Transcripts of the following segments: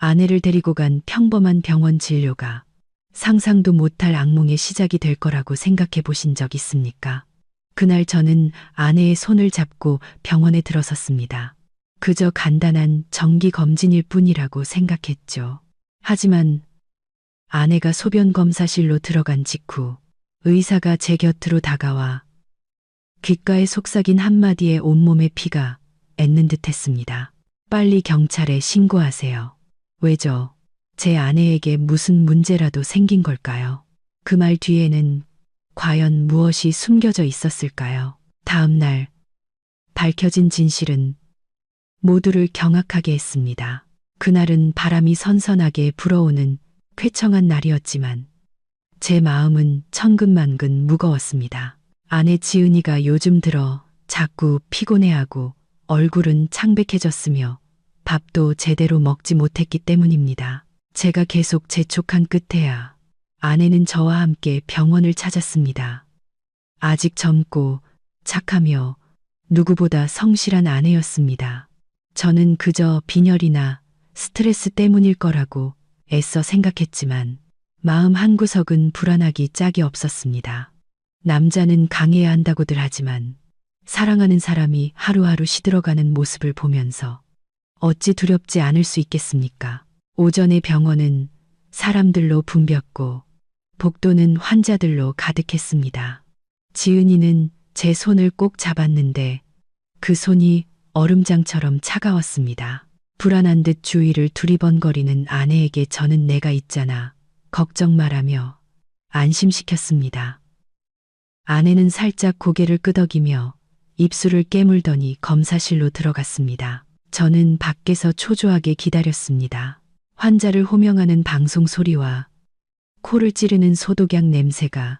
아내를 데리고 간 평범한 병원 진료가 상상도 못할 악몽의 시작이 될 거라고 생각해 보신 적 있습니까? 그날 저는 아내의 손을 잡고 병원에 들어섰습니다. 그저 간단한 정기 검진일 뿐이라고 생각했죠. 하지만 아내가 소변 검사실로 들어간 직후 의사가 제 곁으로 다가와 귓가에 속삭인 한마디에 온몸에 피가 ඈ는 듯 했습니다. 빨리 경찰에 신고하세요. 왜죠? 제 아내에게 무슨 문제라도 생긴 걸까요? 그 말 뒤에는 과연 무엇이 숨겨져 있었을까요? 다음 날 밝혀진 진실은 모두를 경악하게 했습니다. 그날은 바람이 선선하게 불어오는 쾌청한 날이었지만 제 마음은 천근만근 무거웠습니다. 아내 지은이가 요즘 들어 자꾸 피곤해하고 얼굴은 창백해졌으며 밥도 제대로 먹지 못했기 때문입니다. 제가 계속 재촉한 끝에야 아내는 저와 함께 병원을 찾았습니다. 아직 젊고 착하며 누구보다 성실한 아내였습니다. 저는 그저 빈혈이나 스트레스 때문일 거라고 애써 생각했지만 마음 한구석은 불안하기 짝이 없었습니다. 남자는 강해야 한다고들 하지만 사랑하는 사람이 하루하루 시들어가는 모습을 보면서 어찌 두렵지 않을 수 있겠습니까? 오전에 병원은 사람들로 붐볐고 복도는 환자들로 가득했습니다. 지은이는 제 손을 꼭 잡았는데 그 손이 얼음장처럼 차가웠습니다. 불안한 듯 주위를 두리번거리는 아내에게 저는 내가 있잖아. 걱정 말라며 안심시켰습니다. 아내는 살짝 고개를 끄덕이며 입술을 깨물더니 검사실로 들어갔습니다. 저는 밖에서 초조하게 기다렸습니다. 환자를 호명하는 방송 소리와 코를 찌르는 소독약 냄새가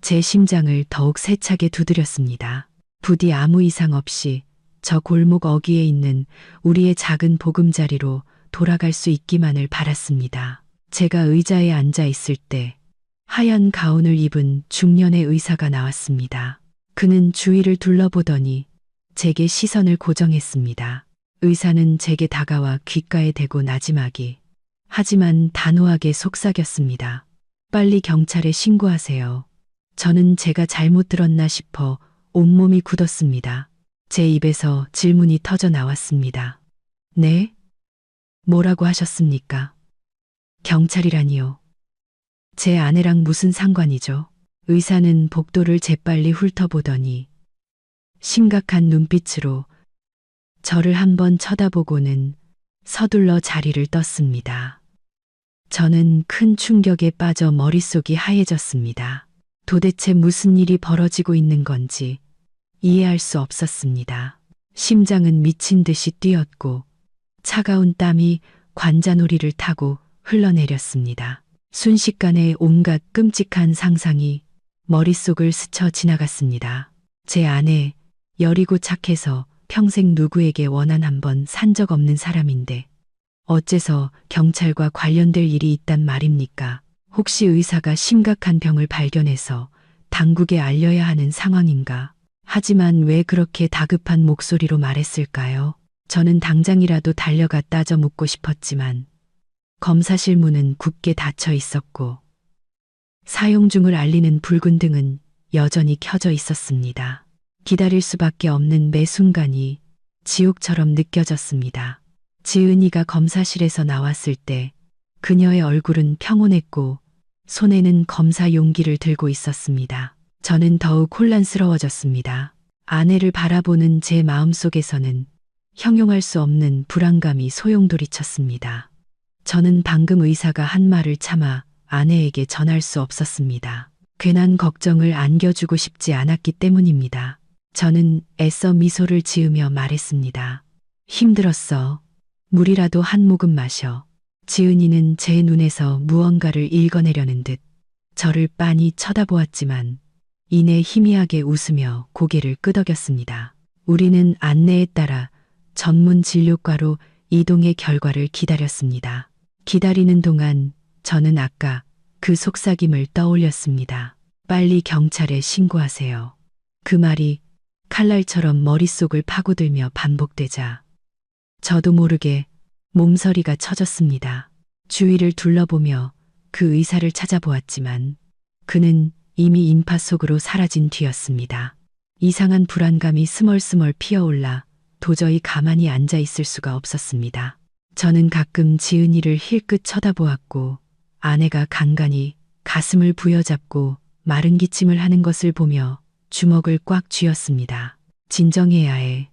제 심장을 더욱 세차게 두드렸습니다. 부디 아무 이상 없이 저 골목 어귀에 있는 우리의 작은 보금자리로 돌아갈 수 있기만을 바랐습니다. 제가 의자에 앉아 있을 때 하얀 가운을 입은 중년의 의사가 나왔습니다. 그는 주위를 둘러보더니 제게 시선을 고정했습니다. 의사는 제게 다가와 귓가에 대고 나지막이 하지만 단호하게 속삭였습니다. 빨리 경찰에 신고하세요. 저는 제가 잘못 들었나 싶어 온몸이 굳었습니다. 제 입에서 질문이 터져 나왔습니다. 네? 뭐라고 하셨습니까? 경찰이라니요. 제 아내랑 무슨 상관이죠? 의사는 복도를 재빨리 훑어보더니 심각한 눈빛으로 저를 한번 쳐다보고는 서둘러 자리를 떴습니다. 저는 큰 충격에 빠져 머릿속이 하얘졌습니다. 도대체 무슨 일이 벌어지고 있는 건지 이해할 수 없었습니다. 심장은 미친 듯이 뛰었고 차가운 땀이 관자놀이를 타고 흘러내렸습니다. 순식간에 온갖 끔찍한 상상이 머릿속을 스쳐 지나갔습니다. 제 아내, 여리고 착해서 평생 누구에게 원한 한 번 산 적 없는 사람인데 어째서 경찰과 관련될 일이 있단 말입니까? 혹시 의사가 심각한 병을 발견해서 당국에 알려야 하는 상황인가? 하지만 왜 그렇게 다급한 목소리로 말했을까요? 저는 당장이라도 달려가 따져 묻고 싶었지만 검사실 문은 굳게 닫혀 있었고 사용 중을 알리는 붉은 등은 여전히 켜져 있었습니다. 기다릴 수밖에 없는 매 순간이 지옥처럼 느껴졌습니다. 지은이가 검사실에서 나왔을 때 그녀의 얼굴은 평온했고 손에는 검사 용기를 들고 있었습니다. 저는 더욱 혼란스러워졌습니다. 아내를 바라보는 제 마음속에서는 형용할 수 없는 불안감이 소용돌이쳤습니다. 저는 방금 의사가 한 말을 참아 아내에게 전할 수 없었습니다. 괜한 걱정을 안겨주고 싶지 않았기 때문입니다. 저는 애써 미소를 지으며 말했습니다. 힘들었어. 물이라도 한 모금 마셔. 지은이는 제 눈에서 무언가를 읽어내려는 듯 저를 빤히 쳐다보았지만 이내 희미하게 웃으며 고개를 끄덕였습니다. 우리는 안내에 따라 전문 진료과로 이동의 결과를 기다렸습니다. 기다리는 동안 저는 아까 그 속삭임을 떠올렸습니다. 빨리 경찰에 신고하세요. 그 말이 칼날처럼 머릿속을 파고들며 반복되자 저도 모르게 몸서리가 쳐졌습니다. 주위를 둘러보며 그 의사를 찾아보았지만 그는 이미 인파 속으로 사라진 뒤였습니다. 이상한 불안감이 스멀스멀 피어올라 도저히 가만히 앉아 있을 수가 없었습니다. 저는 가끔 지은이를 힐끗 쳐다보았고 아내가 간간히 가슴을 부여잡고 마른 기침을 하는 것을 보며 주먹을 꽉 쥐었습니다. 진정해야 해.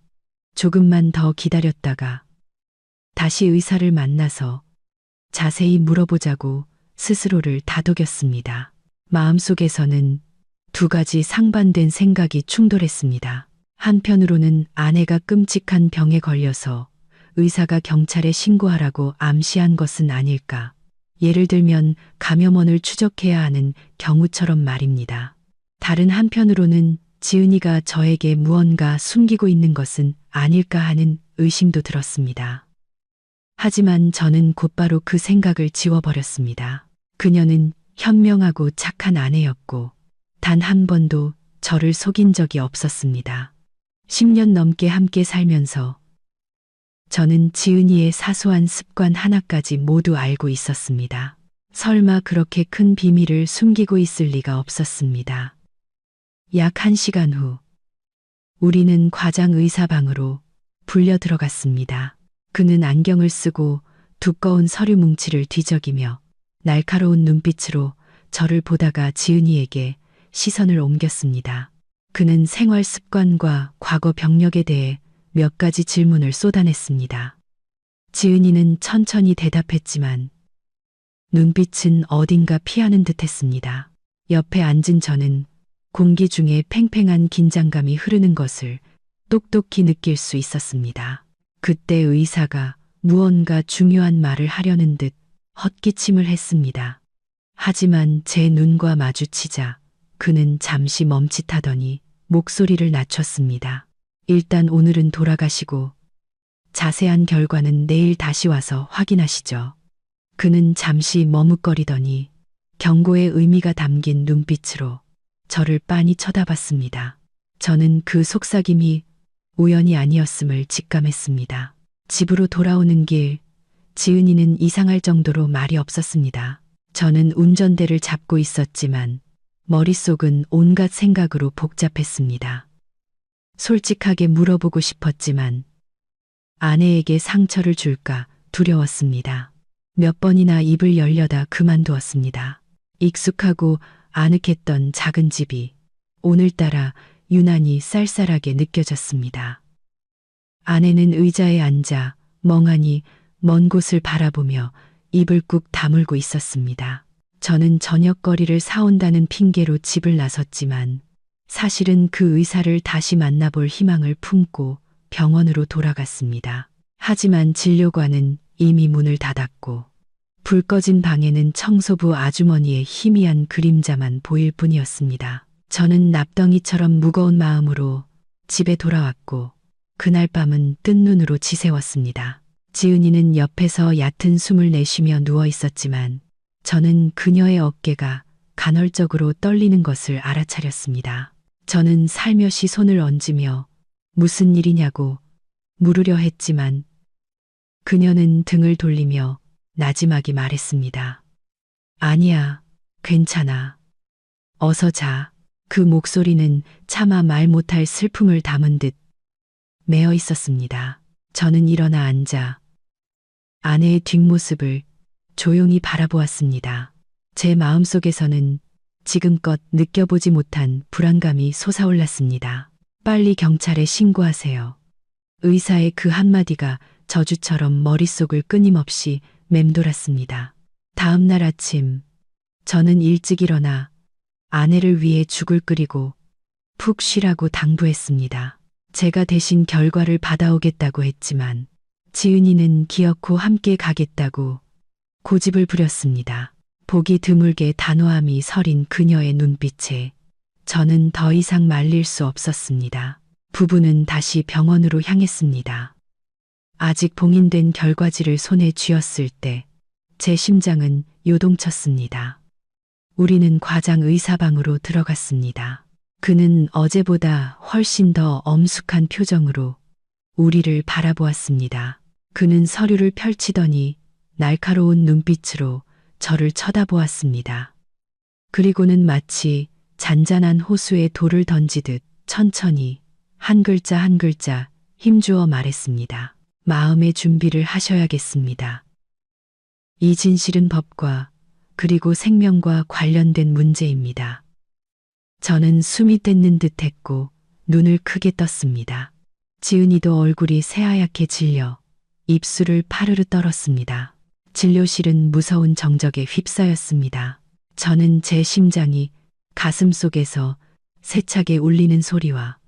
조금만 더 기다렸다가 다시 의사를 만나서 자세히 물어보자고 스스로를 다독였습니다. 마음속에서는 두 가지 상반된 생각이 충돌했습니다. 한편으로는 아내가 끔찍한 병에 걸려서 의사가 경찰에 신고하라고 암시한 것은 아닐까. 예를 들면 감염원을 추적해야 하는 경우처럼 말입니다. 다른 한편으로는 지은이가 저에게 무언가 숨기고 있는 것은 아닐까 하는 의심도 들었습니다. 하지만 저는 곧바로 그 생각을 지워버렸습니다. 그녀는 현명하고 착한 아내였고 단 한 번도 저를 속인 적이 없었습니다. 10년 넘게 함께 살면서 저는 지은이의 사소한 습관 하나까지 모두 알고 있었습니다. 설마 그렇게 큰 비밀을 숨기고 있을 리가 없었습니다. 약 1시간 후 우리는 과장 의사 방으로 불려 들어갔습니다. 그는 안경을 쓰고 두꺼운 서류 뭉치를 뒤적이며 날카로운 눈빛으로 저를 보다가 지은이에게 시선을 옮겼습니다. 그는 생활 습관과 과거 병력에 대해 몇 가지 질문을 쏟아냈습니다. 지은이는 천천히 대답했지만 눈빛은 어딘가 피하는 듯했습니다. 옆에 앉은 저는 공기 중에 팽팽한 긴장감이 흐르는 것을 똑똑히 느낄 수 있었습니다. 그때 의사가 무언가 중요한 말을 하려는 듯 헛기침을 했습니다. 하지만 제 눈과 마주치자 그는 잠시 멈칫하더니 목소리를 낮췄습니다. 일단 오늘은 돌아가시고 자세한 결과는 내일 다시 와서 확인하시죠. 그는 잠시 머뭇거리더니 경고의 의미가 담긴 눈빛으로 저를 빤히 쳐다봤습니다. 저는 그 속삭임이 우연이 아니었음을 직감했습니다. 집으로 돌아오는 길, 지은이는 이상할 정도로 말이 없었습니다. 저는 운전대를 잡고 있었지만 머릿속은 온갖 생각으로 복잡했습니다. 솔직하게 물어보고 싶었지만 아내에게 상처를 줄까 두려웠습니다. 몇 번이나 입을 열려다 그만두었습니다. 익숙하고 아늑했던 작은 집이 오늘따라 유난히 쌀쌀하게 느껴졌습니다. 아내는 의자에 앉아 멍하니 먼 곳을 바라보며 입을 꾹 다물고 있었습니다. 저는 저녁거리를 사온다는 핑계로 집을 나섰지만 사실은 그 의사를 다시 만나볼 희망을 품고 병원으로 돌아갔습니다. 하지만 진료관은 이미 문을 닫았고 불 꺼진 방에는 청소부 아주머니의 희미한 그림자만 보일 뿐이었습니다. 저는 납덩이처럼 무거운 마음으로 집에 돌아왔고 그날 밤은 뜬 눈으로 지새웠습니다. 지은이는 옆에서 얕은 숨을 내쉬며 누워 있었지만 저는 그녀의 어깨가 간헐적으로 떨리는 것을 알아차렸습니다. 저는 살며시 손을 얹으며 무슨 일이냐고 물으려 했지만 그녀는 등을 돌리며 나지막이 말했습니다. 아니야, 괜찮아. 어서 자. 그 목소리는 차마 말 못할 슬픔을 담은 듯 매어 있었습니다. 저는 일어나 앉아 아내의 뒷모습을 조용히 바라보았습니다. 제 마음속에서는 지금껏 느껴보지 못한 불안감이 솟아올랐습니다. 빨리 경찰에 신고하세요. 의사의 그 한마디가 저주처럼 머릿속을 끊임없이 맴돌았습니다. 다음 날 아침 저는 일찍 일어나 아내를 위해 죽을 끓이고 푹 쉬라고 당부했습니다. 제가 대신 결과를 받아오겠다고 했지만 지은이는 기어코 함께 가겠다고 고집을 부렸습니다. 보기 드물게 단호함이 서린 그녀의 눈빛에 저는 더 이상 말릴 수 없었습니다. 부부는 다시 병원으로 향했습니다. 아직 봉인된 결과지를 손에 쥐었을 때 제 심장은 요동쳤습니다. 우리는 과장 의사방으로 들어갔습니다. 그는 어제보다 훨씬 더 엄숙한 표정으로 우리를 바라보았습니다. 그는 서류를 펼치더니 날카로운 눈빛으로 저를 쳐다보았습니다. 그리고는 마치 잔잔한 호수에 돌을 던지듯 천천히 한 글자 한 글자 힘주어 말했습니다. 마음의 준비를 하셔야겠습니다. 이 진실은 법과 그리고 생명과 관련된 문제입니다. 저는 숨이 뗀는 듯 했고 눈을 크게 떴습니다. 지은이도 얼굴이 새하얗게 질려 입술을 파르르 떨었습니다. 진료실은 무서운 정적에 휩싸였습니다. 저는 제 심장이 가슴 속에서 세차게 울리는 소리와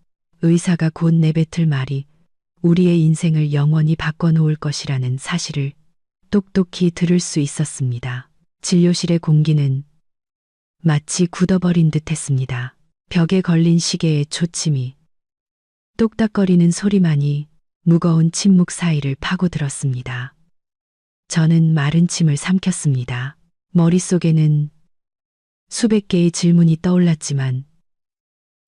의사가 곧 내뱉을 말이 우리의 인생을 영원히 바꿔놓을 것이라는 사실을 똑똑히 들을 수 있었습니다. 진료실의 공기는 마치 굳어버린 듯 했습니다. 벽에 걸린 시계의 초침이 똑딱거리는 소리만이 무거운 침묵 사이를 파고들었습니다. 저는 마른 침을 삼켰습니다. 머릿속에는 수백 개의 질문이 떠올랐지만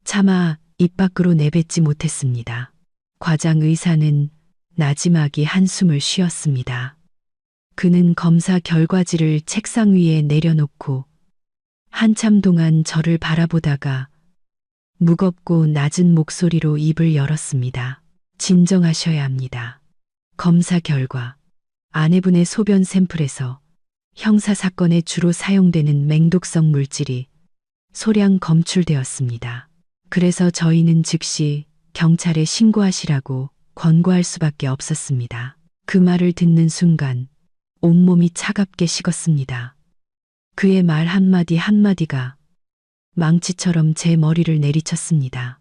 차마 입 밖으로 내뱉지 못했습니다. 과장 의사는 나지막이 한숨을 쉬었습니다. 그는 검사 결과지를 책상 위에 내려놓고 한참 동안 저를 바라보다가 무겁고 낮은 목소리로 입을 열었습니다. 진정하셔야 합니다. 검사 결과 아내분의 소변 샘플에서 형사사건에 주로 사용되는 맹독성 물질이 소량 검출되었습니다. 그래서 저희는 즉시 경찰에 신고하시라고 권고할 수밖에 없었습니다. 그 말을 듣는 순간 온몸이 차갑게 식었습니다. 그의 말 한마디 한마디가 망치처럼 제 머리를 내리쳤습니다.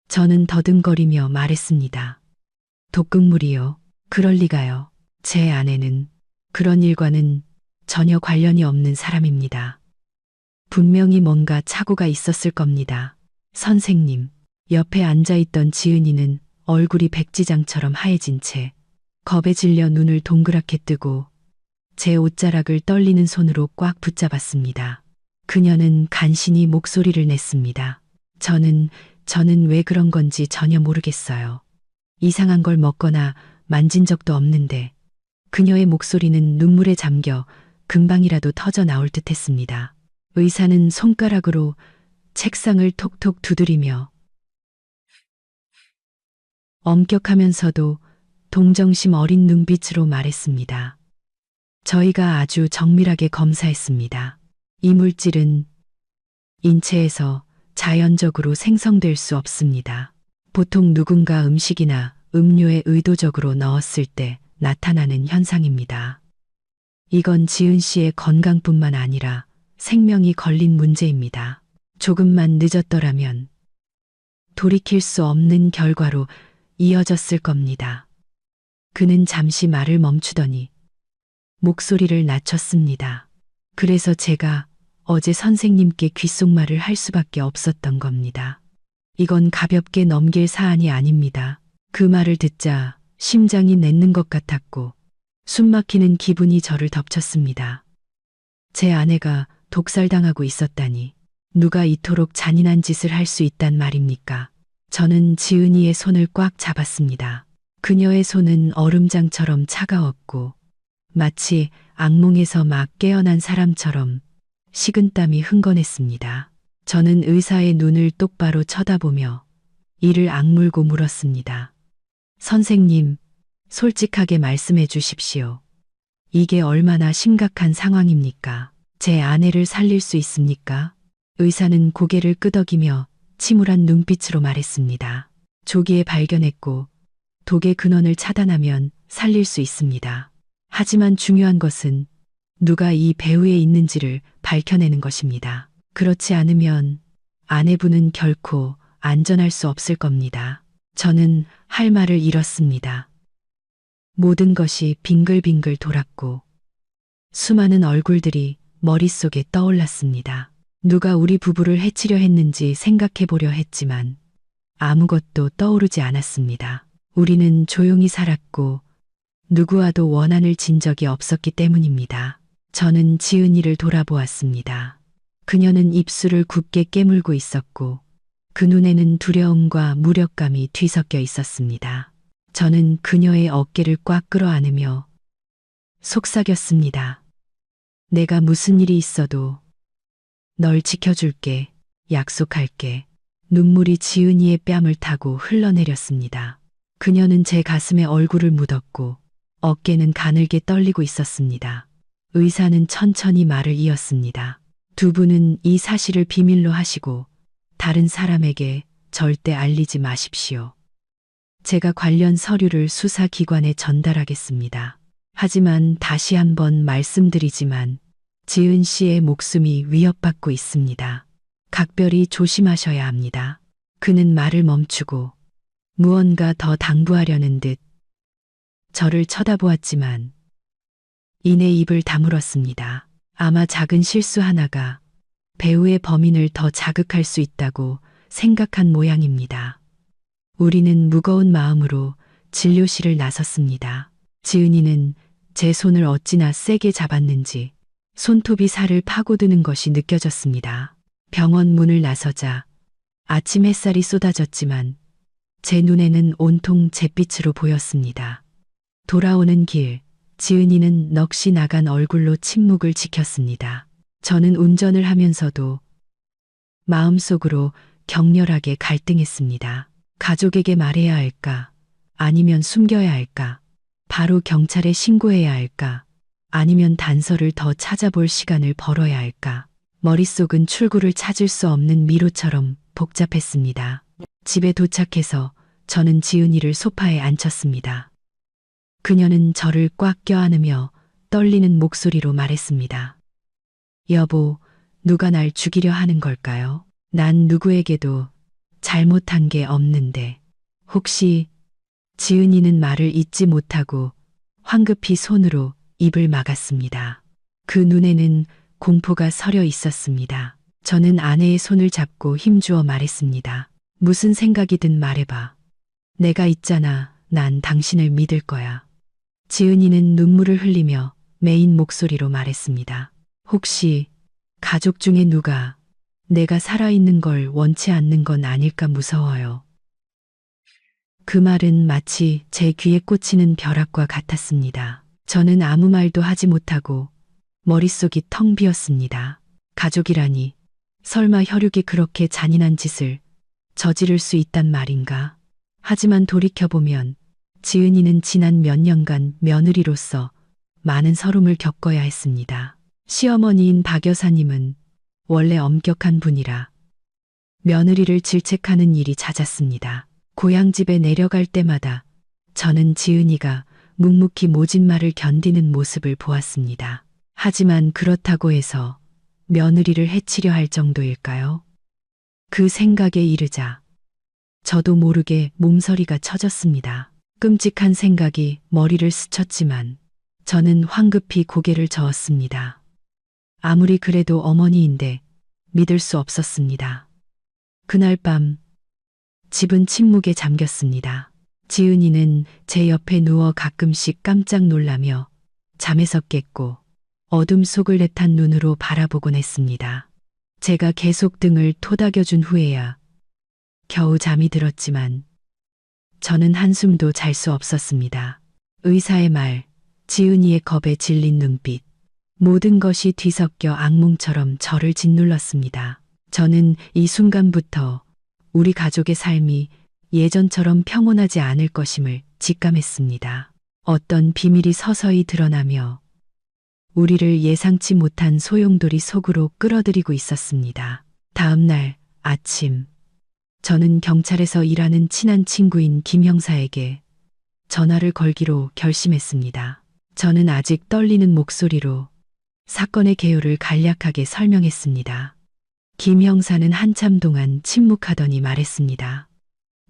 저는 더듬거리며 말했습니다. 독극물이요. 그럴 리가요. 제 아내는 그런 일과는 전혀 관련이 없는 사람입니다. 분명히 뭔가 착오가 있었을 겁니다. 선생님, 옆에 앉아있던 지은이는 얼굴이 백지장처럼 하얘진 채 겁에 질려 눈을 동그랗게 뜨고 제 옷자락을 떨리는 손으로 꽉 붙잡았습니다. 그녀는 간신히 목소리를 냈습니다. 저는 왜 그런 건지 전혀 모르겠어요. 이상한 걸 먹거나 만진 적도 없는데 그녀의 목소리는 눈물에 잠겨 금방이라도 터져 나올 듯 했습니다. 의사는 손가락으로 책상을 톡톡 두드리며 엄격하면서도 동정심 어린 눈빛으로 말했습니다. 저희가 아주 정밀하게 검사했습니다. 이 물질은 인체에서 자연적으로 생성될 수 없습니다. 보통 누군가 음식이나 음료에 의도적으로 넣었을 때 나타나는 현상입니다. 이건 지은 씨의 건강뿐만 아니라 생명이 걸린 문제입니다. 조금만 늦었더라면 돌이킬 수 없는 결과로 이어졌을 겁니다. 그는 잠시 말을 멈추더니 목소리를 낮췄습니다. 그래서 제가 어제 선생님께 귓속말을 할 수밖에 없었던 겁니다. 이건 가볍게 넘길 사안이 아닙니다. 그 말을 듣자 심장이 멎는 것 같았고 숨막히는 기분이 저를 덮쳤습니다. 제 아내가 독살당하고 있었다니 누가 이토록 잔인한 짓을 할 수 있단 말입니까? 저는 지은이의 손을 꽉 잡았습니다. 그녀의 손은 얼음장처럼 차가웠고 마치 악몽에서 막 깨어난 사람처럼 식은땀이 흥건했습니다. 저는 의사의 눈을 똑바로 쳐다보며 이를 악물고 물었습니다. 선생님, 솔직하게 말씀해 주십시오. 이게 얼마나 심각한 상황입니까? 제 아내를 살릴 수 있습니까? 의사는 고개를 끄덕이며 침울한 눈빛으로 말했습니다. 조기에 발견했고 독의 근원을 차단하면 살릴 수 있습니다. 하지만 중요한 것은 누가 이 배후에 있는지를 밝혀내는 것입니다. 그렇지 않으면 아내분은 결코 안전할 수 없을 겁니다. 저는 할 말을 잃었습니다. 모든 것이 빙글빙글 돌았고 수많은 얼굴들이 머릿속에 떠올랐습니다. 누가 우리 부부를 해치려 했는지 생각해 보려 했지만 아무것도 떠오르지 않았습니다. 우리는 조용히 살았고 누구와도 원한을 진 적이 없었기 때문입니다. 저는 지은이를 돌아보았습니다. 그녀는 입술을 굳게 깨물고 있었고 그 눈에는 두려움과 무력감이 뒤섞여 있었습니다. 저는 그녀의 어깨를 꽉 끌어안으며 속삭였습니다. 내가 무슨 일이 있어도 널 지켜줄게. 약속할게. 눈물이 지은이의 뺨을 타고 흘러내렸습니다. 그녀는 제 가슴에 얼굴을 묻었고 어깨는 가늘게 떨리고 있었습니다. 의사는 천천히 말을 이었습니다. 두 분은 이 사실을 비밀로 하시고 다른 사람에게 절대 알리지 마십시오. 제가 관련 서류를 수사기관에 전달하겠습니다. 하지만 다시 한번 말씀드리지만 지은 씨의 목숨이 위협받고 있습니다. 각별히 조심하셔야 합니다. 그는 말을 멈추고 무언가 더 당부하려는 듯 저를 쳐다보았지만 이내 입을 다물었습니다. 아마 작은 실수 하나가 배우의 범인을 더 자극할 수 있다고 생각한 모양입니다. 우리는 무거운 마음으로 진료실을 나섰습니다. 지은이는 제 손을 어찌나 세게 잡았는지 손톱이 살을 파고드는 것이 느껴졌습니다. 병원 문을 나서자 아침 햇살이 쏟아졌지만 제 눈에는 온통 잿빛으로 보였습니다. 돌아오는 길, 지은이는 넋이 나간 얼굴로 침묵을 지켰습니다. 저는 운전을 하면서도 마음속으로 격렬하게 갈등했습니다. 가족에게 말해야 할까? 아니면 숨겨야 할까? 바로 경찰에 신고해야 할까? 아니면 단서를 더 찾아볼 시간을 벌어야 할까? 머릿속은 출구를 찾을 수 없는 미로처럼 복잡했습니다. 집에 도착해서 저는 지은이를 소파에 앉혔습니다. 그녀는 저를 꽉 껴안으며 떨리는 목소리로 말했습니다. 여보, 누가 날 죽이려 하는 걸까요? 난 누구에게도 잘못한 게 없는데. 혹시 지은이는 말을 잇지 못하고 황급히 손으로 입을 막았습니다. 그 눈에는 공포가 서려 있었습니다. 저는 아내의 손을 잡고 힘주어 말했습니다. 무슨 생각이든 말해봐. 내가 있잖아. 난 당신을 믿을 거야. 지은이는 눈물을 흘리며 메인 목소리로 말했습니다. 혹시 가족 중에 누가 내가 살아있는 걸 원치 않는 건 아닐까 무서워요. 그 말은 마치 제 귀에 꽂히는 벼락과 같았습니다. 저는 아무 말도 하지 못하고 머릿속이 텅 비었습니다. 가족이라니, 설마 혈육이 그렇게 잔인한 짓을 저지를 수 있단 말인가? 하지만 돌이켜보면 지은이는 지난 몇 년간 며느리로서 많은 서름을 겪어야 했습니다. 시어머니인 박 여사님은 원래 엄격한 분이라 며느리를 질책하는 일이 잦았습니다. 고향집에 내려갈 때마다 저는 지은이가 묵묵히 모진 말을 견디는 모습을 보았습니다. 하지만 그렇다고 해서 며느리를 해치려 할 정도일까요? 그 생각에 이르자 저도 모르게 몸서리가 쳐졌습니다. 끔찍한 생각이 머리를 스쳤지만 저는 황급히 고개를 저었습니다. 아무리 그래도 어머니인데 믿을 수 없었습니다. 그날 밤 집은 침묵에 잠겼습니다. 지은이는 제 옆에 누워 가끔씩 깜짝 놀라며 잠에서 깼고 어둠 속을 내탄 눈으로 바라보곤 했습니다. 제가 계속 등을 토닥여준 후에야 겨우 잠이 들었지만 저는 한숨도 잘 수 없었습니다. 의사의 말, 지은이의 겁에 질린 눈빛, 모든 것이 뒤섞여 악몽처럼 저를 짓눌렀습니다. 저는 이 순간부터 우리 가족의 삶이 예전처럼 평온하지 않을 것임을 직감했습니다. 어떤 비밀이 서서히 드러나며 우리를 예상치 못한 소용돌이 속으로 끌어들이고 있었습니다. 다음 날 아침, 저는 경찰에서 일하는 친한 친구인 김 형사에게 전화를 걸기로 결심했습니다. 저는 아직 떨리는 목소리로 사건의 개요를 간략하게 설명했습니다. 김 형사는 한참 동안 침묵하더니 말했습니다.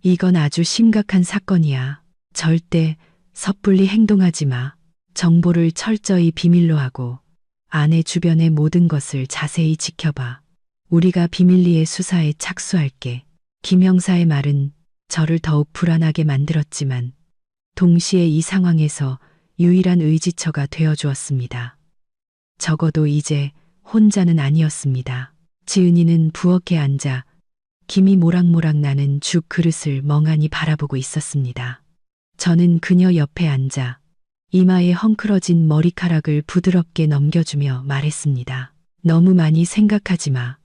이건 아주 심각한 사건이야. 절대 섣불리 행동하지 마. 정보를 철저히 비밀로 하고 아내 주변의 모든 것을 자세히 지켜봐. 우리가 비밀리에 수사에 착수할게. 김 형사의 말은 저를 더욱 불안하게 만들었지만 동시에 이 상황에서 유일한 의지처가 되어주었습니다. 적어도 이제 혼자는 아니었습니다. 지은이는 부엌에 앉아 김이 모락모락 나는 죽 그릇을 멍하니 바라보고 있었습니다. 저는 그녀 옆에 앉아 이마에 헝클어진 머리카락을 부드럽게 넘겨주며 말했습니다. 너무 많이 생각하지 마.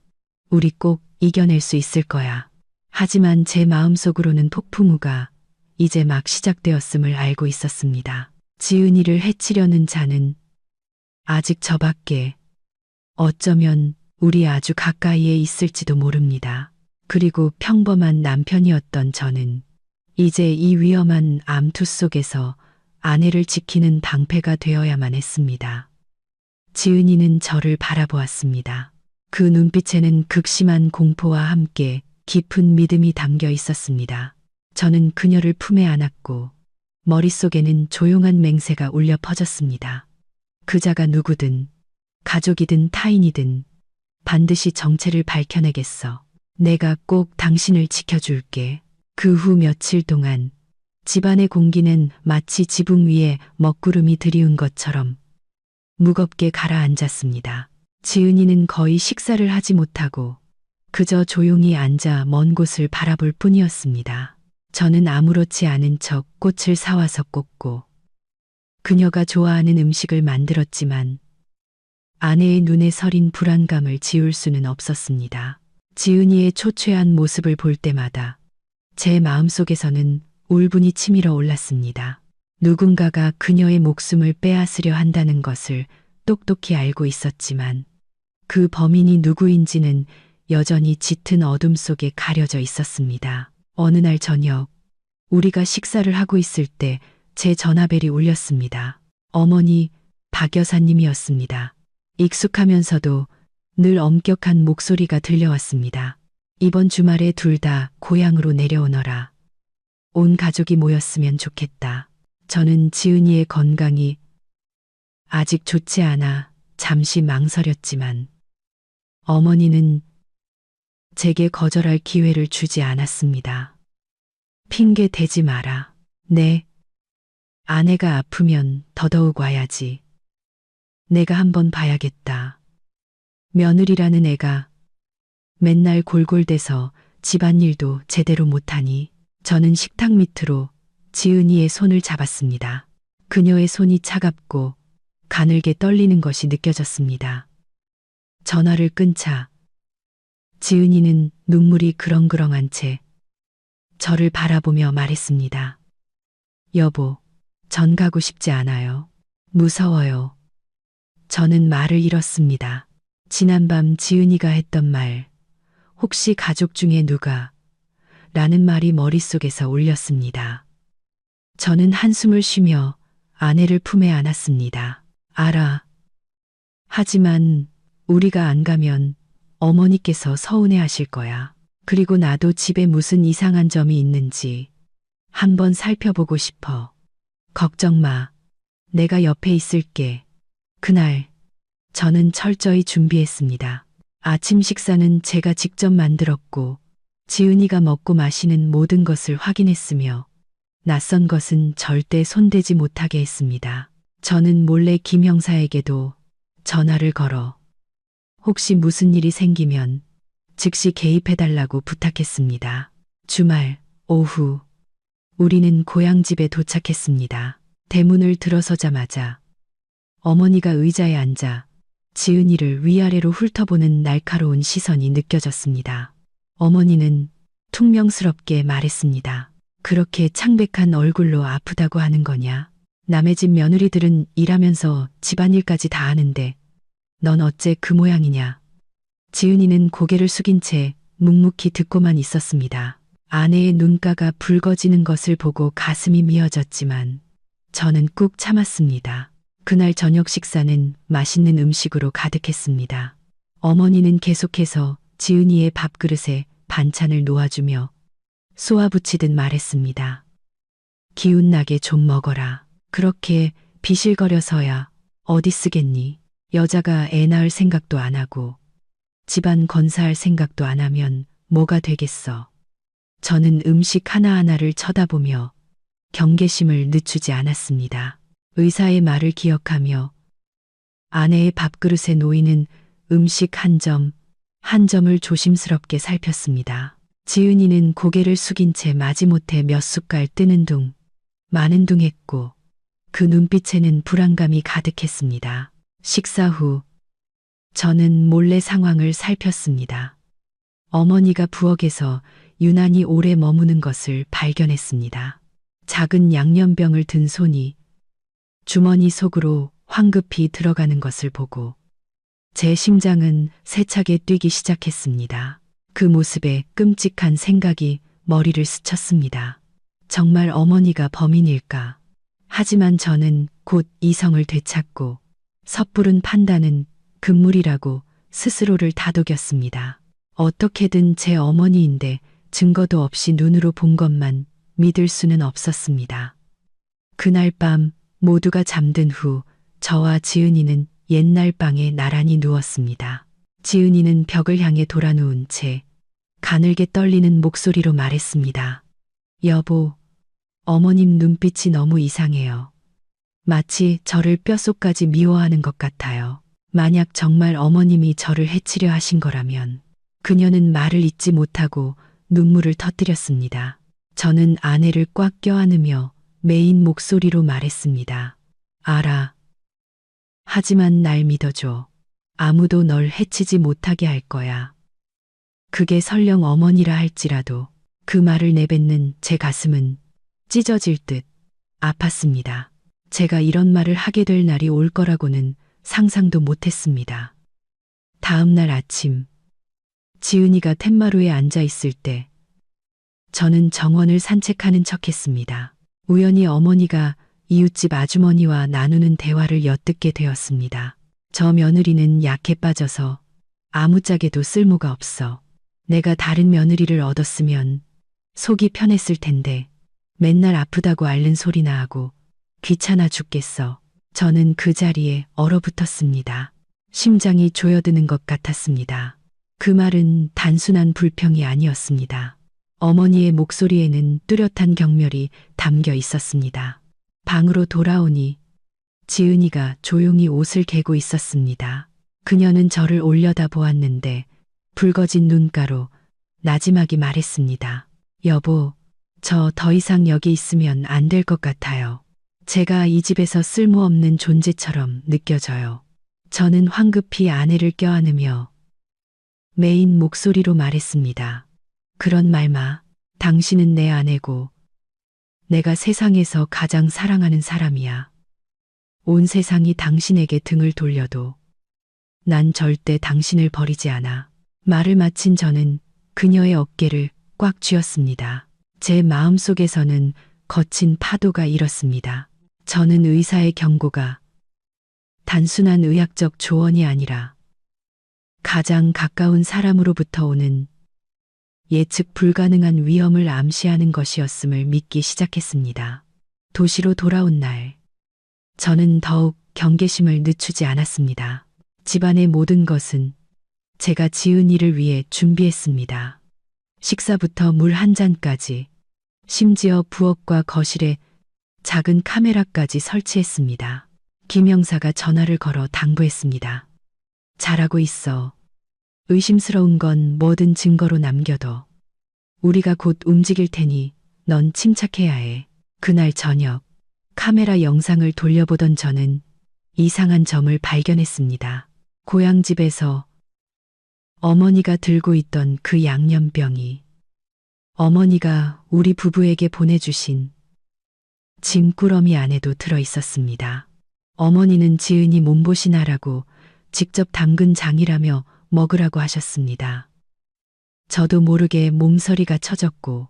우리 꼭 이겨낼 수 있을 거야. 하지만 제 마음속으로는 폭풍우가 이제 막 시작되었음을 알고 있었습니다. 지은이를 해치려는 자는 아직 저밖에, 어쩌면 우리 아주 가까이에 있을지도 모릅니다. 그리고 평범한 남편이었던 저는 이제 이 위험한 암투 속에서 아내를 지키는 방패가 되어야만 했습니다. 지은이는 저를 바라보았습니다. 그 눈빛에는 극심한 공포와 함께 깊은 믿음이 담겨 있었습니다. 저는 그녀를 품에 안았고 머릿속에는 조용한 맹세가 울려 퍼졌습니다. 그자가 누구든, 가족이든 타인이든 반드시 정체를 밝혀내겠어. 내가 꼭 당신을 지켜줄게. 그 후 며칠 동안 집안의 공기는 마치 지붕 위에 먹구름이 들이운 것처럼 무겁게 가라앉았습니다. 지은이는 거의 식사를 하지 못하고 그저 조용히 앉아 먼 곳을 바라볼 뿐이었습니다. 저는 아무렇지 않은 척 꽃을 사와서 꽂고 그녀가 좋아하는 음식을 만들었지만 아내의 눈에 서린 불안감을 지울 수는 없었습니다. 지은이의 초췌한 모습을 볼 때마다 제 마음속에서는 울분이 치밀어 올랐습니다. 누군가가 그녀의 목숨을 빼앗으려 한다는 것을 똑똑히 알고 있었지만 그 범인이 누구인지는 여전히 짙은 어둠 속에 가려져 있었습니다. 어느 날 저녁, 우리가 식사를 하고 있을 때 제 전화벨이 울렸습니다. 어머니, 박 여사님이었습니다. 익숙하면서도 늘 엄격한 목소리가 들려왔습니다. 이번 주말에 둘 다 고향으로 내려오너라. 온 가족이 모였으면 좋겠다. 저는 지은이의 건강이 아직 좋지 않아 잠시 망설였지만 어머니는 제게 거절할 기회를 주지 않았습니다. 핑계 대지 마라. 네. 아내가 아프면 더더욱 와야지. 내가 한번 봐야겠다. 며느리라는 애가 맨날 골골대서 집안일도 제대로 못하니. 저는 식탁 밑으로 지은이의 손을 잡았습니다. 그녀의 손이 차갑고 가늘게 떨리는 것이 느껴졌습니다. 전화를 끊자 지은이는 눈물이 그렁그렁한 채 저를 바라보며 말했습니다. 여보, 전 가고 싶지 않아요. 무서워요. 저는 말을 잃었습니다. 지난밤 지은이가 했던 말, 혹시 가족 중에 누가, 라는 말이 머릿속에서 울렸습니다. 저는 한숨을 쉬며 아내를 품에 안았습니다. 알아. 하지만 우리가 안 가면 어머니께서 서운해 하실 거야. 그리고 나도 집에 무슨 이상한 점이 있는지 한번 살펴보고 싶어. 걱정 마. 내가 옆에 있을게. 그날 저는 철저히 준비했습니다. 아침 식사는 제가 직접 만들었고 지은이가 먹고 마시는 모든 것을 확인했으며 낯선 것은 절대 손대지 못하게 했습니다. 저는 몰래 김 형사에게도 전화를 걸어 혹시 무슨 일이 생기면 즉시 개입해달라고 부탁했습니다. 주말 오후 우리는 고향집에 도착했습니다. 대문을 들어서자마자 어머니가 의자에 앉아 지은이를 위아래로 훑어보는 날카로운 시선이 느껴졌습니다. 어머니는 퉁명스럽게 말했습니다. 그렇게 창백한 얼굴로 아프다고 하는 거냐? 남의 집 며느리들은 일하면서 집안일까지 다 하는데 넌 어째 그 모양이냐? 지은이는 고개를 숙인 채 묵묵히 듣고만 있었습니다. 아내의 눈가가 붉어지는 것을 보고 가슴이 미어졌지만 저는 꾹 참았습니다. 그날 저녁 식사는 맛있는 음식으로 가득했습니다. 어머니는 계속해서 지은이의 밥그릇에 반찬을 놓아주며 쏘아붙이듯 말했습니다. 기운나게 좀 먹어라. 그렇게 비실거려서야 어디 쓰겠니? 여자가 애 낳을 생각도 안 하고 집안 건사할 생각도 안 하면 뭐가 되겠어. 저는 음식 하나하나를 쳐다보며 경계심을 늦추지 않았습니다. 의사의 말을 기억하며 아내의 밥그릇에 놓이는 음식 한 점, 한 점을 조심스럽게 살폈습니다. 지은이는 고개를 숙인 채 마지못해 몇 숟갈 뜨는 둥 마는둥했고 그 눈빛에는 불안감이 가득했습니다. 식사 후 저는 몰래 상황을 살폈습니다. 어머니가 부엌에서 유난히 오래 머무는 것을 발견했습니다. 작은 양념병을 든 손이 주머니 속으로 황급히 들어가는 것을 보고 제 심장은 세차게 뛰기 시작했습니다. 그 모습에 끔찍한 생각이 머리를 스쳤습니다. 정말 어머니가 범인일까? 하지만 저는 곧 이성을 되찾고 섣부른 판단은 금물이라고 스스로를 다독였습니다. 어떻게든 제 어머니인데 증거도 없이 눈으로 본 것만 믿을 수는 없었습니다. 그날 밤 모두가 잠든 후 저와 지은이는 옛날 방에 나란히 누웠습니다. 지은이는 벽을 향해 돌아누운 채 가늘게 떨리는 목소리로 말했습니다. 여보, 어머님 눈빛이 너무 이상해요. 마치 저를 뼛속까지 미워하는 것 같아요. 만약 정말 어머님이 저를 해치려 하신 거라면 그녀는 말을 잇지 못하고 눈물을 터뜨렸습니다. 저는 아내를 꽉 껴안으며 메인 목소리로 말했습니다. 알아. 하지만 날 믿어줘. 아무도 널 해치지 못하게 할 거야. 그게 설령 어머니라 할지라도. 그 말을 내뱉는 제 가슴은 찢어질 듯 아팠습니다. 제가 이런 말을 하게 될 날이 올 거라고는 상상도 못했습니다. 다음 날 아침, 지은이가 텐마루에 앉아 있을 때 저는 정원을 산책하는 척했습니다. 우연히 어머니가 이웃집 아주머니와 나누는 대화를 엿듣게 되었습니다. 저 며느리는 약해 빠져서 아무짝에도 쓸모가 없어. 내가 다른 며느리를 얻었으면 속이 편했을 텐데 맨날 아프다고 앓는 소리나 하고 귀찮아 죽겠어. 저는 그 자리에 얼어붙었습니다. 심장이 조여드는 것 같았습니다. 그 말은 단순한 불평이 아니었습니다. 어머니의 목소리에는 뚜렷한 경멸이 담겨 있었습니다. 방으로 돌아오니 지은이가 조용히 옷을 개고 있었습니다. 그녀는 저를 올려다 보았는데 붉어진 눈가로 나지막이 말했습니다. 여보, 저 더 이상 여기 있으면 안 될 것 같아요. 제가 이 집에서 쓸모없는 존재처럼 느껴져요. 저는 황급히 아내를 껴안으며 메인 목소리로 말했습니다. 그런 말 마. 당신은 내 아내고 내가 세상에서 가장 사랑하는 사람이야. 온 세상이 당신에게 등을 돌려도 난 절대 당신을 버리지 않아. 말을 마친 저는 그녀의 어깨를 꽉 쥐었습니다. 제 마음속에서는 거친 파도가 일었습니다. 저는 의사의 경고가 단순한 의학적 조언이 아니라 가장 가까운 사람으로부터 오는 예측 불가능한 위험을 암시하는 것이었음을 믿기 시작했습니다. 도시로 돌아온 날, 저는 더욱 경계심을 늦추지 않았습니다. 집안의 모든 것은 제가 지은이를 위해 준비했습니다. 식사부터 물 한 잔까지, 심지어 부엌과 거실에 작은 카메라까지 설치했습니다. 김 형사가 전화를 걸어 당부했습니다. 잘하고 있어. 의심스러운 건 뭐든 증거로 남겨둬. 우리가 곧 움직일 테니 넌 침착해야 해. 그날 저녁 카메라 영상을 돌려보던 저는 이상한 점을 발견했습니다. 고향집에서 어머니가 들고 있던 그 양념병이 어머니가 우리 부부에게 보내주신 짐꾸러미 안에도 들어 있었습니다. 어머니는 지은이 몸보신하라고 직접 담근 장이라며 먹으라고 하셨습니다. 저도 모르게 몸서리가 쳐졌고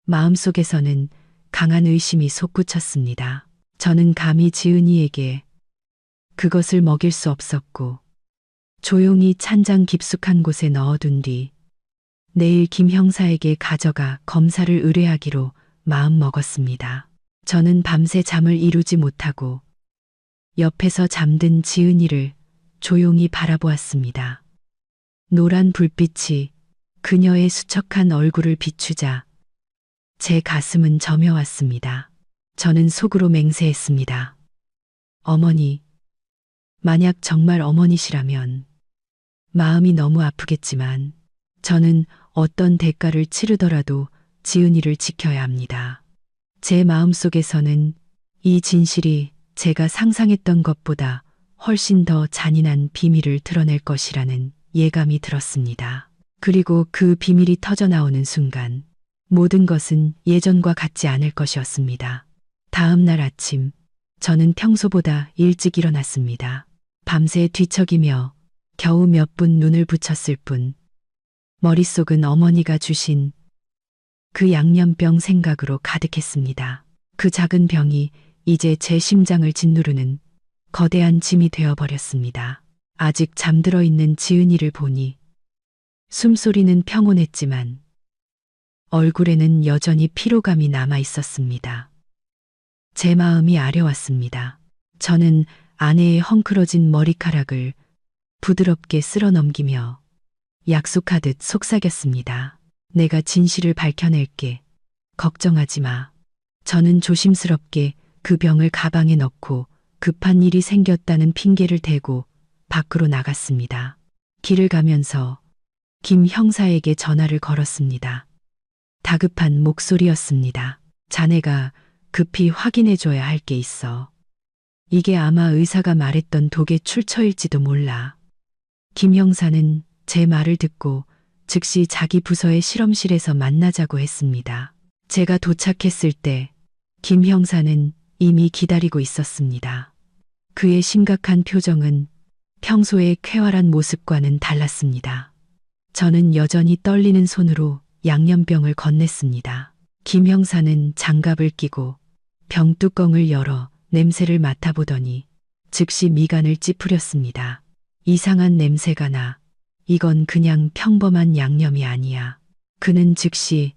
마음속에서는 강한 의심이 솟구쳤습니다. 저는 감히 지은이에게 그것을 먹일 수 없었고 조용히 찬장 깊숙한 곳에 넣어둔 뒤 내일 김 형사에게 가져가 검사를 의뢰하기로 마음먹었습니다. 저는 밤새 잠을 이루지 못하고 옆에서 잠든 지은이를 조용히 바라보았습니다. 노란 불빛이 그녀의 수척한 얼굴을 비추자 제 가슴은 저며왔습니다. 저는 속으로 맹세했습니다. 어머니, 만약 정말 어머니시라면 마음이 너무 아프겠지만 저는 어떤 대가를 치르더라도 지은이를 지켜야 합니다. 제 마음속에서는 이 진실이 제가 상상했던 것보다 훨씬 더 잔인한 비밀을 드러낼 것이라는 예감이 들었습니다. 그리고 그 비밀이 터져나오는 순간 모든 것은 예전과 같지 않을 것이었습니다. 다음 날 아침, 저는 평소보다 일찍 일어났습니다. 밤새 뒤척이며 겨우 몇 분 눈을 붙였을 뿐 머릿속은 어머니가 주신 그 양념병 생각으로 가득했습니다. 그 작은 병이 이제 제 심장을 짓누르는 거대한 짐이 되어버렸습니다. 아직 잠들어 있는 지은이를 보니 숨소리는 평온했지만 얼굴에는 여전히 피로감이 남아 있었습니다. 제 마음이 아려왔습니다. 저는 아내의 헝클어진 머리카락을 부드럽게 쓸어 넘기며 약속하듯 속삭였습니다. 내가 진실을 밝혀낼게. 걱정하지 마. 저는 조심스럽게 그 병을 가방에 넣고 급한 일이 생겼다는 핑계를 대고 밖으로 나갔습니다. 길을 가면서 김 형사에게 전화를 걸었습니다. 다급한 목소리였습니다. 자네가 급히 확인해줘야 할 게 있어. 이게 아마 의사가 말했던 독의 출처일지도 몰라. 김 형사는 제 말을 듣고 즉시 자기 부서의 실험실에서 만나자고 했습니다. 제가 도착했을 때 김 형사는 이미 기다리고 있었습니다. 그의 심각한 표정은 평소의 쾌활한 모습과는 달랐습니다. 저는 여전히 떨리는 손으로 양념병을 건넸습니다. 김 형사는 장갑을 끼고 병뚜껑을 열어 냄새를 맡아보더니 즉시 미간을 찌푸렸습니다. 이상한 냄새가 나. 이건 그냥 평범한 양념이 아니야. 그는 즉시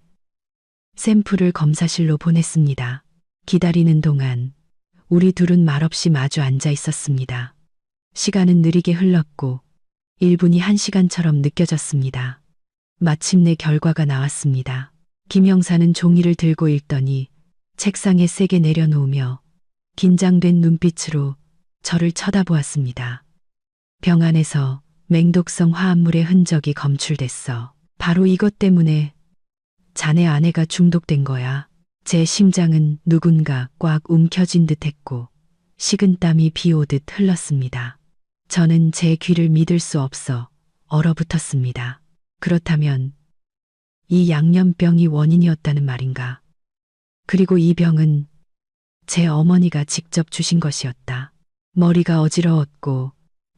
샘플을 검사실로 보냈습니다. 기다리는 동안 우리 둘은 말없이 마주 앉아 있었습니다. 시간은 느리게 흘렀고 1분이 1시간처럼 느껴졌습니다. 마침내 결과가 나왔습니다. 김 형사는 종이를 들고 읽더니 책상에 세게 내려놓으며 긴장된 눈빛으로 저를 쳐다보았습니다. 병 안에서 맹독성 화합물의 흔적이 검출됐어. 바로 이것 때문에 자네 아내가 중독된 거야. 제 심장은 누군가 꽉 움켜쥔 듯 했고 식은땀이 비 오듯 흘렀습니다. 저는 제 귀를 믿을 수 없어 얼어붙었습니다. 그렇다면 이 양념병이 원인이었다는 말인가? 그리고 이 병은 제 어머니가 직접 주신 것이었다. 머리가 어지러웠고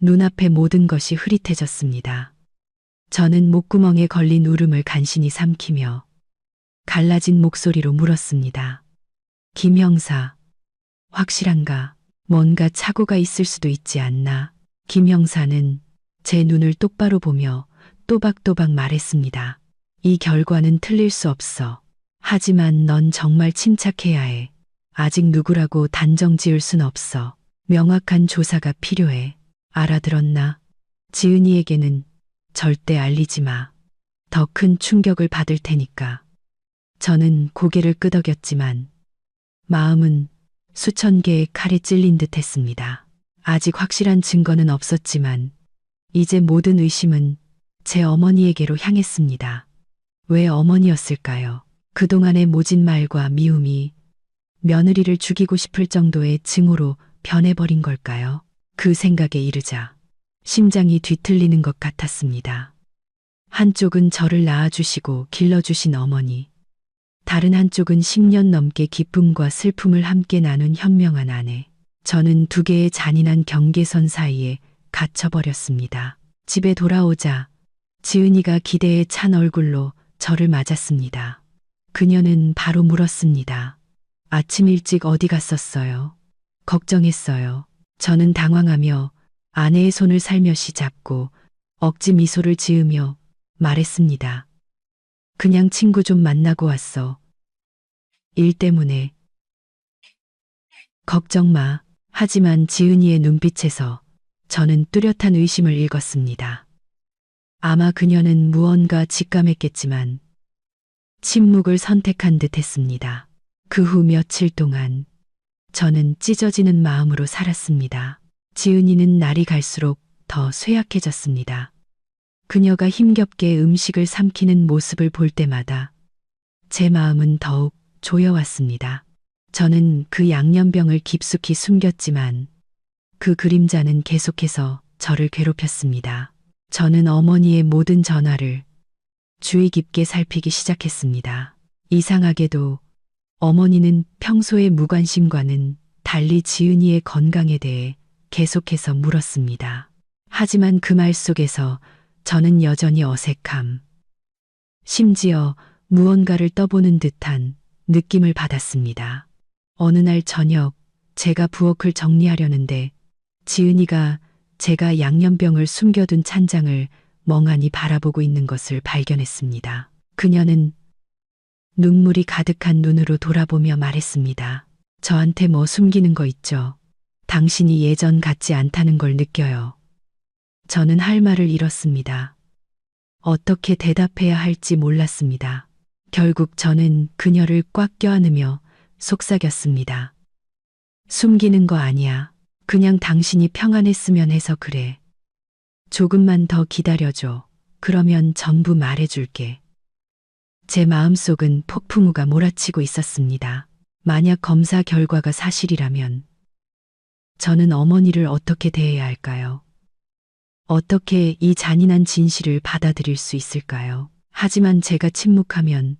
눈앞의 모든 것이 흐릿해졌습니다. 저는 목구멍에 걸린 울음을 간신히 삼키며 갈라진 목소리로 물었습니다. 김 형사, 확실한가? 뭔가 착오가 있을 수도 있지 않나? 김 형사는 제 눈을 똑바로 보며 또박또박 말했습니다. 이 결과는 틀릴 수 없어. 하지만 넌 정말 침착해야 해. 아직 누구라고 단정 지을 순 없어. 명확한 조사가 필요해. 알아들었나? 지은이에게는 절대 알리지 마. 더 큰 충격을 받을 테니까. 저는 고개를 끄덕였지만 마음은 수천 개의 칼에 찔린 듯 했습니다. 아직 확실한 증거는 없었지만 이제 모든 의심은 제 어머니에게로 향했습니다. 왜 어머니였을까요? 그동안의 모진 말과 미움이 며느리를 죽이고 싶을 정도의 증오로 변해버린 걸까요? 그 생각에 이르자 심장이 뒤틀리는 것 같았습니다. 한쪽은 저를 낳아주시고 길러주신 어머니, 다른 한쪽은 10년 넘게 기쁨과 슬픔을 함께 나눈 현명한 아내. 저는 두 개의 잔인한 경계선 사이에 갇혀버렸습니다. 집에 돌아오자 지은이가 기대에 찬 얼굴로 저를 맞았습니다. 그녀는 바로 물었습니다. 아침 일찍 어디 갔었어요? 걱정했어요. 저는 당황하며 아내의 손을 살며시 잡고 억지 미소를 지으며 말했습니다. 그냥 친구 좀 만나고 왔어. 일 때문에. 걱정 마. 하지만 지은이의 눈빛에서 저는 뚜렷한 의심을 읽었습니다. 아마 그녀는 무언가 직감했겠지만 침묵을 선택한 듯 했습니다. 그 후 며칠 동안 저는 찢어지는 마음으로 살았습니다. 지은이는 날이 갈수록 더 쇠약해졌습니다. 그녀가 힘겹게 음식을 삼키는 모습을 볼 때마다 제 마음은 더욱 조여왔습니다. 저는 그 양념병을 깊숙이 숨겼지만 그 그림자는 계속해서 저를 괴롭혔습니다. 저는 어머니의 모든 전화를 주의 깊게 살피기 시작했습니다. 이상하게도 어머니는 평소의 무관심과는 달리 지은이의 건강에 대해 계속해서 물었습니다. 하지만 그 말 속에서 저는 여전히 어색함, 심지어 무언가를 떠보는 듯한 느낌을 받았습니다. 어느 날 저녁 제가 부엌을 정리하려는데 지은이가 제가 양념병을 숨겨둔 찬장을 멍하니 바라보고 있는 것을 발견했습니다. 그녀는 눈물이 가득한 눈으로 돌아보며 말했습니다. 저한테 뭐 숨기는 거 있죠? 당신이 예전 같지 않다는 걸 느껴요. 저는 할 말을 잃었습니다. 어떻게 대답해야 할지 몰랐습니다. 결국 저는 그녀를 꽉 껴안으며 속삭였습니다. 숨기는 거 아니야. 그냥 당신이 평안했으면 해서 그래. 조금만 더 기다려줘. 그러면 전부 말해줄게. 제 마음속은 폭풍우가 몰아치고 있었습니다. 만약 검사 결과가 사실이라면 저는 어머니를 어떻게 대해야 할까요? 어떻게 이 잔인한 진실을 받아들일 수 있을까요? 하지만 제가 침묵하면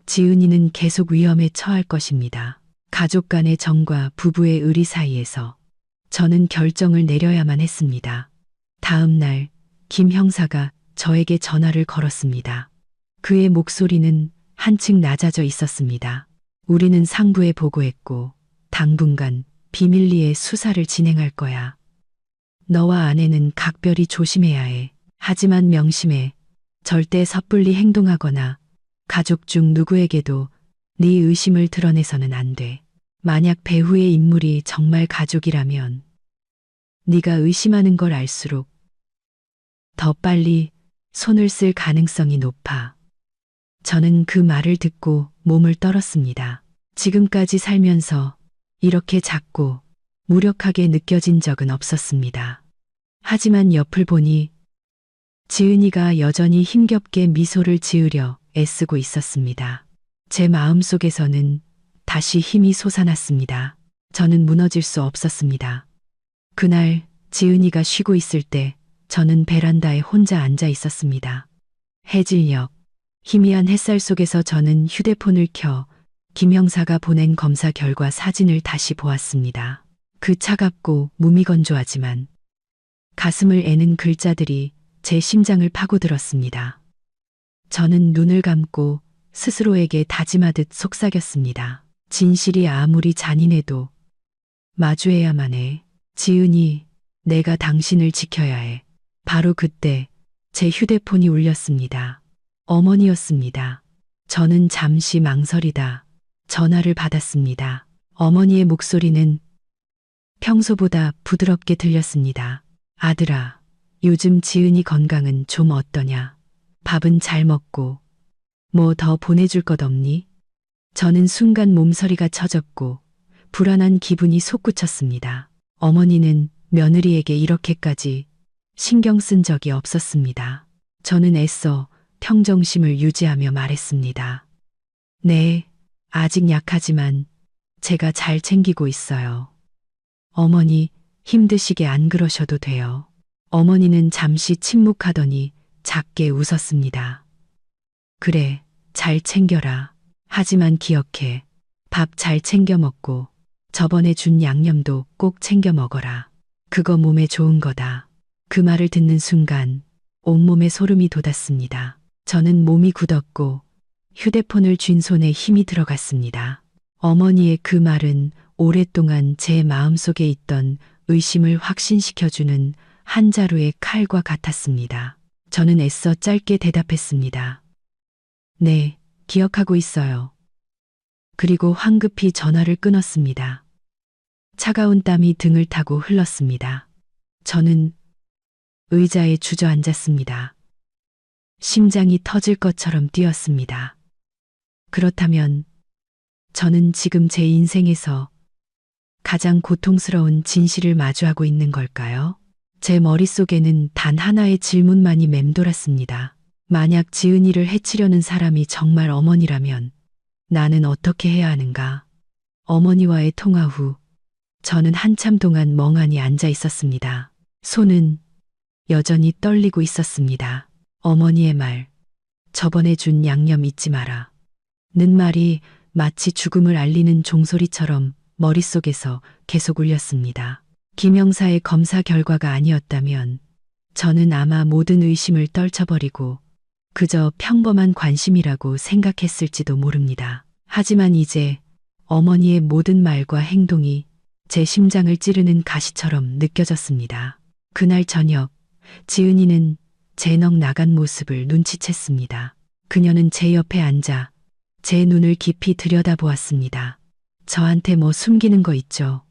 지은이는 계속 위험에 처할 것입니다. 가족 간의 정과 부부의 의리 사이에서 저는 결정을 내려야만 했습니다. 다음 날 김 형사가 저에게 전화를 걸었습니다. 그의 목소리는 한층 낮아져 있었습니다. 우리는 상부에 보고했고 당분간 비밀리에 수사를 진행할 거야. 너와 아내는 각별히 조심해야 해. 하지만 명심해. 절대 섣불리 행동하거나 가족 중 누구에게도 네 의심을 드러내서는 안 돼. 만약 배후의 인물이 정말 가족이라면 네가 의심하는 걸 알수록 더 빨리 손을 쓸 가능성이 높아. 저는 그 말을 듣고 몸을 떨었습니다. 지금까지 살면서 이렇게 작고 무력하게 느껴진 적은 없었습니다. 하지만 옆을 보니 지은이가 여전히 힘겹게 미소를 지으려 애쓰고 있었습니다. 제 마음속에서는 다시 힘이 솟아났습니다. 저는 무너질 수 없었습니다. 그날 지은이가 쉬고 있을 때 저는 베란다에 혼자 앉아 있었습니다. 해질녘 희미한 햇살 속에서 저는 휴대폰을 켜 김 형사가 보낸 검사 결과 사진을 다시 보았습니다. 그 차갑고 무미건조하지만 가슴을 애는 글자들이 제 심장을 파고들었습니다. 저는 눈을 감고 스스로에게 다짐하듯 속삭였습니다. 진실이 아무리 잔인해도 마주해야만 해. 지은이, 내가 당신을 지켜야 해. 바로 그때 제 휴대폰이 울렸습니다. 어머니였습니다. 저는 잠시 망설이다 전화를 받았습니다. 어머니의 목소리는 평소보다 부드럽게 들렸습니다. 아들아, 요즘 지은이 건강은 좀 어떠냐? 밥은 잘 먹고 뭐 더 보내줄 것 없니? 저는 순간 몸서리가 쳐졌고 불안한 기분이 솟구쳤습니다. 어머니는 며느리에게 이렇게까지 신경 쓴 적이 없었습니다. 저는 애써 평정심을 유지하며 말했습니다. 네, 아직 약하지만 제가 잘 챙기고 있어요. 어머니, 힘드시게 안 그러셔도 돼요. 어머니는 잠시 침묵하더니 작게 웃었습니다. 그래, 잘 챙겨라. 하지만 기억해. 밥 잘 챙겨 먹고 저번에 준 양념도 꼭 챙겨 먹어라. 그거 몸에 좋은 거다. 그 말을 듣는 순간 온몸에 소름이 돋았습니다. 저는 몸이 굳었고 휴대폰을 쥔 손에 힘이 들어갔습니다. 어머니의 그 말은 오랫동안 제 마음속에 있던 의심을 확신시켜주는 한 자루의 칼과 같았습니다. 저는 애써 짧게 대답했습니다. 네, 기억하고 있어요. 그리고 황급히 전화를 끊었습니다. 차가운 땀이 등을 타고 흘렀습니다. 저는 의자에 주저앉았습니다. 심장이 터질 것처럼 뛰었습니다. 그렇다면 저는 지금 제 인생에서 가장 고통스러운 진실을 마주하고 있는 걸까요? 제 머릿속에는 단 하나의 질문만이 맴돌았습니다. 만약 지은이를 해치려는 사람이 정말 어머니라면 나는 어떻게 해야 하는가? 어머니와의 통화 후 저는 한참 동안 멍하니 앉아 있었습니다. 손은 여전히 떨리고 있었습니다. 어머니의 말, 저번에 준 양념 잊지 마라. 는 말이 마치 죽음을 알리는 종소리처럼 머릿속에서 계속 울렸습니다. 김영사의 검사 결과가 아니었다면 저는 아마 모든 의심을 떨쳐버리고 그저 평범한 관심이라고 생각했을지도 모릅니다. 하지만 이제 어머니의 모든 말과 행동이 제 심장을 찌르는 가시처럼 느껴졌습니다. 그날 저녁, 지은이는 제 넋 나간 모습을 눈치챘습니다. 그녀는 제 옆에 앉아 제 눈을 깊이 들여다보았습니다. 저한테 뭐 숨기는 거 있죠?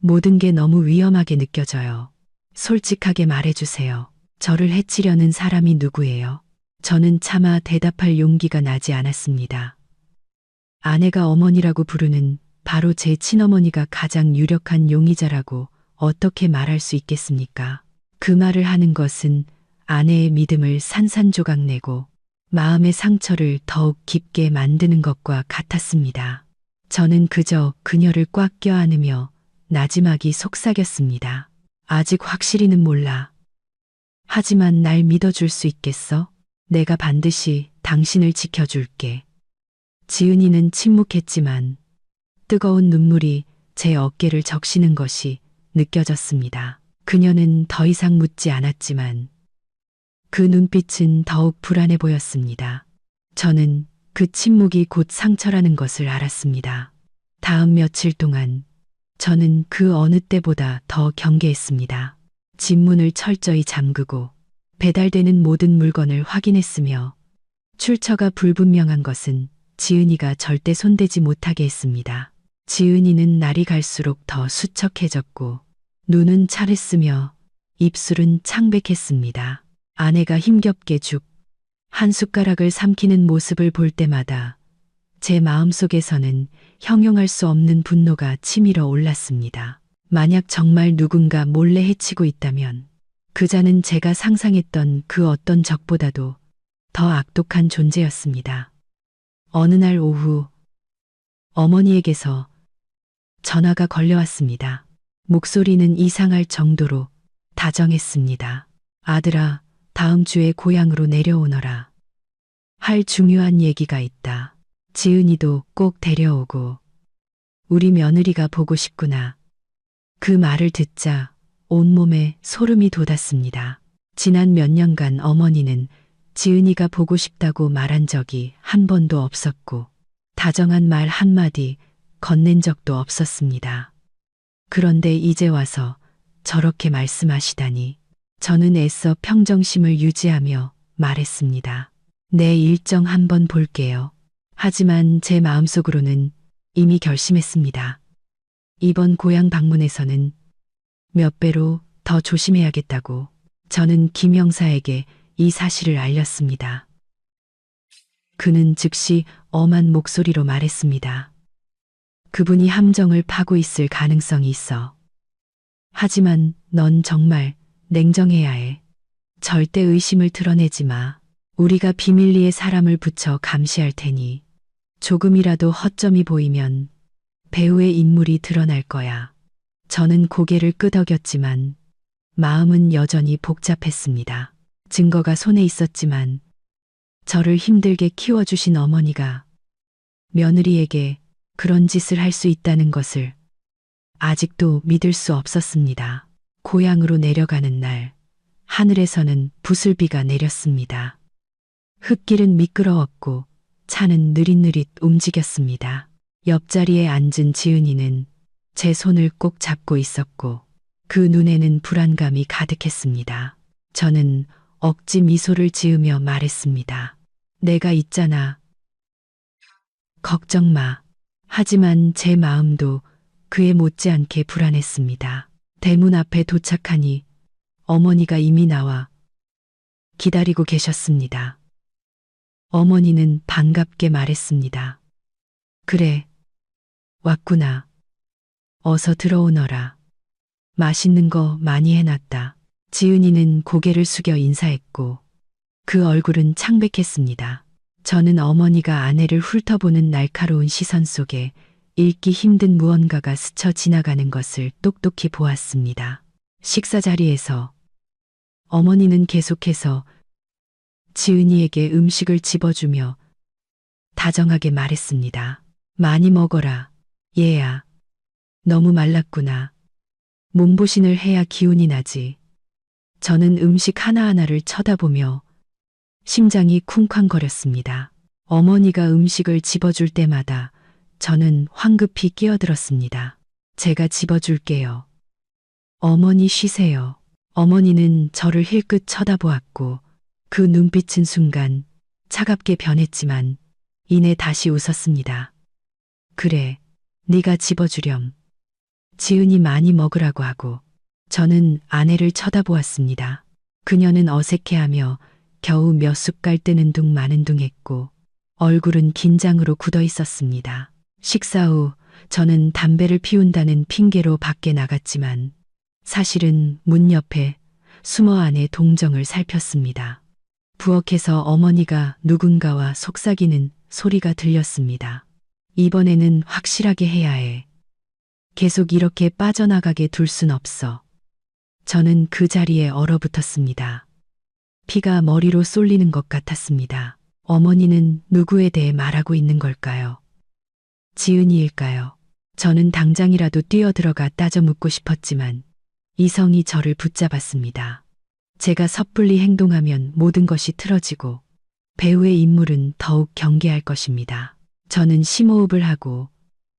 모든 게 너무 위험하게 느껴져요. 솔직하게 말해주세요. 저를 해치려는 사람이 누구예요? 저는 차마 대답할 용기가 나지 않았습니다. 아내가 어머니라고 부르는 바로 제 친어머니가 가장 유력한 용의자라고 어떻게 말할 수 있겠습니까? 그 말을 하는 것은 아내의 믿음을 산산조각 내고 마음의 상처를 더욱 깊게 만드는 것과 같았습니다. 저는 그저 그녀를 꽉 껴안으며 나지막이 속삭였습니다. 아직 확실히는 몰라. 하지만 날 믿어줄 수 있겠어? 내가 반드시 당신을 지켜줄게. 지은이는 침묵했지만 뜨거운 눈물이 제 어깨를 적시는 것이 느껴졌습니다. 그녀는 더 이상 묻지 않았지만 그 눈빛은 더욱 불안해 보였습니다. 저는 그 침묵이 곧 상처라는 것을 알았습니다. 다음 며칠 동안 저는 그 어느 때보다 더 경계했습니다. 집 문을 철저히 잠그고 배달되는 모든 물건을 확인했으며 출처가 불분명한 것은 지은이가 절대 손대지 못하게 했습니다. 지은이는 날이 갈수록 더 수척해졌고 눈은 차랬으며 입술은 창백했습니다. 아내가 힘겹게 죽 한 숟가락을 삼키는 모습을 볼 때마다 제 마음속에서는 형용할 수 없는 분노가 치밀어 올랐습니다. 만약 정말 누군가 몰래 해치고 있다면 그자는 제가 상상했던 그 어떤 적보다도 더 악독한 존재였습니다. 어느 날 오후 어머니에게서 전화가 걸려왔습니다. 목소리는 이상할 정도로 다정했습니다. 아들아, 다음 주에 고향으로 내려오너라. 할 중요한 얘기가 있다. 지은이도 꼭 데려오고. 우리 며느리가 보고 싶구나. 그 말을 듣자 온몸에 소름이 돋았습니다. 지난 몇 년간 어머니는 지은이가 보고 싶다고 말한 적이 한 번도 없었고 다정한 말 한마디 건넨 적도 없었습니다. 그런데 이제 와서 저렇게 말씀하시다니 저는 애써 평정심을 유지하며 말했습니다. 내 일정 한번 볼게요. 하지만 제 마음속으로는 이미 결심했습니다. 이번 고향 방문에서는 몇 배로 더 조심해야겠다고. 저는 김 형사에게 이 사실을 알렸습니다. 그는 즉시 엄한 목소리로 말했습니다. 그분이 함정을 파고 있을 가능성이 있어. 하지만 넌 정말 냉정해야 해. 절대 의심을 드러내지 마. 우리가 비밀리에 사람을 붙여 감시할 테니 조금이라도 허점이 보이면 배우의 인물이 드러날 거야. 저는 고개를 끄덕였지만 마음은 여전히 복잡했습니다. 증거가 손에 있었지만 저를 힘들게 키워주신 어머니가 며느리에게 그런 짓을 할 수 있다는 것을 아직도 믿을 수 없었습니다. 고향으로 내려가는 날, 하늘에서는 부슬비가 내렸습니다. 흙길은 미끄러웠고 차는 느릿느릿 움직였습니다. 옆자리에 앉은 지은이는 제 손을 꼭 잡고 있었고 그 눈에는 불안감이 가득했습니다. 저는 억지 미소를 지으며 말했습니다. 내가 있잖아. 걱정 마. 하지만 제 마음도 그에 못지않게 불안했습니다. 대문 앞에 도착하니 어머니가 이미 나와 기다리고 계셨습니다. 어머니는 반갑게 말했습니다. 그래, 왔구나. 어서 들어오너라. 맛있는 거 많이 해놨다. 지은이는 고개를 숙여 인사했고 그 얼굴은 창백했습니다. 저는 어머니가 아내를 훑어보는 날카로운 시선 속에 읽기 힘든 무언가가 스쳐 지나가는 것을 똑똑히 보았습니다. 식사 자리에서 어머니는 계속해서 지은이에게 음식을 집어주며 다정하게 말했습니다. 많이 먹어라, 얘야. 너무 말랐구나. 몸보신을 해야 기운이 나지. 저는 음식 하나하나를 쳐다보며 심장이 쿵쾅거렸습니다. 어머니가 음식을 집어줄 때마다 저는 황급히 끼어들었습니다. 제가 집어줄게요. 어머니 쉬세요. 어머니는 저를 힐끗 쳐다보았고 그 눈빛은 순간 차갑게 변했지만 이내 다시 웃었습니다. 그래, 네가 집어주렴. 지은이 많이 먹으라고 하고. 저는 아내를 쳐다보았습니다. 그녀는 어색해하며 겨우 몇 숟갈 뜨는 둥 마는 둥 했고 얼굴은 긴장으로 굳어 있었습니다. 식사 후 저는 담배를 피운다는 핑계로 밖에 나갔지만 사실은 문 옆에 숨어 아내 동정을 살폈습니다. 부엌에서 어머니가 누군가와 속삭이는 소리가 들렸습니다. 이번에는 확실하게 해야 해. 계속 이렇게 빠져나가게 둘 순 없어. 저는 그 자리에 얼어붙었습니다. 피가 머리로 쏠리는 것 같았습니다. 어머니는 누구에 대해 말하고 있는 걸까요? 지은이일까요? 저는 당장이라도 뛰어들어가 따져 묻고 싶었지만 이성이 저를 붙잡았습니다. 제가 섣불리 행동하면 모든 것이 틀어지고 배우의 인물은 더욱 경계할 것입니다. 저는 심호흡을 하고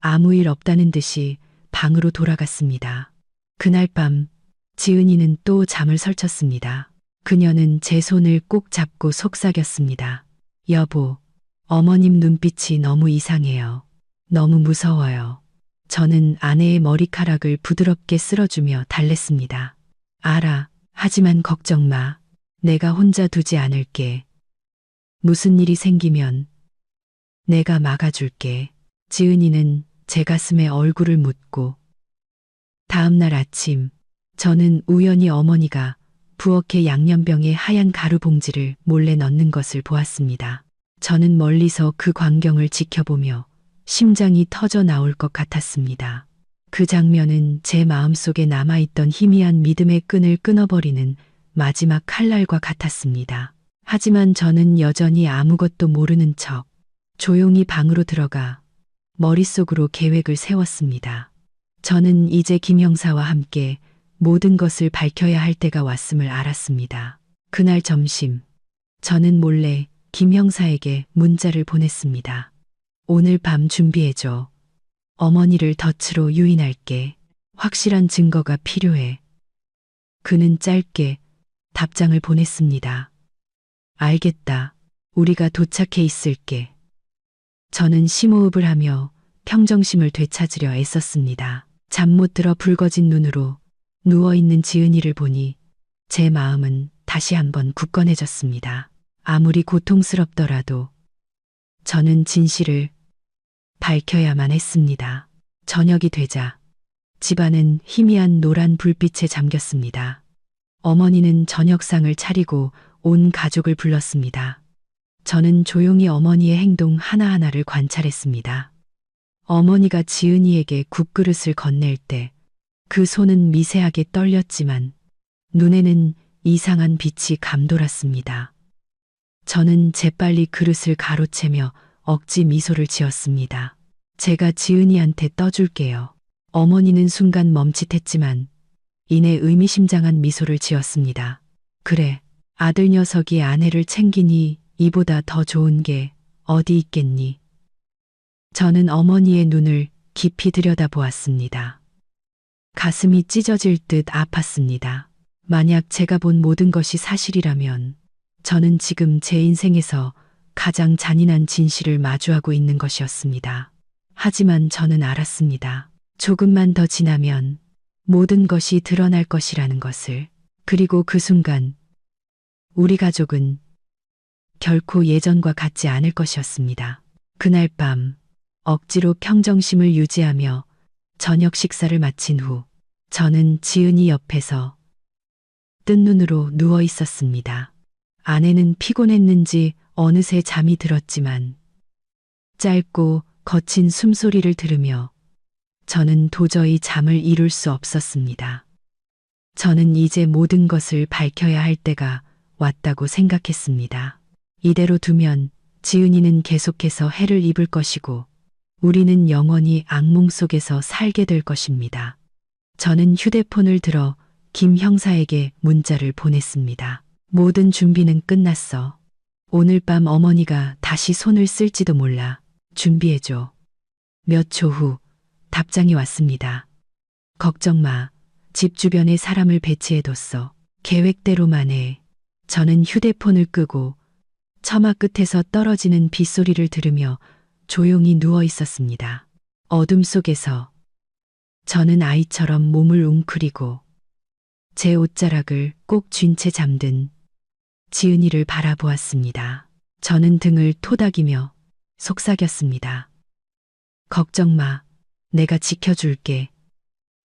아무 일 없다는 듯이 방으로 돌아갔습니다. 그날 밤 지은이는 또 잠을 설쳤습니다. 그녀는 제 손을 꼭 잡고 속삭였습니다. 여보, 어머님 눈빛이 너무 이상해요. 너무 무서워요. 저는 아내의 머리카락을 부드럽게 쓸어주며 달랬습니다. 알아. 하지만 걱정 마. 내가 혼자 두지 않을게. 무슨 일이 생기면 내가 막아줄게. 지은이는 제 가슴에 얼굴을 묻고 다음 날 아침 저는 우연히 어머니가 부엌에 양념병에 하얀 가루 봉지를 몰래 넣는 것을 보았습니다. 저는 멀리서 그 광경을 지켜보며 심장이 터져 나올 것 같았습니다. 그 장면은 제 마음속에 남아있던 희미한 믿음의 끈을 끊어버리는 마지막 칼날과 같았습니다. 하지만 저는 여전히 아무것도 모르는 척 조용히 방으로 들어가 머릿속으로 계획을 세웠습니다. 저는 이제 김 형사와 함께 모든 것을 밝혀야 할 때가 왔음을 알았습니다. 그날 점심, 저는 몰래 김 형사에게 문자를 보냈습니다. 오늘 밤 준비해줘. 어머니를 덫으로 유인할게. 확실한 증거가 필요해. 그는 짧게 답장을 보냈습니다. 알겠다. 우리가 도착해 있을게. 저는 심호흡을 하며 평정심을 되찾으려 애썼습니다. 잠 못 들어 붉어진 눈으로 누워있는 지은이를 보니 제 마음은 다시 한번 굳건해졌습니다. 아무리 고통스럽더라도 저는 진실을 밝혀야만 했습니다. 저녁이 되자 집안은 희미한 노란 불빛에 잠겼습니다. 어머니는 저녁상을 차리고 온 가족을 불렀습니다. 저는 조용히 어머니의 행동 하나하나를 관찰했습니다. 어머니가 지은이에게 국그릇을 건넬 때 그 손은 미세하게 떨렸지만 눈에는 이상한 빛이 감돌았습니다. 저는 재빨리 그릇을 가로채며 억지 미소를 지었습니다. 제가 지은이한테 떠줄게요. 어머니는 순간 멈칫했지만 이내 의미심장한 미소를 지었습니다. 그래, 아들 녀석이 아내를 챙기니 이보다 더 좋은 게 어디 있겠니? 저는 어머니의 눈을 깊이 들여다보았습니다. 가슴이 찢어질 듯 아팠습니다. 만약 제가 본 모든 것이 사실이라면 저는 지금 제 인생에서 가장 잔인한 진실을 마주하고 있는 것이었습니다. 하지만 저는 알았습니다. 조금만 더 지나면 모든 것이 드러날 것이라는 것을. 그리고 그 순간 우리 가족은 결코 예전과 같지 않을 것이었습니다. 그날 밤 억지로 평정심을 유지하며 저녁 식사를 마친 후 저는 지은이 옆에서 뜬 눈으로 누워 있었습니다. 아내는 피곤했는지 어느새 잠이 들었지만 짧고 거친 숨소리를 들으며 저는 도저히 잠을 이룰 수 없었습니다. 저는 이제 모든 것을 밝혀야 할 때가 왔다고 생각했습니다. 이대로 두면 지은이는 계속해서 해를 입을 것이고 우리는 영원히 악몽 속에서 살게 될 것입니다. 저는 휴대폰을 들어 김 형사에게 문자를 보냈습니다. 모든 준비는 끝났어. 오늘 밤 어머니가 다시 손을 쓸지도 몰라. 준비해줘. 몇 초 후 답장이 왔습니다. 걱정 마. 집 주변에 사람을 배치해뒀어. 계획대로만 해. 저는 휴대폰을 끄고 처마 끝에서 떨어지는 빗소리를 들으며 조용히 누워 있었습니다. 어둠 속에서 저는 아이처럼 몸을 웅크리고 제 옷자락을 꼭 쥔 채 잠든 지은이를 바라보았습니다. 저는 등을 토닥이며 속삭였습니다. 걱정 마. 내가 지켜줄게.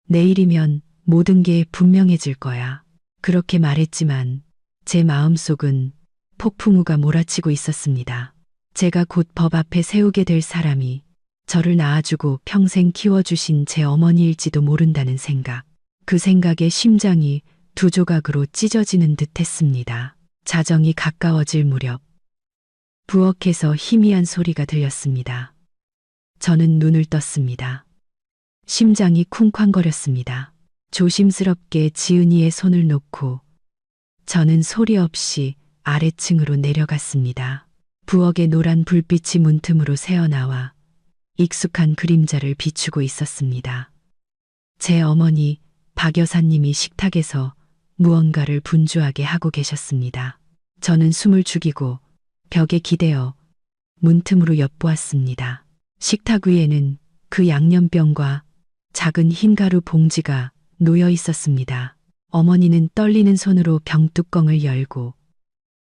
내일이면 모든 게 분명해질 거야. 그렇게 말했지만 제 마음속은 폭풍우가 몰아치고 있었습니다. 제가 곧 법 앞에 세우게 될 사람이 저를 낳아주고 평생 키워주신 제 어머니일지도 모른다는 생각. 그 생각에 심장이 두 조각으로 찢어지는 듯 했습니다. 자정이 가까워질 무렵 부엌에서 희미한 소리가 들렸습니다. 저는 눈을 떴습니다. 심장이 쿵쾅거렸습니다. 조심스럽게 지은이의 손을 놓고 저는 소리 없이 아래층으로 내려갔습니다. 부엌의 노란 불빛이 문틈으로 새어나와 익숙한 그림자를 비추고 있었습니다. 제 어머니 박 여사님이 식탁에서 무언가를 분주하게 하고 계셨습니다. 저는 숨을 죽이고 벽에 기대어 문틈으로 엿보았습니다. 식탁 위에는 그 양념병과 작은 흰가루 봉지가 놓여 있었습니다. 어머니는 떨리는 손으로 병뚜껑을 열고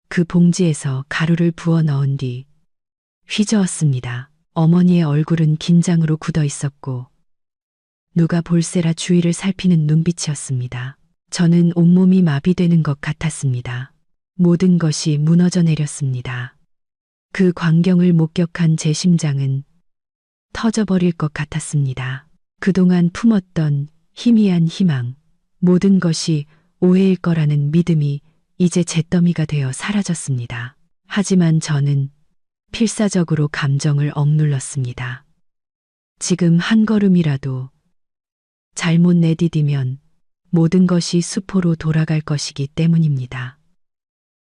그 봉지에서 가루를 부어 넣은 뒤 휘저었습니다. 어머니의 얼굴은 긴장으로 굳어 있었고 누가 볼세라 주위를 살피는 눈빛이었습니다. 저는 온몸이 마비되는 것 같았습니다. 모든 것이 무너져 내렸습니다. 그 광경을 목격한 제 심장은 터져버릴 것 같았습니다. 그동안 품었던 희미한 희망, 모든 것이 오해일 거라는 믿음이 이제 잿더미가 되어 사라졌습니다. 하지만 저는 필사적으로 감정을 억눌렀습니다. 지금 한 걸음이라도 잘못 내디디면 모든 것이 수포로 돌아갈 것이기 때문입니다.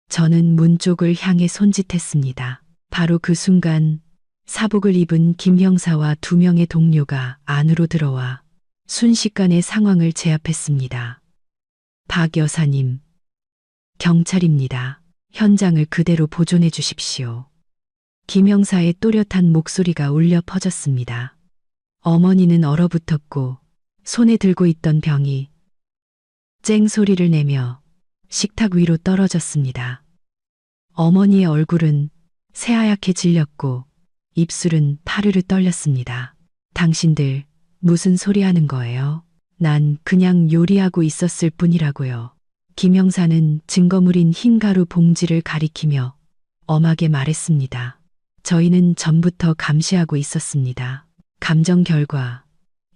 저는 문 쪽을 향해 손짓했습니다. 바로 그 순간 사복을 입은 김 형사와 두 명의 동료가 안으로 들어와 순식간에 상황을 제압했습니다. 박 여사님, 경찰입니다. 현장을 그대로 보존해 주십시오. 김 형사의 또렷한 목소리가 울려 퍼졌습니다. 어머니는 얼어붙었고 손에 들고 있던 병이 쨍 소리를 내며 식탁 위로 떨어졌습니다. 어머니의 얼굴은 새하얗게 질렸고 입술은 파르르 떨렸습니다. 당신들 무슨 소리 하는 거예요? 난 그냥 요리하고 있었을 뿐이라고요. 김 형사는 증거물인 흰가루 봉지를 가리키며 엄하게 말했습니다. 저희는 전부터 감시하고 있었습니다. 감정 결과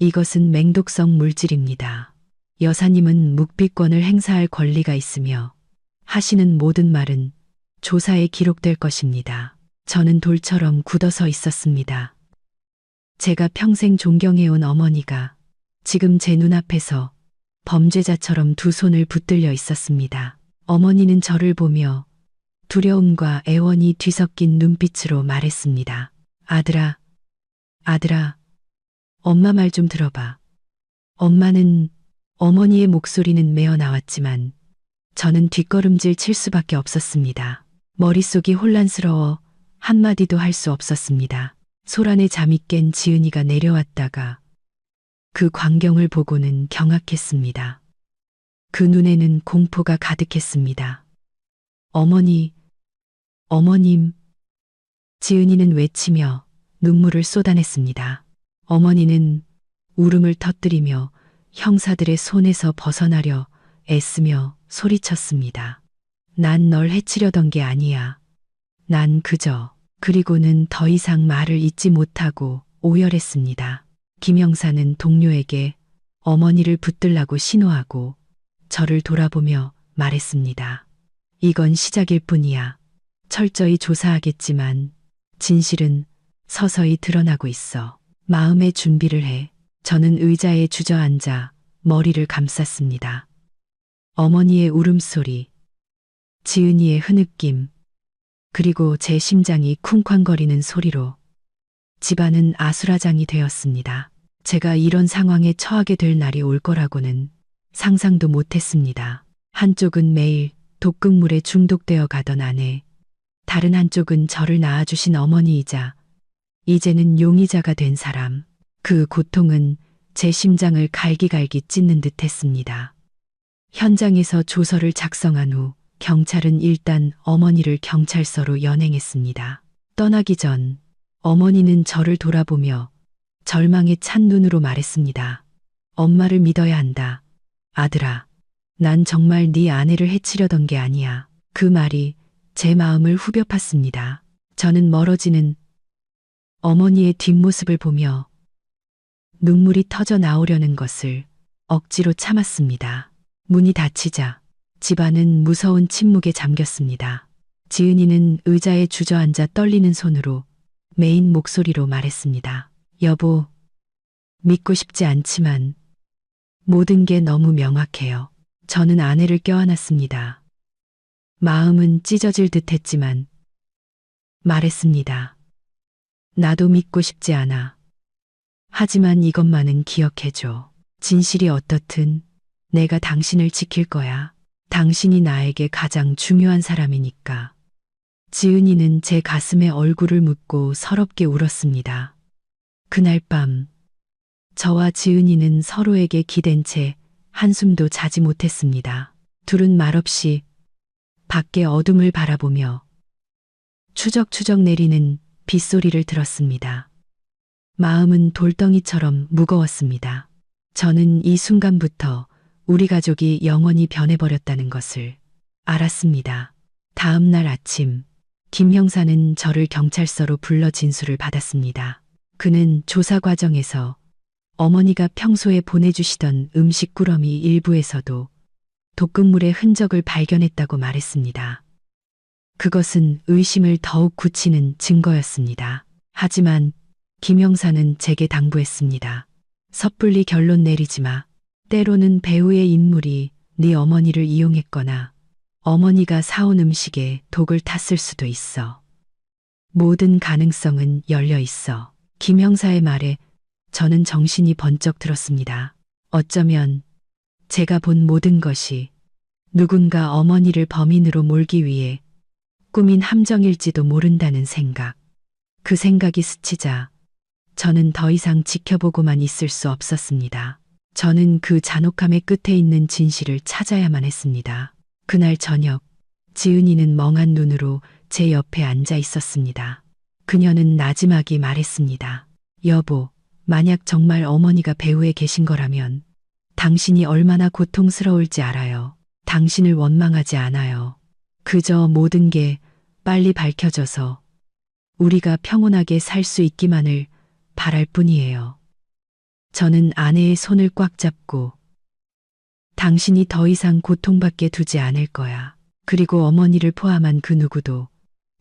이것은 맹독성 물질입니다. 여사님은 묵비권을 행사할 권리가 있으며 하시는 모든 말은 조사에 기록될 것입니다. 저는 돌처럼 굳어서 있었습니다. 제가 평생 존경해온 어머니가 지금 제 눈앞에서 범죄자처럼 두 손을 붙들려 있었습니다. 어머니는 저를 보며 두려움과 애원이 뒤섞인 눈빛으로 말했습니다. 아들아, 아들아, 엄마 말 좀 들어봐. 어머니의 목소리는 메어 나왔지만 저는 뒷걸음질 칠 수밖에 없었습니다. 머릿속이 혼란스러워 한마디도 할 수 없었습니다. 소란에 잠이 깬 지은이가 내려왔다가 그 광경을 보고는 경악했습니다. 그 눈에는 공포가 가득했습니다. 어머님, 지은이는 외치며 눈물을 쏟아냈습니다. 어머니는 울음을 터뜨리며 형사들의 손에서 벗어나려 애쓰며 소리쳤습니다. 난 널 해치려던 게 아니야. 난 그리고는 더 이상 말을 잇지 못하고 오열했습니다. 김 형사는 동료에게 어머니를 붙들라고 신호하고 저를 돌아보며 말했습니다. 이건 시작일 뿐이야. 철저히 조사하겠지만 진실은 서서히 드러나고 있어. 마음의 준비를 해. 저는 의자에 주저앉아 머리를 감쌌습니다. 어머니의 울음소리, 지은이의 흐느낌, 그리고 제 심장이 쿵쾅거리는 소리로 집안은 아수라장이 되었습니다. 제가 이런 상황에 처하게 될 날이 올 거라고는 상상도 못했습니다. 한쪽은 매일 독극물에 중독되어 가던 아내, 다른 한쪽은 저를 낳아주신 어머니이자 이제는 용의자가 된 사람. 그 고통은 제 심장을 갈기갈기 찢는 듯 했습니다. 현장에서 조서를 작성한 후 경찰은 일단 어머니를 경찰서로 연행했습니다. 떠나기 전 어머니는 저를 돌아보며 절망에 찬 눈으로 말했습니다. 엄마를 믿어야 한다. 아들아, 난 정말 네 아내를 해치려던 게 아니야. 그 말이 제 마음을 후벼 팠습니다. 저는 멀어지는 어머니의 뒷모습을 보며 눈물이 터져 나오려는 것을 억지로 참았습니다. 문이 닫히자 집안은 무서운 침묵에 잠겼습니다. 지은이는 의자에 주저앉아 떨리는 손으로 메인 목소리로 말했습니다. 여보, 믿고 싶지 않지만 모든 게 너무 명확해요. 저는 아내를 껴안았습니다. 마음은 찢어질 듯 했지만 말했습니다. 나도 믿고 싶지 않아. 하지만 이것만은 기억해줘. 진실이 어떻든 내가 당신을 지킬 거야. 당신이 나에게 가장 중요한 사람이니까. 지은이는 제 가슴에 얼굴을 묻고 서럽게 울었습니다. 그날 밤 저와 지은이는 서로에게 기댄 채 한숨도 자지 못했습니다. 둘은 말없이 밖의 어둠을 바라보며 추적추적 내리는 빗소리를 들었습니다. 마음은 돌덩이처럼 무거웠습니다. 저는 이 순간부터 우리 가족이 영원히 변해버렸다는 것을 알았습니다. 다음 날 아침, 김 형사는 저를 경찰서로 불러 진술을 받았습니다. 그는 조사 과정에서 어머니가 평소에 보내주시던 음식 꾸러미 일부에서도 독극물의 흔적을 발견했다고 말했습니다. 그것은 의심을 더욱 굳히는 증거였습니다. 하지만 김 형사는 제게 당부했습니다. 섣불리 결론 내리지 마. 때로는 배우의 인물이 네 어머니를 이용했거나 어머니가 사온 음식에 독을 탔을 수도 있어. 모든 가능성은 열려 있어. 김 형사의 말에 저는 정신이 번쩍 들었습니다. 어쩌면 제가 본 모든 것이 누군가 어머니를 범인으로 몰기 위해 꾸민 함정일지도 모른다는 생각. 그 생각이 스치자 저는 더 이상 지켜보고만 있을 수 없었습니다. 저는 그 잔혹함의 끝에 있는 진실을 찾아야만 했습니다. 그날 저녁, 지은이는 멍한 눈으로 제 옆에 앉아 있었습니다. 그녀는 나지막이 말했습니다. 여보, 만약 정말 어머니가 배후에 계신 거라면 당신이 얼마나 고통스러울지 알아요. 당신을 원망하지 않아요. 그저 모든 게 빨리 밝혀져서 우리가 평온하게 살 수 있기만을 바랄 뿐이에요. 저는 아내의 손을 꽉 잡고 당신이 더 이상 고통받게 두지 않을 거야. 그리고 어머니를 포함한 그 누구도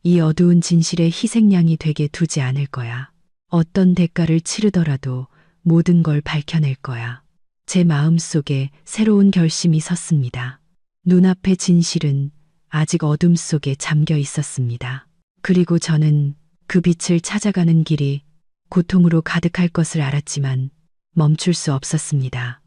이 어두운 진실의 희생양이 되게 두지 않을 거야. 어떤 대가를 치르더라도 모든 걸 밝혀낼 거야. 제 마음속에 새로운 결심이 섰습니다. 눈앞의 진실은 아직 어둠 속에 잠겨 있었습니다. 그리고 저는 그 빛을 찾아가는 길이 고통으로 가득할 것을 알았지만 멈출 수 없었습니다.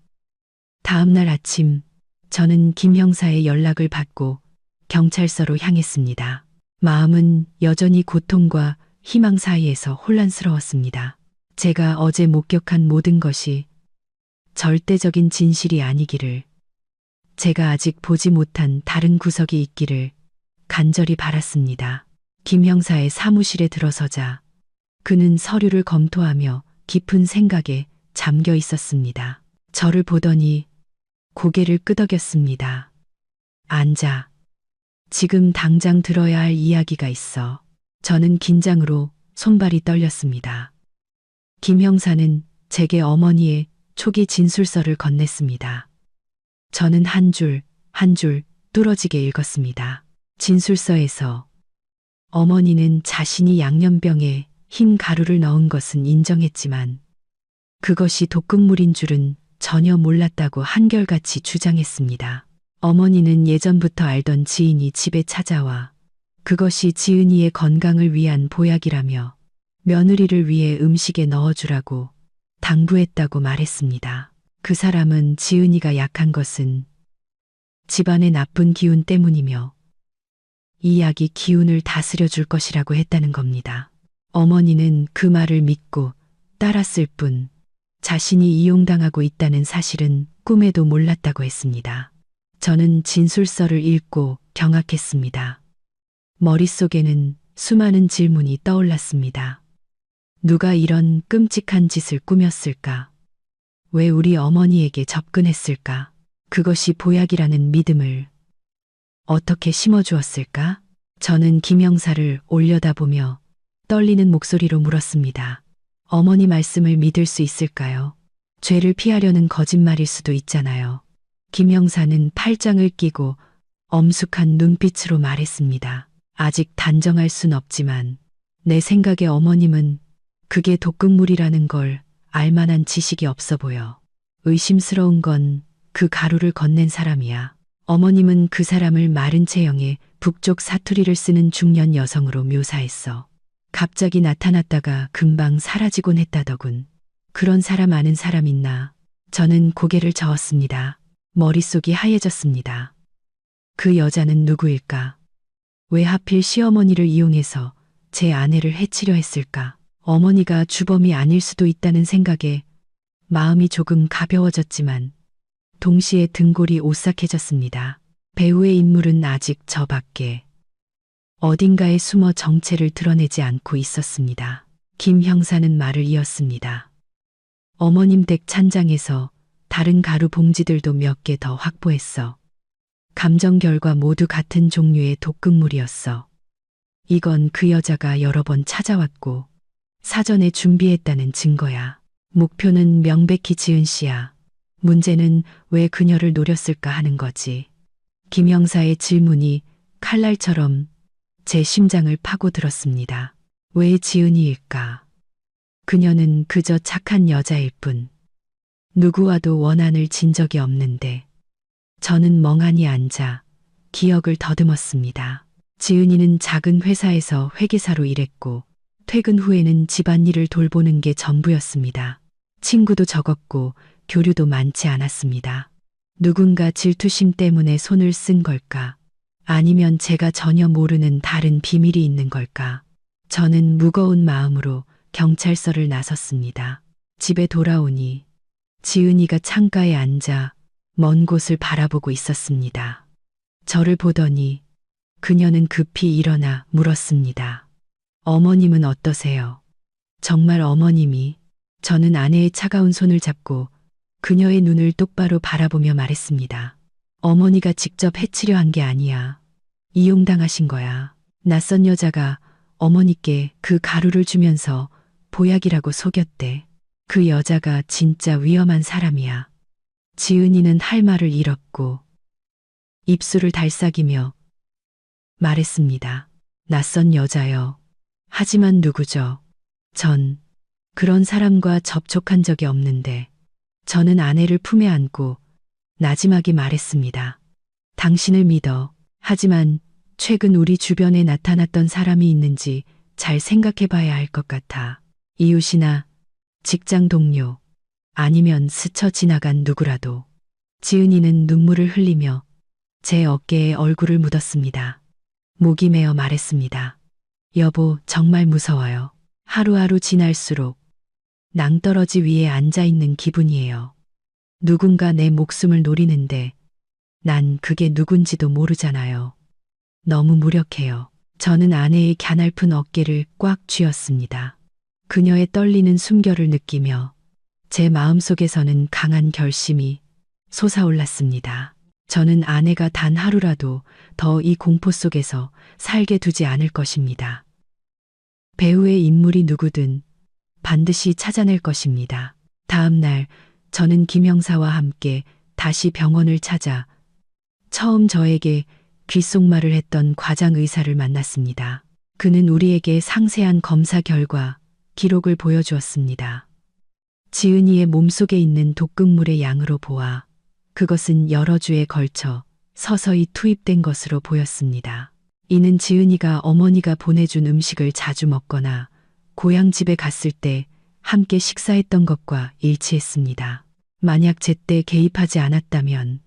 다음 날 아침, 저는 김 형사의 연락을 받고 경찰서로 향했습니다. 마음은 여전히 고통과 희망 사이에서 혼란스러웠습니다. 제가 어제 목격한 모든 것이 절대적인 진실이 아니기를, 제가 아직 보지 못한 다른 구석이 있기를 간절히 바랐습니다. 김 형사의 사무실에 들어서자 그는 서류를 검토하며 깊은 생각에 잠겨 있었습니다. 저를 보더니 고개를 끄덕였습니다. 앉아. 지금 당장 들어야 할 이야기가 있어. 저는 긴장으로 손발이 떨렸습니다. 김 형사는 제게 어머니의 초기 진술서를 건넸습니다. 저는 한 줄 한 줄 뚫어지게 읽었습니다. 진술서에서 어머니는 자신이 양념병에 흰 가루를 넣은 것은 인정했지만 그것이 독극물인 줄은 전혀 몰랐다고 한결같이 주장했습니다. 어머니는 예전부터 알던 지인이 집에 찾아와 그것이 지은이의 건강을 위한 보약이라며 며느리를 위해 음식에 넣어주라고 당부했다고 말했습니다. 그 사람은 지은이가 약한 것은 집안의 나쁜 기운 때문이며 이 약이 기운을 다스려 줄 것이라고 했다는 겁니다. 어머니는 그 말을 믿고 따랐을 뿐 자신이 이용당하고 있다는 사실은 꿈에도 몰랐다고 했습니다. 저는 진술서를 읽고 경악했습니다. 머릿속에는 수많은 질문이 떠올랐습니다. 누가 이런 끔찍한 짓을 꾸몄을까? 왜 우리 어머니에게 접근했을까? 그것이 보약이라는 믿음을 어떻게 심어주었을까? 저는 김 형사를 올려다보며 떨리는 목소리로 물었습니다. 어머니 말씀을 믿을 수 있을까요? 죄를 피하려는 거짓말일 수도 있잖아요. 김 형사는 팔짱을 끼고 엄숙한 눈빛으로 말했습니다. 아직 단정할 순 없지만 내 생각에 어머님은 그게 독극물이라는 걸 알만한 지식이 없어 보여. 의심스러운 건 그 가루를 건넨 사람이야. 어머님은 그 사람을 마른 체형의 북쪽 사투리를 쓰는 중년 여성으로 묘사했어. 갑자기 나타났다가 금방 사라지곤 했다더군. 그런 사람 아는 사람 있나? 저는 고개를 저었습니다. 머릿속이 하얘졌습니다. 그 여자는 누구일까? 왜 하필 시어머니를 이용해서 제 아내를 해치려 했을까? 어머니가 주범이 아닐 수도 있다는 생각에 마음이 조금 가벼워졌지만 동시에 등골이 오싹해졌습니다. 배우의 인물은 아직 저 밖에 어딘가에 숨어 정체를 드러내지 않고 있었습니다. 김 형사는 말을 이었습니다. 어머님 댁 찬장에서 다른 가루 봉지들도 몇 개 더 확보했어. 감정 결과 모두 같은 종류의 독극물이었어. 이건 그 여자가 여러 번 찾아왔고 사전에 준비했다는 증거야. 목표는 명백히 지은 씨야. 문제는 왜 그녀를 노렸을까 하는 거지. 김 형사의 질문이 칼날처럼 제 심장을 파고들었습니다. 왜 지은이일까? 그녀는 그저 착한 여자일 뿐. 누구와도 원한을 진 적이 없는데 저는 멍하니 앉아 기억을 더듬었습니다. 지은이는 작은 회사에서 회계사로 일했고 퇴근 후에는 집안일을 돌보는 게 전부였습니다. 친구도 적었고 교류도 많지 않았습니다. 누군가 질투심 때문에 손을 쓴 걸까? 아니면 제가 전혀 모르는 다른 비밀이 있는 걸까? 저는 무거운 마음으로 경찰서를 나섰습니다. 집에 돌아오니 지은이가 창가에 앉아 먼 곳을 바라보고 있었습니다. 저를 보더니 그녀는 급히 일어나 물었습니다. 어머님은 어떠세요? 정말 어머님이? 저는 아내의 차가운 손을 잡고 그녀의 눈을 똑바로 바라보며 말했습니다. 어머니가 직접 해치려 한 게 아니야. 이용당하신 거야. 낯선 여자가 어머니께 그 가루를 주면서 보약이라고 속였대. 그 여자가 진짜 위험한 사람이야. 지은이는 할 말을 잃었고 입술을 달싹이며 말했습니다. 낯선 여자요. 하지만 누구죠? 전 그런 사람과 접촉한 적이 없는데 저는 아내를 품에 안고 나지막이 말했습니다. 당신을 믿어. 하지만 최근 우리 주변에 나타났던 사람이 있는지 잘 생각해 봐야 할 것 같아. 이웃이나 직장 동료 아니면 스쳐 지나간 누구라도. 지은이는 눈물을 흘리며 제 어깨에 얼굴을 묻었습니다. 목이 메어 말했습니다. 여보, 정말 무서워요. 하루하루 지날수록 낭떠러지 위에 앉아있는 기분이에요. 누군가 내 목숨을 노리는데 난 그게 누군지도 모르잖아요. 너무 무력해요. 저는 아내의 갸냘픈 어깨를 꽉 쥐었습니다. 그녀의 떨리는 숨결을 느끼며 제 마음속에서는 강한 결심이 솟아올랐습니다. 저는 아내가 단 하루라도 더 이 공포 속에서 살게 두지 않을 것입니다. 배우의 인물이 누구든 반드시 찾아낼 것입니다. 다음 날 저는 김 형사와 함께 다시 병원을 찾아 처음 저에게 귓속말을 했던 과장 의사를 만났습니다. 그는 우리에게 상세한 검사 결과 기록을 보여주었습니다. 지은이의 몸속에 있는 독극물의 양으로 보아 그것은 여러 주에 걸쳐 서서히 투입된 것으로 보였습니다. 이는 지은이가 어머니가 보내준 음식을 자주 먹거나 고향 집에 갔을 때 함께 식사했던 것과 일치했습니다. 만약 제때 개입하지 않았다면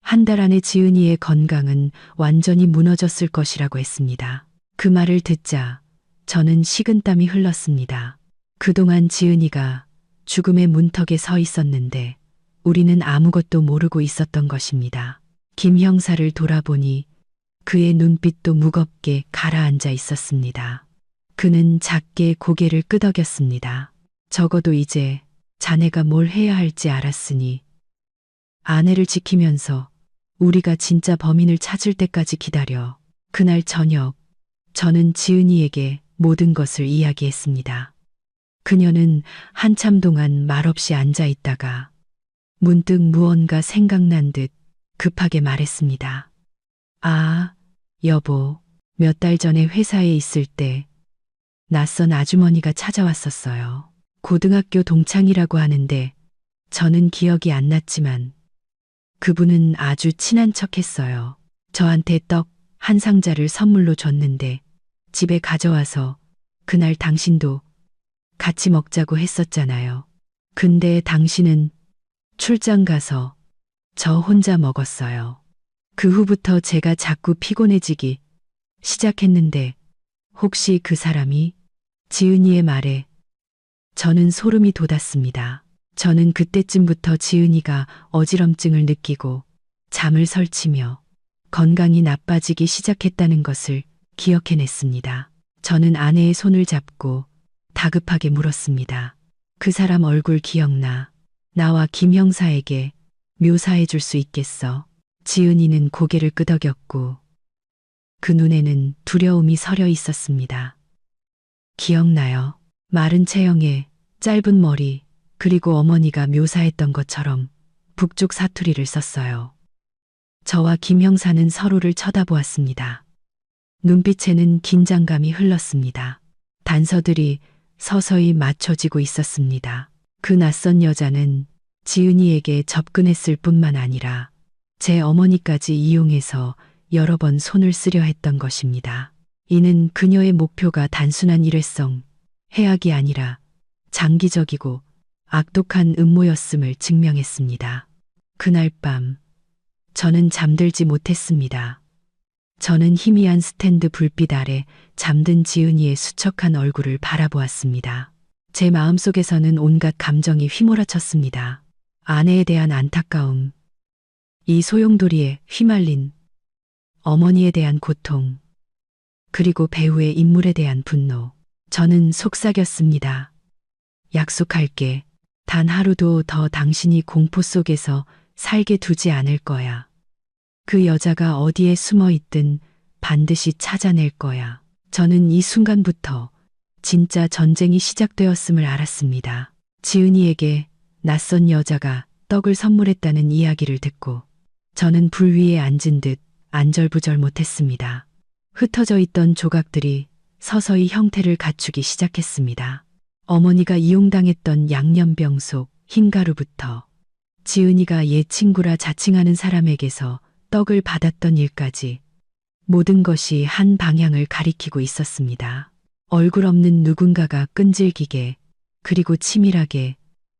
한 달 안에 지은이의 건강은 완전히 무너졌을 것이라고 했습니다. 그 말을 듣자 저는 식은땀이 흘렀습니다. 그동안 지은이가 죽음의 문턱에 서 있었는데 우리는 아무것도 모르고 있었던 것입니다. 김 형사를 돌아보니 그의 눈빛도 무겁게 가라앉아 있었습니다. 그는 작게 고개를 끄덕였습니다. 적어도 이제 자네가 뭘 해야 할지 알았으니 아내를 지키면서 우리가 진짜 범인을 찾을 때까지 기다려. 그날 저녁 저는 지은이에게 모든 것을 이야기했습니다. 그녀는 한참 동안 말없이 앉아 있다가 문득 무언가 생각난 듯 급하게 말했습니다. 아, 여보, 몇 달 전에 회사에 있을 때 낯선 아주머니가 찾아왔었어요. 고등학교 동창이라고 하는데 저는 기억이 안 났지만 그분은 아주 친한 척 했어요. 저한테 떡 한 상자를 선물로 줬는데 집에 가져와서 그날 당신도 같이 먹자고 했었잖아요. 근데 당신은 출장 가서 저 혼자 먹었어요. 그 후부터 제가 자꾸 피곤해지기 시작했는데 혹시 그 사람이 지은이의 말에 저는 소름이 돋았습니다. 저는 그때쯤부터 지은이가 어지럼증을 느끼고 잠을 설치며 건강이 나빠지기 시작했다는 것을 기억해냈습니다. 저는 아내의 손을 잡고 다급하게 물었습니다. 그 사람 얼굴 기억나? 나와 김 형사에게 묘사해 줄 수 있겠어? 지은이는 고개를 끄덕였고 그 눈에는 두려움이 서려 있었습니다. 기억나요? 마른 체형에 짧은 머리 그리고 어머니가 묘사했던 것처럼 북쪽 사투리를 썼어요. 저와 김 형사는 서로를 쳐다보았습니다. 눈빛에는 긴장감이 흘렀습니다. 단서들이 서서히 맞춰지고 있었습니다. 그 낯선 여자는 지은이에게 접근했을 뿐만 아니라 제 어머니까지 이용해서 여러 번 손을 쓰려 했던 것입니다. 이는 그녀의 목표가 단순한 일회성, 해악이 아니라 장기적이고 악독한 음모였음을 증명했습니다. 그날 밤 저는 잠들지 못했습니다. 저는 희미한 스탠드 불빛 아래 잠든 지은이의 수척한 얼굴을 바라보았습니다. 제 마음속에서는 온갖 감정이 휘몰아쳤습니다. 아내에 대한 안타까움, 이 소용돌이에 휘말린 어머니에 대한 고통, 그리고 배우의 인물에 대한 분노. 저는 속삭였습니다. 약속할게. 단 하루도 더 당신이 공포 속에서 살게 두지 않을 거야. 그 여자가 어디에 숨어 있든 반드시 찾아낼 거야. 저는 이 순간부터 진짜 전쟁이 시작되었음을 알았습니다. 지은이에게 낯선 여자가 떡을 선물했다는 이야기를 듣고 저는 불 위에 앉은 듯 안절부절 못했습니다. 흩어져 있던 조각들이 서서히 형태를 갖추기 시작했습니다. 어머니가 이용당했던 양념병 속 흰가루부터 지은이가 옛 친구라 자칭하는 사람에게서 떡을 받았던 일까지 모든 것이 한 방향을 가리키고 있었습니다. 얼굴 없는 누군가가 끈질기게 그리고 치밀하게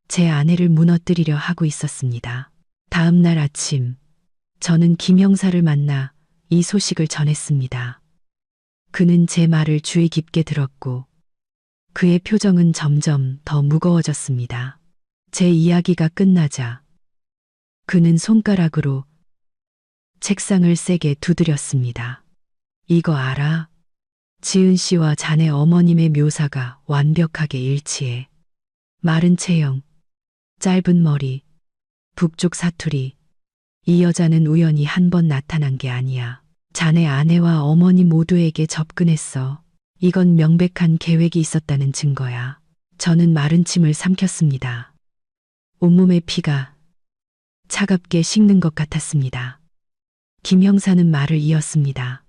제 아내를 무너뜨리려 하고 있었습니다. 다음 날 아침 저는 김 형사를 만나 이 소식을 전했습니다. 그는 제 말을 주의 깊게 들었고 그의 표정은 점점 더 무거워졌습니다. 제 이야기가 끝나자 그는 손가락으로 책상을 세게 두드렸습니다. 이거 알아? 지은 씨와 자네 어머님의 묘사가 완벽하게 일치해. 마른 체형, 짧은 머리, 북쪽 사투리. 이 여자는 우연히 한 번 나타난 게 아니야. 자네 아내와 어머니 모두에게 접근했어. 이건 명백한 계획이 있었다는 증거야. 저는 마른 침을 삼켰습니다. 온몸의 피가 차갑게 식는 것 같았습니다. 김 형사는 말을 이었습니다.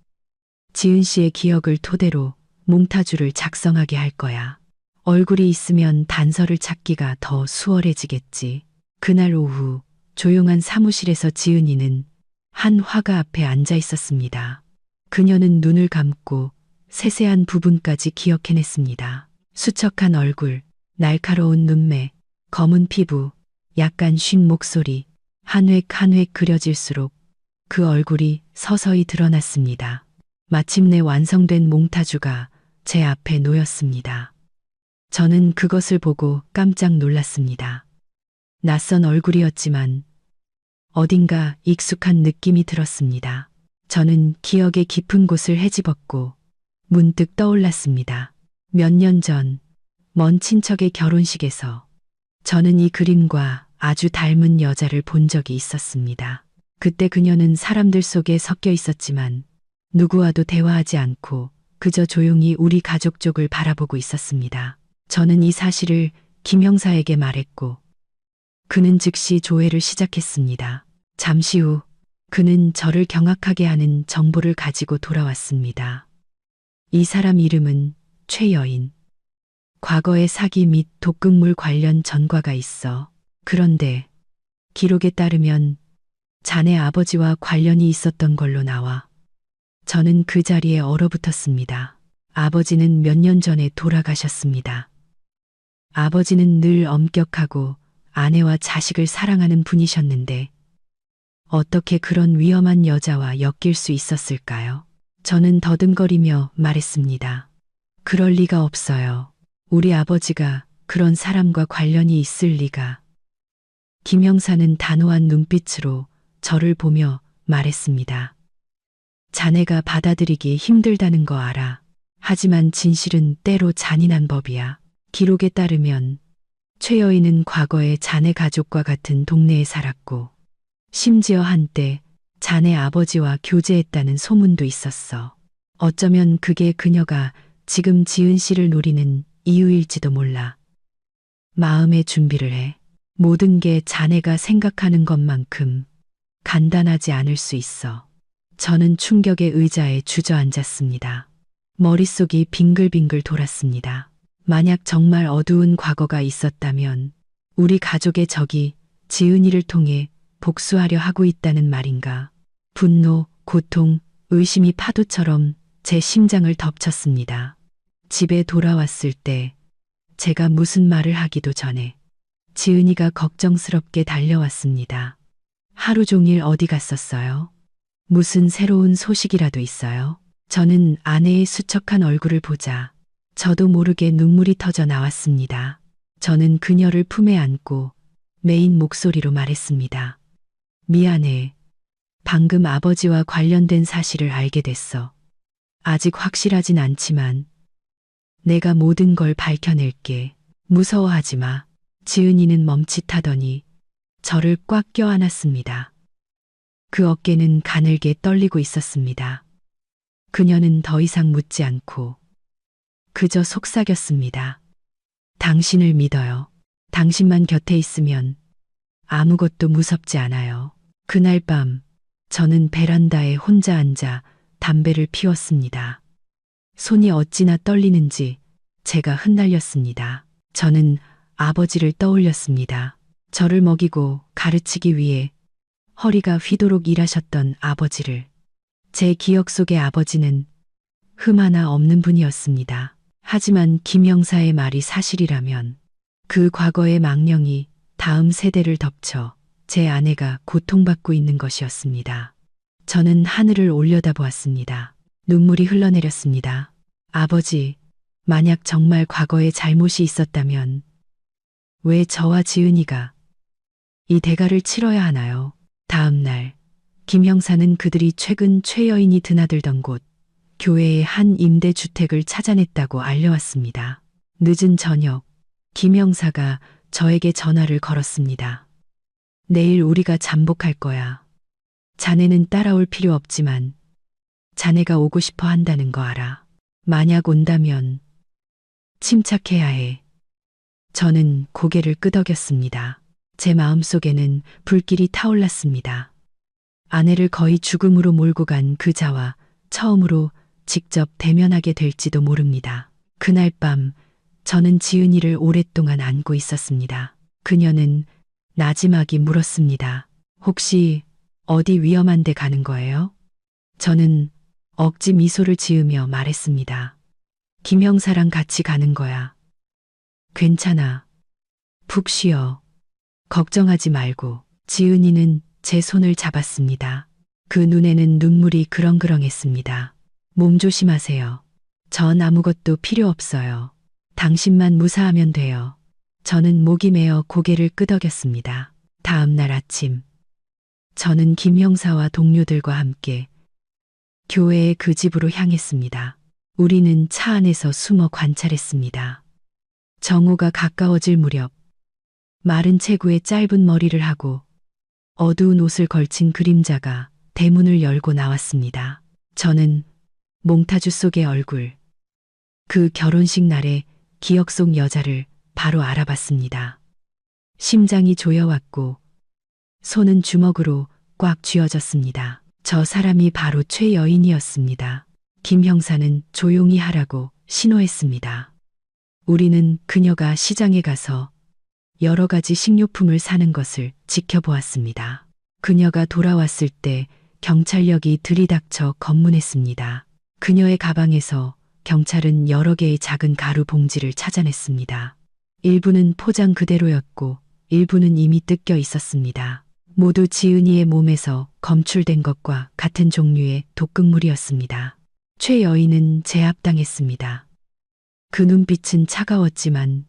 지은 씨의 기억을 토대로 몽타주를 작성하게 할 거야. 얼굴이 있으면 단서를 찾기가 더 수월해지겠지. 그날 오후 조용한 사무실에서 지은이는 한 화가 앞에 앉아 있었습니다. 그녀는 눈을 감고 세세한 부분까지 기억해냈습니다. 수척한 얼굴, 날카로운 눈매, 검은 피부, 약간 쉰 목소리, 한 획 한 획 그려질수록 그 얼굴이 서서히 드러났습니다. 마침내 완성된 몽타주가 제 앞에 놓였습니다. 저는 그것을 보고 깜짝 놀랐습니다. 낯선 얼굴이었지만 어딘가 익숙한 느낌이 들었습니다. 저는 기억의 깊은 곳을 헤집었고 문득 떠올랐습니다. 몇 년 전 먼 친척의 결혼식에서 저는 이 그림과 아주 닮은 여자를 본 적이 있었습니다. 그때 그녀는 사람들 속에 섞여 있었지만 누구와도 대화하지 않고 그저 조용히 우리 가족 쪽을 바라보고 있었습니다. 저는 이 사실을 김 형사에게 말했고 그는 즉시 조회를 시작했습니다. 잠시 후 그는 저를 경악하게 하는 정보를 가지고 돌아왔습니다. 이 사람 이름은 최여인. 과거에 사기 및 독극물 관련 전과가 있어. 그런데 기록에 따르면 자네 아버지와 관련이 있었던 걸로 나와. 저는 그 자리에 얼어붙었습니다. 아버지는 몇 년 전에 돌아가셨습니다. 아버지는 늘 엄격하고 아내와 자식을 사랑하는 분이셨는데 어떻게 그런 위험한 여자와 엮일 수 있었을까요? 저는 더듬거리며 말했습니다. 그럴 리가 없어요. 우리 아버지가 그런 사람과 관련이 있을 리가. 김 형사는 단호한 눈빛으로 저를 보며 말했습니다. 자네가 받아들이기 힘들다는 거 알아. 하지만 진실은 때로 잔인한 법이야. 기록에 따르면 최여인은 과거에 자네 가족과 같은 동네에 살았고 심지어 한때 자네 아버지와 교제했다는 소문도 있었어. 어쩌면 그게 그녀가 지금 지은 씨를 노리는 이유일지도 몰라. 마음의 준비를 해. 모든 게 자네가 생각하는 것만큼 간단하지 않을 수 있어. 저는 충격의 의자에 주저앉았습니다. 머릿속이 빙글빙글 돌았습니다. 만약 정말 어두운 과거가 있었다면 우리 가족의 적이 지은이를 통해 복수하려 하고 있다는 말인가. 분노, 고통, 의심이 파도처럼 제 심장을 덮쳤습니다. 집에 돌아왔을 때 제가 무슨 말을 하기도 전에 지은이가 걱정스럽게 달려왔습니다. 하루 종일 어디 갔었어요? 무슨 새로운 소식이라도 있어요? 저는 아내의 수척한 얼굴을 보자 저도 모르게 눈물이 터져 나왔습니다. 저는 그녀를 품에 안고 메인 목소리로 말했습니다. 미안해. 방금 아버지와 관련된 사실을 알게 됐어. 아직 확실하진 않지만 내가 모든 걸 밝혀낼게. 무서워하지 마. 지은이는 멈칫하더니 저를 꽉 껴안았습니다. 그 어깨는 가늘게 떨리고 있었습니다. 그녀는 더 이상 묻지 않고 그저 속삭였습니다. 당신을 믿어요. 당신만 곁에 있으면 아무것도 무섭지 않아요. 그날 밤 저는 베란다에 혼자 앉아 담배를 피웠습니다. 손이 어찌나 떨리는지 제가 흩날렸습니다. 저는 아버지를 떠올렸습니다. 저를 먹이고 가르치기 위해 허리가 휘도록 일하셨던 아버지를. 제 기억 속의 아버지는 흠 하나 없는 분이었습니다. 하지만 김 형사의 말이 사실이라면 그 과거의 망령이 다음 세대를 덮쳐 제 아내가 고통받고 있는 것이었습니다. 저는 하늘을 올려다보았습니다. 눈물이 흘러내렸습니다. 아버지, 만약 정말 과거에 잘못이 있었다면 왜 저와 지은이가 이 대가를 치러야 하나요? 다음 날 김 형사는 그들이 최근 최여인이 드나들던 곳 교회의 한 임대주택을 찾아냈다고 알려왔습니다. 늦은 저녁 김 형사가 저에게 전화를 걸었습니다. 내일 우리가 잠복할 거야. 자네는 따라올 필요 없지만 자네가 오고 싶어 한다는 거 알아. 만약 온다면 침착해야 해. 저는 고개를 끄덕였습니다. 제 마음속에는 불길이 타올랐습니다. 아내를 거의 죽음으로 몰고 간 그 자와 처음으로 직접 대면하게 될지도 모릅니다. 그날 밤 저는 지은이를 오랫동안 안고 있었습니다. 그녀는 나지막이 물었습니다. 혹시 어디 위험한 데 가는 거예요? 저는 억지 미소를 지으며 말했습니다. 김 형사랑 같이 가는 거야. 괜찮아. 푹 쉬어. 걱정하지 말고. 지은이는 제 손을 잡았습니다. 그 눈에는 눈물이 그렁그렁했습니다. 몸 조심하세요. 전 아무것도 필요 없어요. 당신만 무사하면 돼요. 저는 목이 메어 고개를 끄덕였습니다. 다음 날 아침, 저는 김 형사와 동료들과 함께 교회의 그 집으로 향했습니다. 우리는 차 안에서 숨어 관찰했습니다. 정오가 가까워질 무렵, 마른 체구에 짧은 머리를 하고 어두운 옷을 걸친 그림자가 대문을 열고 나왔습니다. 저는 몽타주 속의 얼굴, 그 결혼식 날의 기억 속 여자를 바로 알아봤습니다. 심장이 조여왔고 손은 주먹으로 꽉 쥐어졌습니다. 저 사람이 바로 최 여인이었습니다. 김 형사는 조용히 하라고 신호했습니다. 우리는 그녀가 시장에 가서 여러 가지 식료품을 사는 것을 지켜보았습니다. 그녀가 돌아왔을 때 경찰력이 들이닥쳐 검문했습니다. 그녀의 가방에서 경찰은 여러 개의 작은 가루 봉지를 찾아냈습니다. 일부는 포장 그대로였고 일부는 이미 뜯겨 있었습니다. 모두 지은이의 몸에서 검출된 것과 같은 종류의 독극물이었습니다. 최 여인은 제압당했습니다. 그 눈빛은 차가웠지만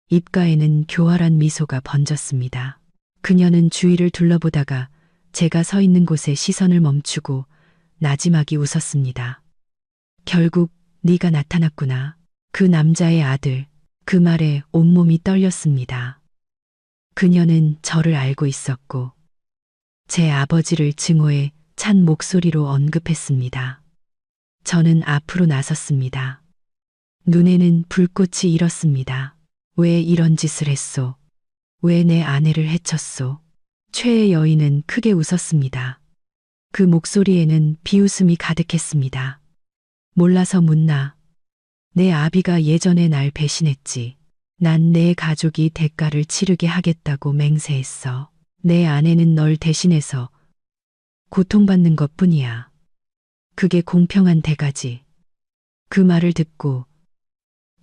입가에는 교활한 미소가 번졌습니다. 그녀는 주위를 둘러보다가 제가 서 있는 곳에 시선을 멈추고 나지막이 웃었습니다. 결국 네가 나타났구나. 그 남자의 아들. 그 말에 온몸이 떨렸습니다. 그녀는 저를 알고 있었고 제 아버지를 증오해 찬 목소리로 언급했습니다. 저는 앞으로 나섰습니다. 눈에는 불꽃이 일었습니다. 왜 이런 짓을 했소? 왜 내 아내를 해쳤소? 최의 여인은 크게 웃었습니다. 그 목소리에는 비웃음이 가득했습니다. 몰라서 묻나. 내 아비가 예전에 날 배신했지. 난 내 가족이 대가를 치르게 하겠다고 맹세했어. 내 아내는 널 대신해서 고통받는 것뿐이야. 그게 공평한 대가지. 그 말을 듣고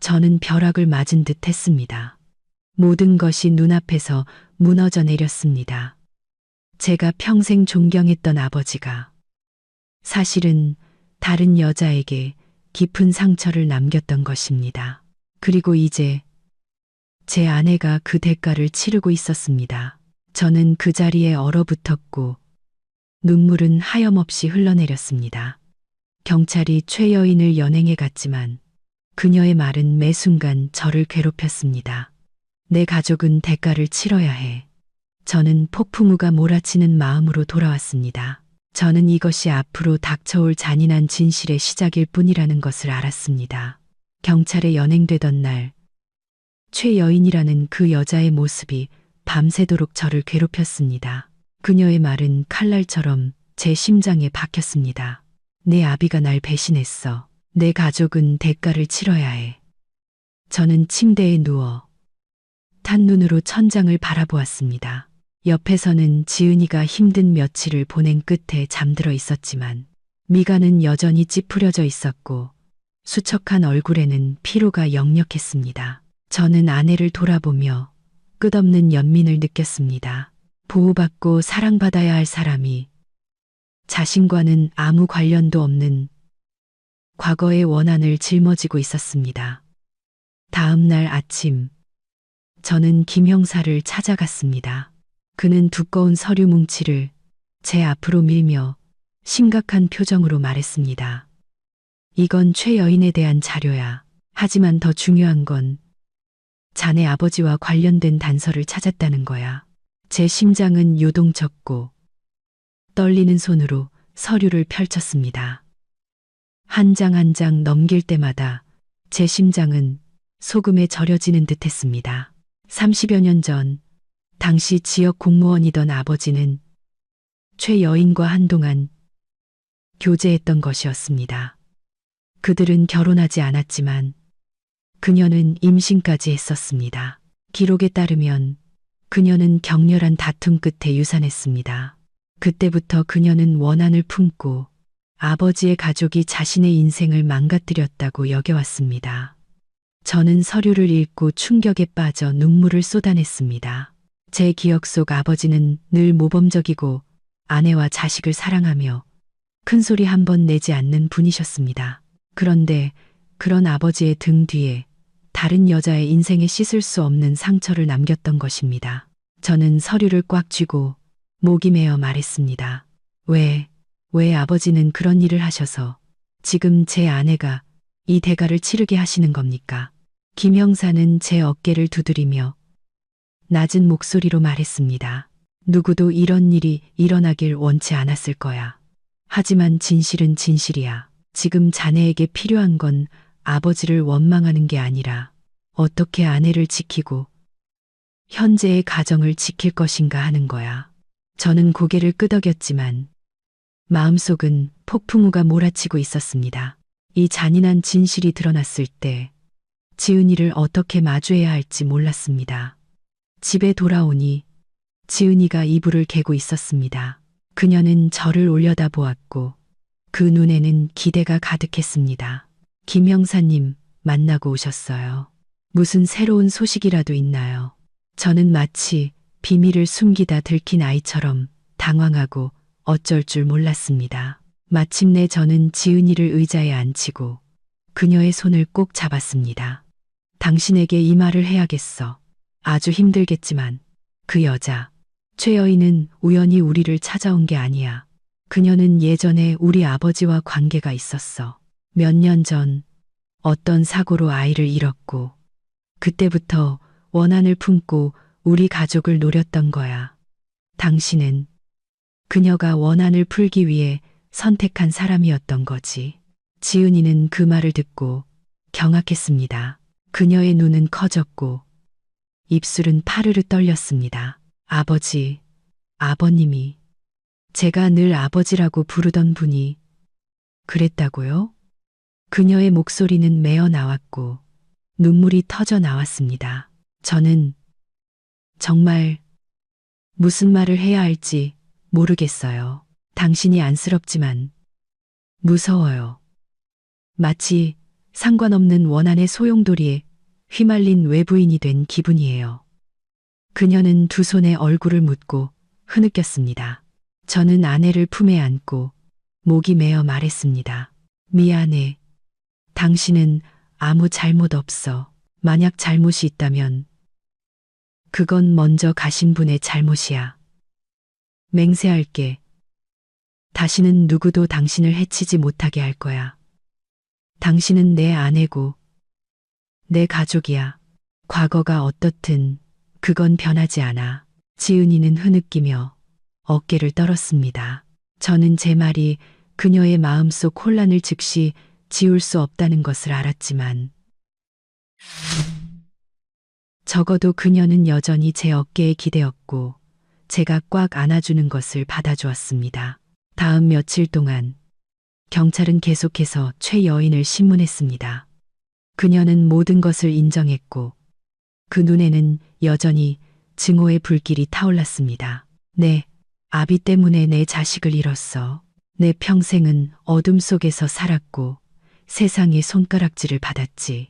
저는 벼락을 맞은 듯 했습니다. 모든 것이 눈앞에서 무너져 내렸습니다. 제가 평생 존경했던 아버지가 사실은 다른 여자에게 깊은 상처를 남겼던 것입니다. 그리고 이제 제 아내가 그 대가를 치르고 있었습니다. 저는 그 자리에 얼어붙었고 눈물은 하염없이 흘러내렸습니다. 경찰이 최 여인을 연행해 갔지만 그녀의 말은 매 순간 저를 괴롭혔습니다. 내 가족은 대가를 치러야 해. 저는 폭풍우가 몰아치는 마음으로 돌아왔습니다. 저는 이것이 앞으로 닥쳐올 잔인한 진실의 시작일 뿐이라는 것을 알았습니다. 경찰에 연행되던 날, 최 여인이라는 그 여자의 모습이 밤새도록 저를 괴롭혔습니다. 그녀의 말은 칼날처럼 제 심장에 박혔습니다. 내 아비가 날 배신했어. 내 가족은 대가를 치러야 해. 저는 침대에 누워 탄 눈으로 천장을 바라보았습니다. 옆에서는 지은이가 힘든 며칠을 보낸 끝에 잠들어 있었지만 미간은 여전히 찌푸려져 있었고 수척한 얼굴에는 피로가 역력했습니다. 저는 아내를 돌아보며 끝없는 연민을 느꼈습니다. 보호받고 사랑받아야 할 사람이 자신과는 아무 관련도 없는 과거의 원한을 짊어지고 있었습니다. 다음 날 아침, 저는 김 형사를 찾아갔습니다. 그는 두꺼운 서류 뭉치를 제 앞으로 밀며 심각한 표정으로 말했습니다. 이건 최 여인에 대한 자료야. 하지만 더 중요한 건 자네 아버지와 관련된 단서를 찾았다는 거야. 제 심장은 요동쳤고 떨리는 손으로 서류를 펼쳤습니다. 한 장 한 장 넘길 때마다 제 심장은 소금에 절여지는 듯 했습니다. 30여 년 전, 당시 지역 공무원이던 아버지는 최 여인과 한동안 교제했던 것이었습니다. 그들은 결혼하지 않았지만 그녀는 임신까지 했었습니다. 기록에 따르면 그녀는 격렬한 다툼 끝에 유산했습니다. 그때부터 그녀는 원한을 품고 아버지의 가족이 자신의 인생을 망가뜨렸다고 여겨왔습니다. 저는 서류를 읽고 충격에 빠져 눈물을 쏟아냈습니다. 제 기억 속 아버지는 늘 모범적이고 아내와 자식을 사랑하며 큰소리 한 번 내지 않는 분이셨습니다. 그런데 그런 아버지의 등 뒤에 다른 여자의 인생에 씻을 수 없는 상처를 남겼던 것입니다. 저는 서류를 꽉 쥐고 목이 메어 말했습니다. 왜 아버지는 그런 일을 하셔서 지금 제 아내가 이 대가를 치르게 하시는 겁니까? 김 형사는 제 어깨를 두드리며 낮은 목소리로 말했습니다. 누구도 이런 일이 일어나길 원치 않았을 거야. 하지만 진실은 진실이야. 지금 자네에게 필요한 건 아버지를 원망하는 게 아니라 어떻게 아내를 지키고 현재의 가정을 지킬 것인가 하는 거야. 저는 고개를 끄덕였지만 마음속은 폭풍우가 몰아치고 있었습니다. 이 잔인한 진실이 드러났을 때 지은이를 어떻게 마주해야 할지 몰랐습니다. 집에 돌아오니 지은이가 이불을 개고 있었습니다. 그녀는 저를 올려다보았고 그 눈에는 기대가 가득했습니다. 김 형사님 만나고 오셨어요. 무슨 새로운 소식이라도 있나요? 저는 마치 비밀을 숨기다 들킨 아이처럼 당황하고 어쩔 줄 몰랐습니다. 마침내 저는 지은이를 의자에 앉히고 그녀의 손을 꼭 잡았습니다. 당신에게 이 말을 해야겠어. 아주 힘들겠지만 그 여자, 최 여인은 우연히 우리를 찾아온 게 아니야. 그녀는 예전에 우리 아버지와 관계가 있었어. 몇 년 전 어떤 사고로 아이를 잃었고 그때부터 원한을 품고 우리 가족을 노렸던 거야. 당신은 그녀가 원한을 풀기 위해 선택한 사람이었던 거지. 지은이는 그 말을 듣고 경악했습니다. 그녀의 눈은 커졌고 입술은 파르르 떨렸습니다. 아버지, 아버님이 제가 늘 아버지라고 부르던 분이 그랬다고요? 그녀의 목소리는 메어 나왔고 눈물이 터져 나왔습니다. 저는 정말 무슨 말을 해야 할지 모르겠어요. 당신이 안쓰럽지만 무서워요. 마치 상관없는 원한의 소용돌이에 휘말린 외부인이 된 기분이에요. 그녀는 두 손에 얼굴을 묻고 흐느꼈습니다. 저는 아내를 품에 안고 목이 메어 말했습니다. 미안해. 당신은 아무 잘못 없어. 만약 잘못이 있다면 그건 먼저 가신 분의 잘못이야. 맹세할게. 다시는 누구도 당신을 해치지 못하게 할 거야. 당신은 내 아내고 내 가족이야. 과거가 어떻든 그건 변하지 않아. 지은이는 흐느끼며 어깨를 떨었습니다. 저는 제 말이 그녀의 마음속 혼란을 즉시 지울 수 없다는 것을 알았지만 적어도 그녀는 여전히 제 어깨에 기대었고 제가 꽉 안아주는 것을 받아주었습니다. 다음 며칠 동안 경찰은 계속해서 최 여인을 신문했습니다. 그녀는 모든 것을 인정했고 그 눈에는 여전히 증오의 불길이 타올랐습니다. 네, 아비 때문에 내 자식을 잃었어. 내 평생은 어둠 속에서 살았고 세상의 손가락질을 받았지.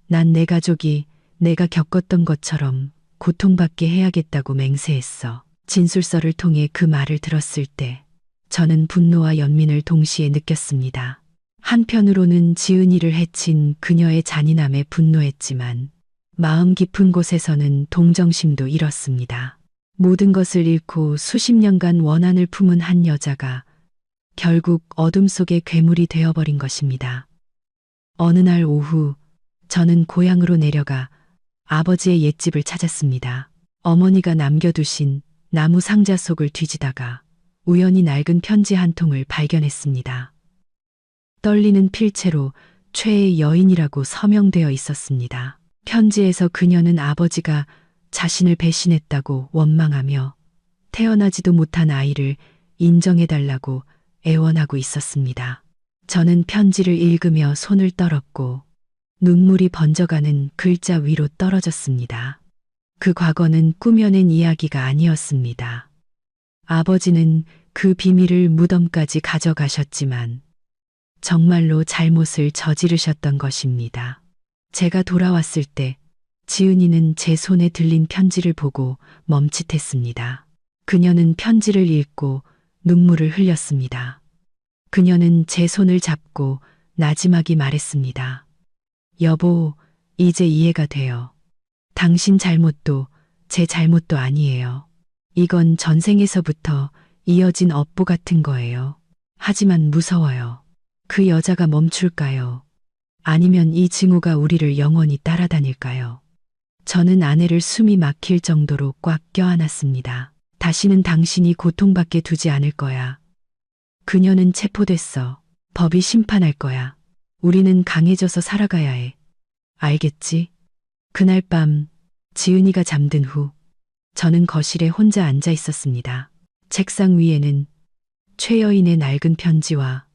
난 내 가족이 내가 겪었던 것처럼 고통받게 해야겠다고 맹세했어. 진술서를 통해 그 말을 들었을 때 저는 분노와 연민을 동시에 느꼈습니다. 한편으로는 지은이를 해친 그녀의 잔인함에 분노했지만 마음 깊은 곳에서는 동정심도 잃었습니다. 모든 것을 잃고 수십 년간 원한을 품은 한 여자가 결국 어둠 속의 괴물이 되어버린 것입니다. 어느 날 오후 저는 고향으로 내려가 아버지의 옛집을 찾았습니다. 어머니가 남겨두신 나무 상자 속을 뒤지다가 우연히 낡은 편지 한 통을 발견했습니다. 떨리는 필체로 최의 여인이라고 서명되어 있었습니다. 편지에서 그녀는 아버지가 자신을 배신했다고 원망하며 태어나지도 못한 아이를 인정해달라고 애원하고 있었습니다. 저는 편지를 읽으며 손을 떨었고 눈물이 번져가는 글자 위로 떨어졌습니다. 그 과거는 꾸며낸 이야기가 아니었습니다. 아버지는 그 비밀을 무덤까지 가져가셨지만 정말로 잘못을 저지르셨던 것입니다. 제가 돌아왔을 때 지은이는 제 손에 들린 편지를 보고 멈칫했습니다. 그녀는 편지를 읽고 눈물을 흘렸습니다. 그녀는 제 손을 잡고 나지막이 말했습니다. 여보, 이제 이해가 돼요. 당신 잘못도 제 잘못도 아니에요. 이건 전생에서부터 이어진 업보 같은 거예요. 하지만 무서워요. 그 여자가 멈출까요? 아니면 이 증오가 우리를 영원히 따라다닐까요? 저는 아내를 숨이 막힐 정도로 꽉 껴안았습니다. 다시는 당신이 고통받게 두지 않을 거야. 그녀는 체포됐어. 법이 심판할 거야. 우리는 강해져서 살아가야 해. 알겠지? 그날 밤 지은이가 잠든 후 저는 거실에 혼자 앉아 있었습니다. 책상 위에는 최여인의 낡은 편지와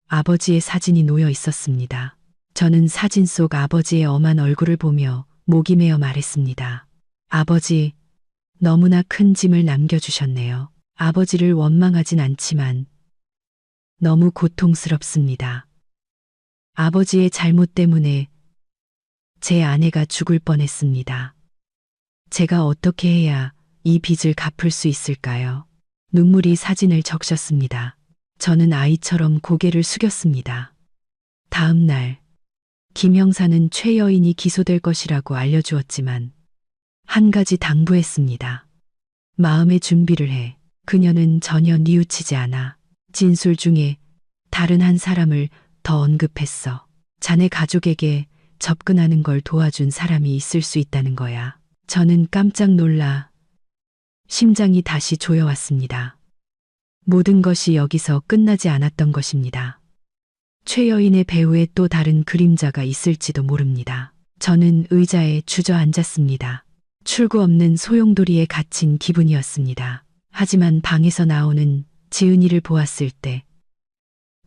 아버지의 사진이 놓여 있었습니다. 저는 사진 속 아버지의 엄한 얼굴을 보며 목이 메어 말했습니다. 아버지, 너무나 큰 짐을 남겨주셨네요. 아버지를 원망하진 않지만 너무 고통스럽습니다. 아버지의 잘못 때문에 제 아내가 죽을 뻔했습니다. 제가 어떻게 해야 이 빚을 갚을 수 있을까요? 눈물이 사진을 적셨습니다. 저는 아이처럼 고개를 숙였습니다. 다음 날, 김 형사는 최 여인이 기소될 것이라고 알려주었지만 한 가지 당부했습니다. 마음의 준비를 해. 그녀는 전혀 뉘우치지 않아 진술 중에 다른 한 사람을 더 언급했어. 자네 가족에게 접근하는 걸 도와준 사람이 있을 수 있다는 거야. 저는 깜짝 놀라 심장이 다시 조여왔습니다. 모든 것이 여기서 끝나지 않았던 것입니다. 최여인의 배후에 또 다른 그림자가 있을지도 모릅니다. 저는 의자에 주저앉았습니다. 출구 없는 소용돌이에 갇힌 기분이었습니다. 하지만 방에서 나오는 지은이를 보았을 때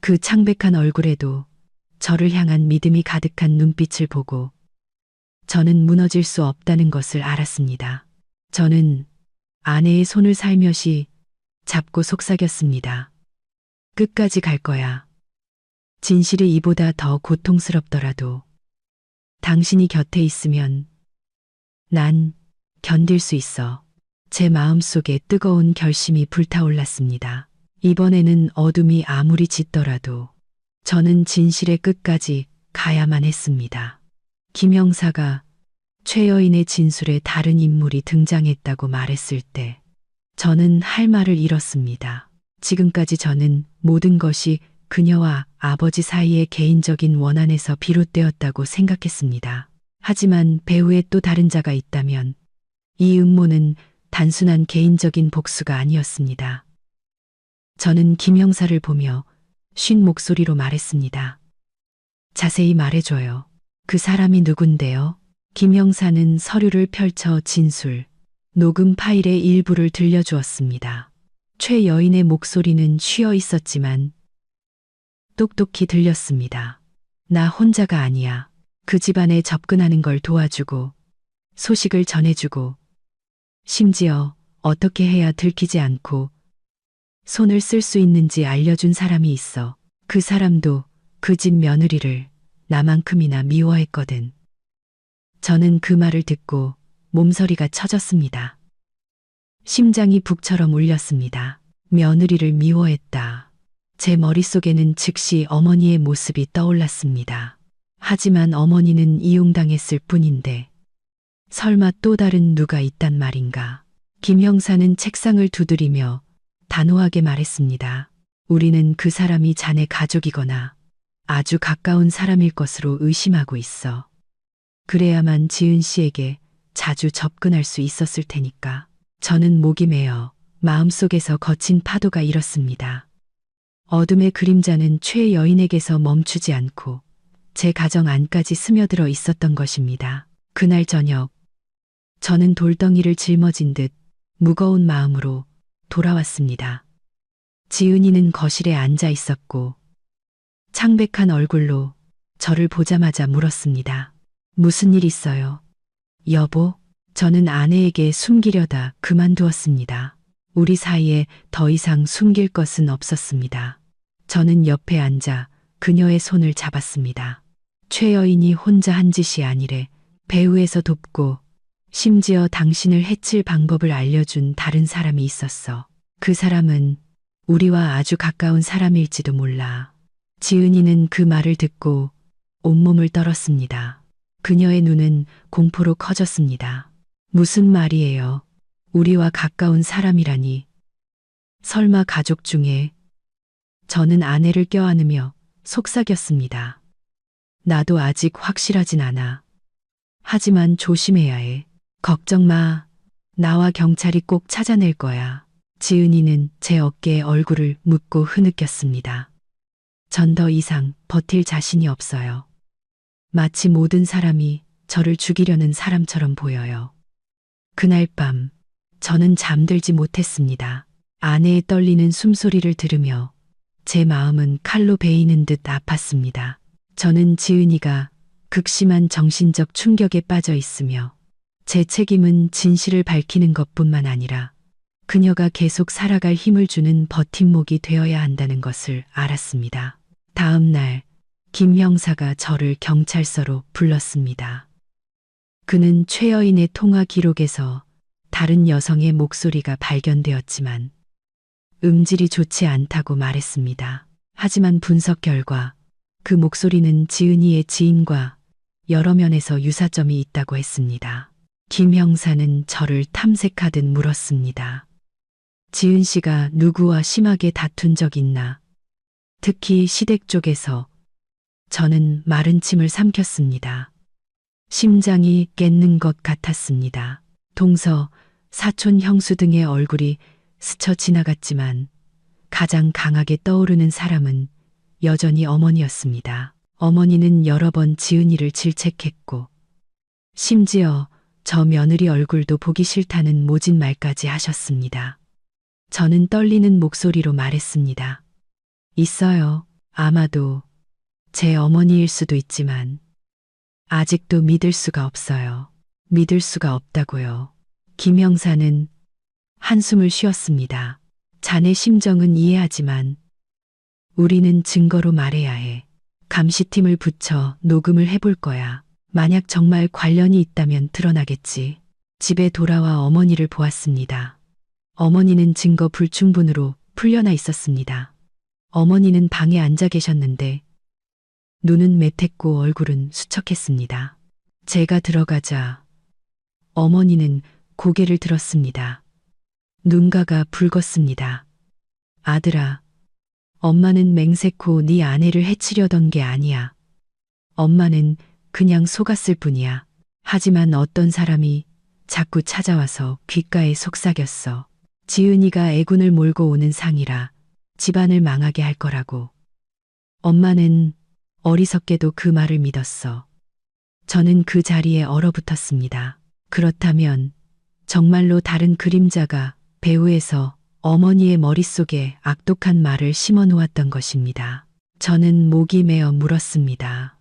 그 창백한 얼굴에도 저를 향한 믿음이 가득한 눈빛을 보고 저는 무너질 수 없다는 것을 알았습니다. 저는 아내의 손을 살며시 잡고 속삭였습니다. 끝까지 갈 거야. 진실이 이보다 더 고통스럽더라도 당신이 곁에 있으면 난 견딜 수 있어. 제 마음속에 뜨거운 결심이 불타올랐습니다. 이번에는 어둠이 아무리 짙더라도 저는 진실의 끝까지 가야만 했습니다. 김 형사가 최 여인의 진술에 다른 인물이 등장했다고 말했을 때 저는 할 말을 잃었습니다. 지금까지 저는 모든 것이 그녀와 아버지 사이의 개인적인 원한에서 비롯되었다고 생각했습니다. 하지만 배후에 또 다른 자가 있다면 이 음모는 단순한 개인적인 복수가 아니었습니다. 저는 김 형사를 보며 쉰 목소리로 말했습니다. 자세히 말해줘요. 그 사람이 누군데요? 김 형사는 서류를 펼쳐 진술, 녹음 파일의 일부를 들려주었습니다. 최 여인의 목소리는 쉬어 있었지만 똑똑히 들렸습니다. 나 혼자가 아니야. 그 집안에 접근하는 걸 도와주고 소식을 전해주고 심지어 어떻게 해야 들키지 않고 손을 쓸 수 있는지 알려준 사람이 있어. 그 사람도 그 집 며느리를 나만큼이나 미워했거든. 저는 그 말을 듣고 몸서리가 쳐졌습니다. 심장이 북처럼 울렸습니다. 며느리를 미워했다. 제 머릿속에는 즉시 어머니의 모습이 떠올랐습니다. 하지만 어머니는 이용당했을 뿐인데 설마 또 다른 누가 있단 말인가. 김 형사는 책상을 두드리며 단호하게 말했습니다. 우리는 그 사람이 자네 가족이거나 아주 가까운 사람일 것으로 의심하고 있어. 그래야만 지은 씨에게 자주 접근할 수 있었을 테니까. 저는 목이 메어 마음속에서 거친 파도가 일었습니다. 어둠의 그림자는 최 여인에게서 멈추지 않고 제 가정 안까지 스며들어 있었던 것입니다. 그날 저녁, 저는 돌덩이를 짊어진 듯 무거운 마음으로 돌아왔습니다. 지은이는 거실에 앉아 있었고 창백한 얼굴로 저를 보자마자 물었습니다. 무슨 일 있어요? 여보, 저는 아내에게 숨기려다 그만두었습니다. 우리 사이에 더 이상 숨길 것은 없었습니다. 저는 옆에 앉아 그녀의 손을 잡았습니다. 최여인이 혼자 한 짓이 아니래. 배후에서 돕고 심지어 당신을 해칠 방법을 알려준 다른 사람이 있었어. 그 사람은 우리와 아주 가까운 사람일지도 몰라. 지은이는 그 말을 듣고 온몸을 떨었습니다. 그녀의 눈은 공포로 커졌습니다. 무슨 말이에요? 우리와 가까운 사람이라니. 설마 가족 중에. 저는 아내를 껴안으며 속삭였습니다. 나도 아직 확실하진 않아. 하지만 조심해야 해. 걱정 마. 나와 경찰이 꼭 찾아낼 거야. 지은이는 제 어깨에 얼굴을 묻고 흐느꼈습니다. 전 더 이상 버틸 자신이 없어요. 마치 모든 사람이 저를 죽이려는 사람처럼 보여요. 그날 밤, 저는 잠들지 못했습니다. 아내의 떨리는 숨소리를 들으며 제 마음은 칼로 베이는 듯 아팠습니다. 저는 지은이가 극심한 정신적 충격에 빠져 있으며 제 책임은 진실을 밝히는 것뿐만 아니라 그녀가 계속 살아갈 힘을 주는 버팀목이 되어야 한다는 것을 알았습니다. 다음 날, 김 형사가 저를 경찰서로 불렀습니다. 그는 최여인의 통화 기록에서 다른 여성의 목소리가 발견되었지만 음질이 좋지 않다고 말했습니다. 하지만 분석 결과 그 목소리는 지은이의 지인과 여러 면에서 유사점이 있다고 했습니다. 김 형사는 저를 탐색하듯 물었습니다. 지은 씨가 누구와 심하게 다툰 적 있나? 특히 시댁 쪽에서. 저는 마른 침을 삼켰습니다. 심장이 깼는 것 같았습니다. 동서, 사촌 형수 등의 얼굴이 스쳐 지나갔지만 가장 강하게 떠오르는 사람은 여전히 어머니였습니다. 어머니는 여러 번 지은이를 질책했고 심지어 저 며느리 얼굴도 보기 싫다는 모진 말까지 하셨습니다. 저는 떨리는 목소리로 말했습니다. 있어요. 아마도 제 어머니일 수도 있지만 아직도 믿을 수가 없어요. 믿을 수가 없다고요. 김 형사는 한숨을 쉬었습니다. 자네 심정은 이해하지만 우리는 증거로 말해야 해. 감시팀을 붙여 녹음을 해볼 거야. 만약 정말 관련이 있다면 드러나겠지. 집에 돌아와 어머니를 보았습니다. 어머니는 증거 불충분으로 풀려나 있었습니다. 어머니는 방에 앉아 계셨는데 눈은 매택고 얼굴은 수척했습니다. 제가 들어가자 어머니는 고개를 들었습니다. 눈가가 붉었습니다. 아들아, 엄마는 맹세코 네 아내를 해치려던 게 아니야. 엄마는 그냥 속았을 뿐이야. 하지만 어떤 사람이 자꾸 찾아와서 귓가에 속삭였어. 지은이가 애군을 몰고 오는 상이라 집안을 망하게 할 거라고. 엄마는 어리석게도 그 말을 믿었어. 저는 그 자리에 얼어붙었습니다. 그렇다면 정말로 다른 그림자가 배후에서 어머니의 머릿속에 악독한 말을 심어 놓았던 것입니다. 저는 목이 메어 물었습니다.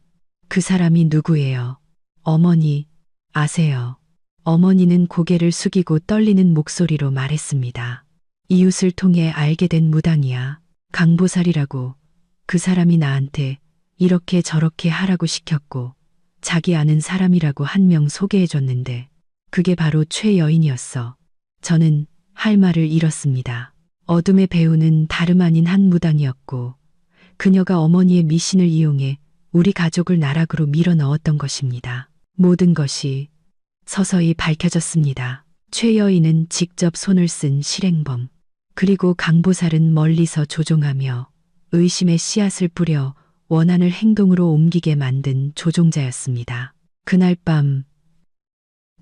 그 사람이 누구예요? 어머니, 아세요? 어머니는 고개를 숙이고 떨리는 목소리로 말했습니다. 이웃을 통해 알게 된 무당이야. 강보살이라고. 그 사람이 나한테 이렇게 저렇게 하라고 시켰고 자기 아는 사람이라고 한 명 소개해줬는데 그게 바로 최여인이었어. 저는 할 말을 잃었습니다. 어둠의 배우는 다름 아닌 한 무당이었고 그녀가 어머니의 미신을 이용해 우리 가족을 나락으로 밀어 넣었던 것입니다. 모든 것이 서서히 밝혀졌습니다. 최여인은 직접 손을 쓴 실행범, 그리고 강보살은 멀리서 조종하며 의심의 씨앗을 뿌려 원한을 행동으로 옮기게 만든 조종자였습니다. 그날 밤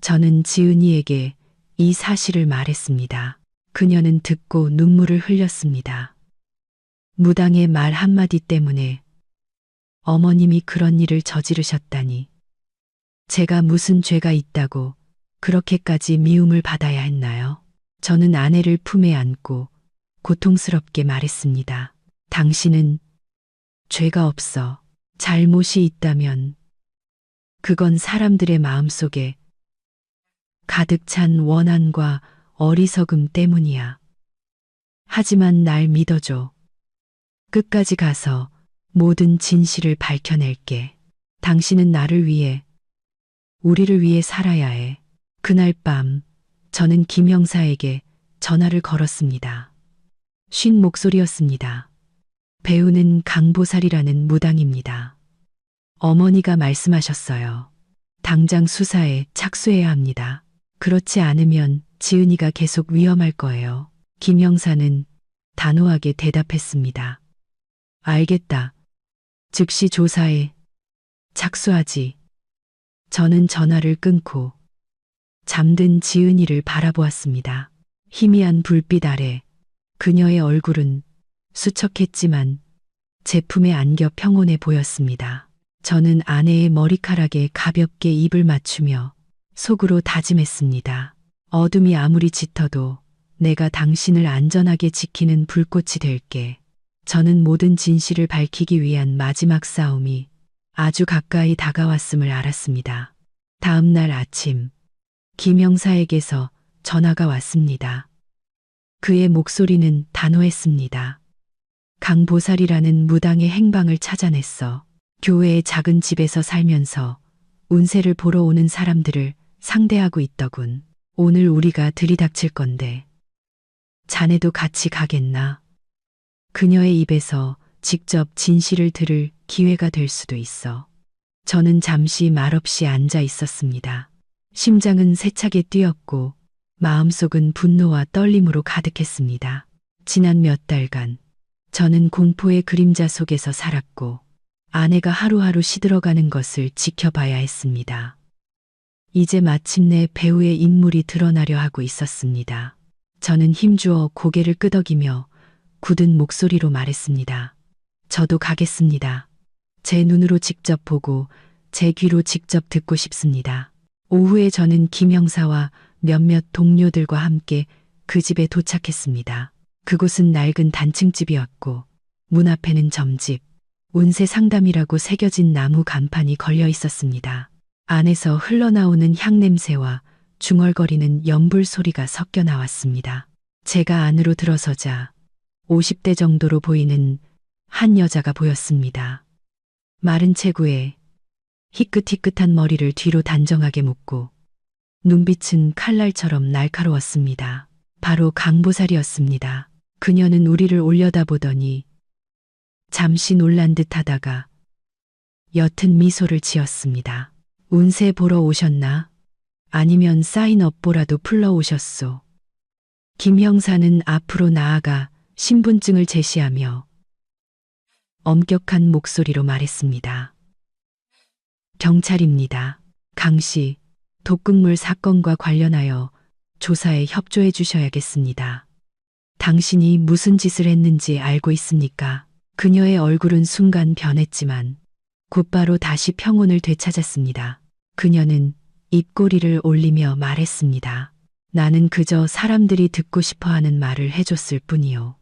저는 지은이에게 이 사실을 말했습니다. 그녀는 듣고 눈물을 흘렸습니다. 무당의 말 한마디 때문에 어머님이 그런 일을 저지르셨다니. 제가 무슨 죄가 있다고 그렇게까지 미움을 받아야 했나요? 저는 아내를 품에 안고 고통스럽게 말했습니다. 당신은 죄가 없어. 잘못이 있다면 그건 사람들의 마음속에 가득 찬 원한과 어리석음 때문이야. 하지만 날 믿어줘. 끝까지 가서 모든 진실을 밝혀낼게. 당신은 나를 위해, 우리를 위해 살아야 해. 그날 밤 저는 김 형사에게 전화를 걸었습니다. 쉰 목소리였습니다. 배우는 강보살이라는 무당입니다. 어머니가 말씀하셨어요. 당장 수사에 착수해야 합니다. 그렇지 않으면 지은이가 계속 위험할 거예요. 김 형사는 단호하게 대답했습니다. 알겠다. 즉시 조사에 착수하지. 저는 전화를 끊고 잠든 지은이를 바라보았습니다. 희미한 불빛 아래 그녀의 얼굴은 수척했지만 제품에 안겨 평온해 보였습니다. 저는 아내의 머리카락에 가볍게 입을 맞추며 속으로 다짐했습니다. 어둠이 아무리 짙어도 내가 당신을 안전하게 지키는 불꽃이 될게. 저는 모든 진실을 밝히기 위한 마지막 싸움이 아주 가까이 다가왔음을 알았습니다. 다음 날 아침, 김 형사에게서 전화가 왔습니다. 그의 목소리는 단호했습니다. 강보살이라는 무당의 행방을 찾아냈어. 교회의 작은 집에서 살면서 운세를 보러 오는 사람들을 상대하고 있더군. 오늘 우리가 들이닥칠 건데 자네도 같이 가겠나? 그녀의 입에서 직접 진실을 들을 기회가 될 수도 있어. 저는 잠시 말없이 앉아 있었습니다. 심장은 세차게 뛰었고 마음속은 분노와 떨림으로 가득했습니다. 지난 몇 달간 저는 공포의 그림자 속에서 살았고 아내가 하루하루 시들어가는 것을 지켜봐야 했습니다. 이제 마침내 배우의 인물이 드러나려 하고 있었습니다. 저는 힘주어 고개를 끄덕이며 굳은 목소리로 말했습니다. 저도 가겠습니다. 제 눈으로 직접 보고 제 귀로 직접 듣고 싶습니다. 오후에 저는 김 형사와 몇몇 동료들과 함께 그 집에 도착했습니다. 그곳은 낡은 단층집이었고 문 앞에는 점집, 운세 상담이라고 새겨진 나무 간판이 걸려 있었습니다. 안에서 흘러나오는 향냄새와 중얼거리는 연불 소리가 섞여 나왔습니다. 제가 안으로 들어서자 50대 정도로 보이는 한 여자가 보였습니다. 마른 체구에 희끗희끗한 머리를 뒤로 단정하게 묶고 눈빛은 칼날처럼 날카로웠습니다. 바로 강보살이었습니다. 그녀는 우리를 올려다보더니 잠시 놀란 듯 하다가 옅은 미소를 지었습니다. 운세 보러 오셨나? 아니면 사인업보라도 풀러 오셨소? 김 형사는 앞으로 나아가 신분증을 제시하며 엄격한 목소리로 말했습니다. 경찰입니다. 강씨, 독극물 사건과 관련하여 조사에 협조해 주셔야겠습니다. 당신이 무슨 짓을 했는지 알고 있습니까? 그녀의 얼굴은 순간 변했지만 곧바로 다시 평온을 되찾았습니다. 그녀는 입꼬리를 올리며 말했습니다. 나는 그저 사람들이 듣고 싶어하는 말을 해줬을 뿐이요.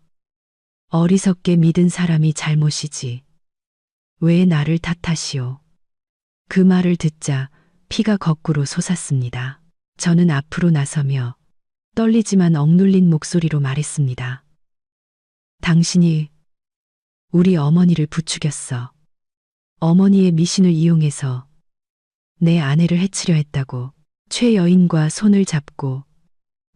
어리석게 믿은 사람이 잘못이지. 왜 나를 탓하시오? 그 말을 듣자 피가 거꾸로 솟았습니다. 저는 앞으로 나서며 떨리지만 억눌린 목소리로 말했습니다. 당신이 우리 어머니를 부추겼어. 어머니의 미신을 이용해서 내 아내를 해치려 했다고. 최 여인과 손을 잡고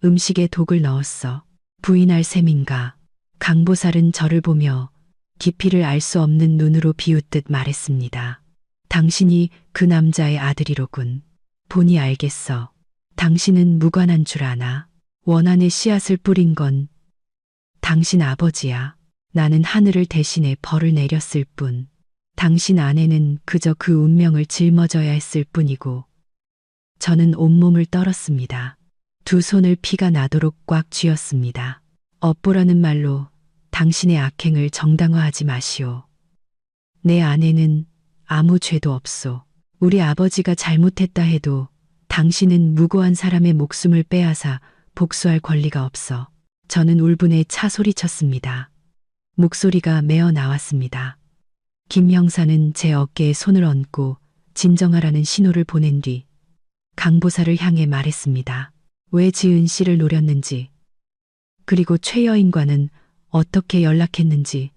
음식에 독을 넣었어. 부인할 셈인가. 강보살은 저를 보며 깊이를 알 수 없는 눈으로 비웃듯 말했습니다. 당신이 그 남자의 아들이로군. 보니 알겠어. 당신은 무관한 줄 아나? 원한의 씨앗을 뿌린 건 당신 아버지야. 나는 하늘을 대신해 벌을 내렸을 뿐. 당신 아내는 그저 그 운명을 짊어져야 했을 뿐이고. 저는 온몸을 떨었습니다. 두 손을 피가 나도록 꽉 쥐었습니다. 업보라는 말로 당신의 악행을 정당화하지 마시오. 내 아내는 아무 죄도 없소. 우리 아버지가 잘못했다 해도 당신은 무고한 사람의 목숨을 빼앗아 복수할 권리가 없어. 저는 울분에 차 소리쳤습니다. 목소리가 메어 나왔습니다. 김 형사는 제 어깨에 손을 얹고 진정하라는 신호를 보낸 뒤 강보사를 향해 말했습니다. 왜 지은 씨를 노렸는지, 그리고 최 여인과는 어떻게 연락했는지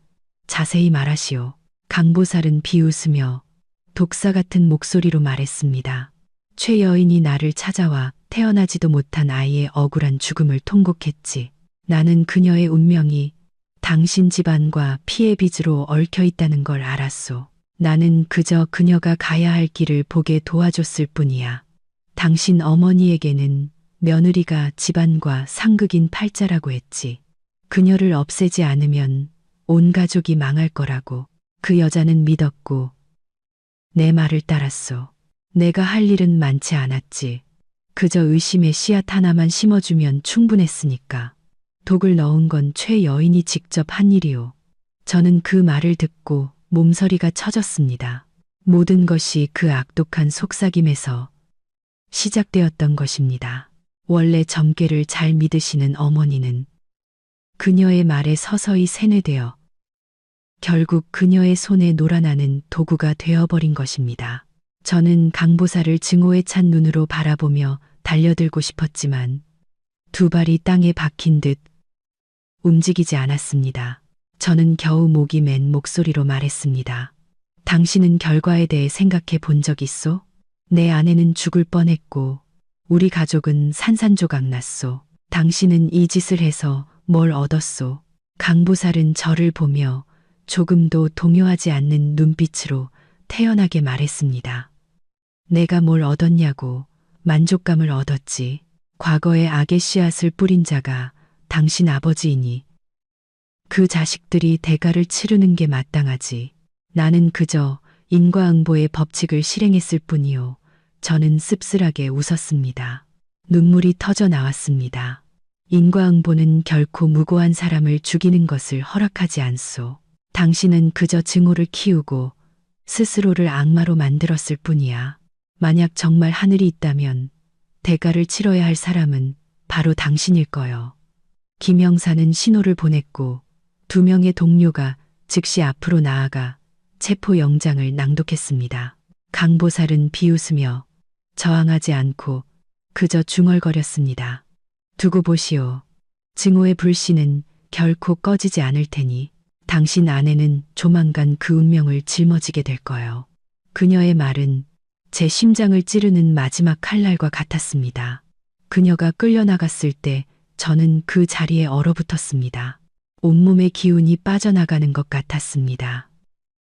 자세히 말하시오. 강보살은 비웃으며 독사 같은 목소리로 말했습니다. 최 여인이 나를 찾아와 태어나지도 못한 아이의 억울한 죽음을 통곡했지. 나는 그녀의 운명이 당신 집안과 피해 빚으로 얽혀 있다는 걸 알았소. 나는 그저 그녀가 가야 할 길을 보게 도와줬을 뿐이야. 당신 어머니에게는 며느리가 집안과 상극인 팔자라고 했지. 그녀를 없애지 않으면 온 가족이 망할 거라고. 그 여자는 믿었고 내 말을 따랐소. 내가 할 일은 많지 않았지. 그저 의심의 씨앗 하나만 심어주면 충분했으니까. 독을 넣은 건 최 여인이 직접 한 일이오. 저는 그 말을 듣고 몸서리가 쳐졌습니다. 모든 것이 그 악독한 속삭임에서 시작되었던 것입니다. 원래 점괘를 잘 믿으시는 어머니는 그녀의 말에 서서히 세뇌되어 결국 그녀의 손에 놀아나는 도구가 되어버린 것입니다. 저는 강보사를 증오에 찬 눈으로 바라보며 달려들고 싶었지만 두 발이 땅에 박힌 듯 움직이지 않았습니다. 저는 겨우 목이 맨 목소리로 말했습니다. 당신은 결과에 대해 생각해 본 적 있소? 내 아내는 죽을 뻔했고 우리 가족은 산산조각 났소. 당신은 이 짓을 해서 뭘 얻었소? 강보살은 저를 보며 조금도 동요하지 않는 눈빛으로 태연하게 말했습니다. 내가 뭘 얻었냐고. 만족감을 얻었지. 과거의 악의 씨앗을 뿌린 자가 당신 아버지이니 그 자식들이 대가를 치르는 게 마땅하지. 나는 그저 인과응보의 법칙을 실행했을 뿐이요. 저는 씁쓸하게 웃었습니다. 눈물이 터져 나왔습니다. 인과응보는 결코 무고한 사람을 죽이는 것을 허락하지 않소. 당신은 그저 증오를 키우고 스스로를 악마로 만들었을 뿐이야. 만약 정말 하늘이 있다면 대가를 치러야 할 사람은 바로 당신일 거요. 김 형사는 신호를 보냈고 두 명의 동료가 즉시 앞으로 나아가 체포영장을 낭독했습니다. 강보살은 비웃으며 저항하지 않고 그저 중얼거렸습니다. 두고 보시오. 증오의 불씨는 결코 꺼지지 않을 테니 당신 아내는 조만간 그 운명을 짊어지게 될 거요. 그녀의 말은 제 심장을 찌르는 마지막 칼날과 같았습니다. 그녀가 끌려나갔을 때 저는 그 자리에 얼어붙었습니다. 온몸의 기운이 빠져나가는 것 같았습니다.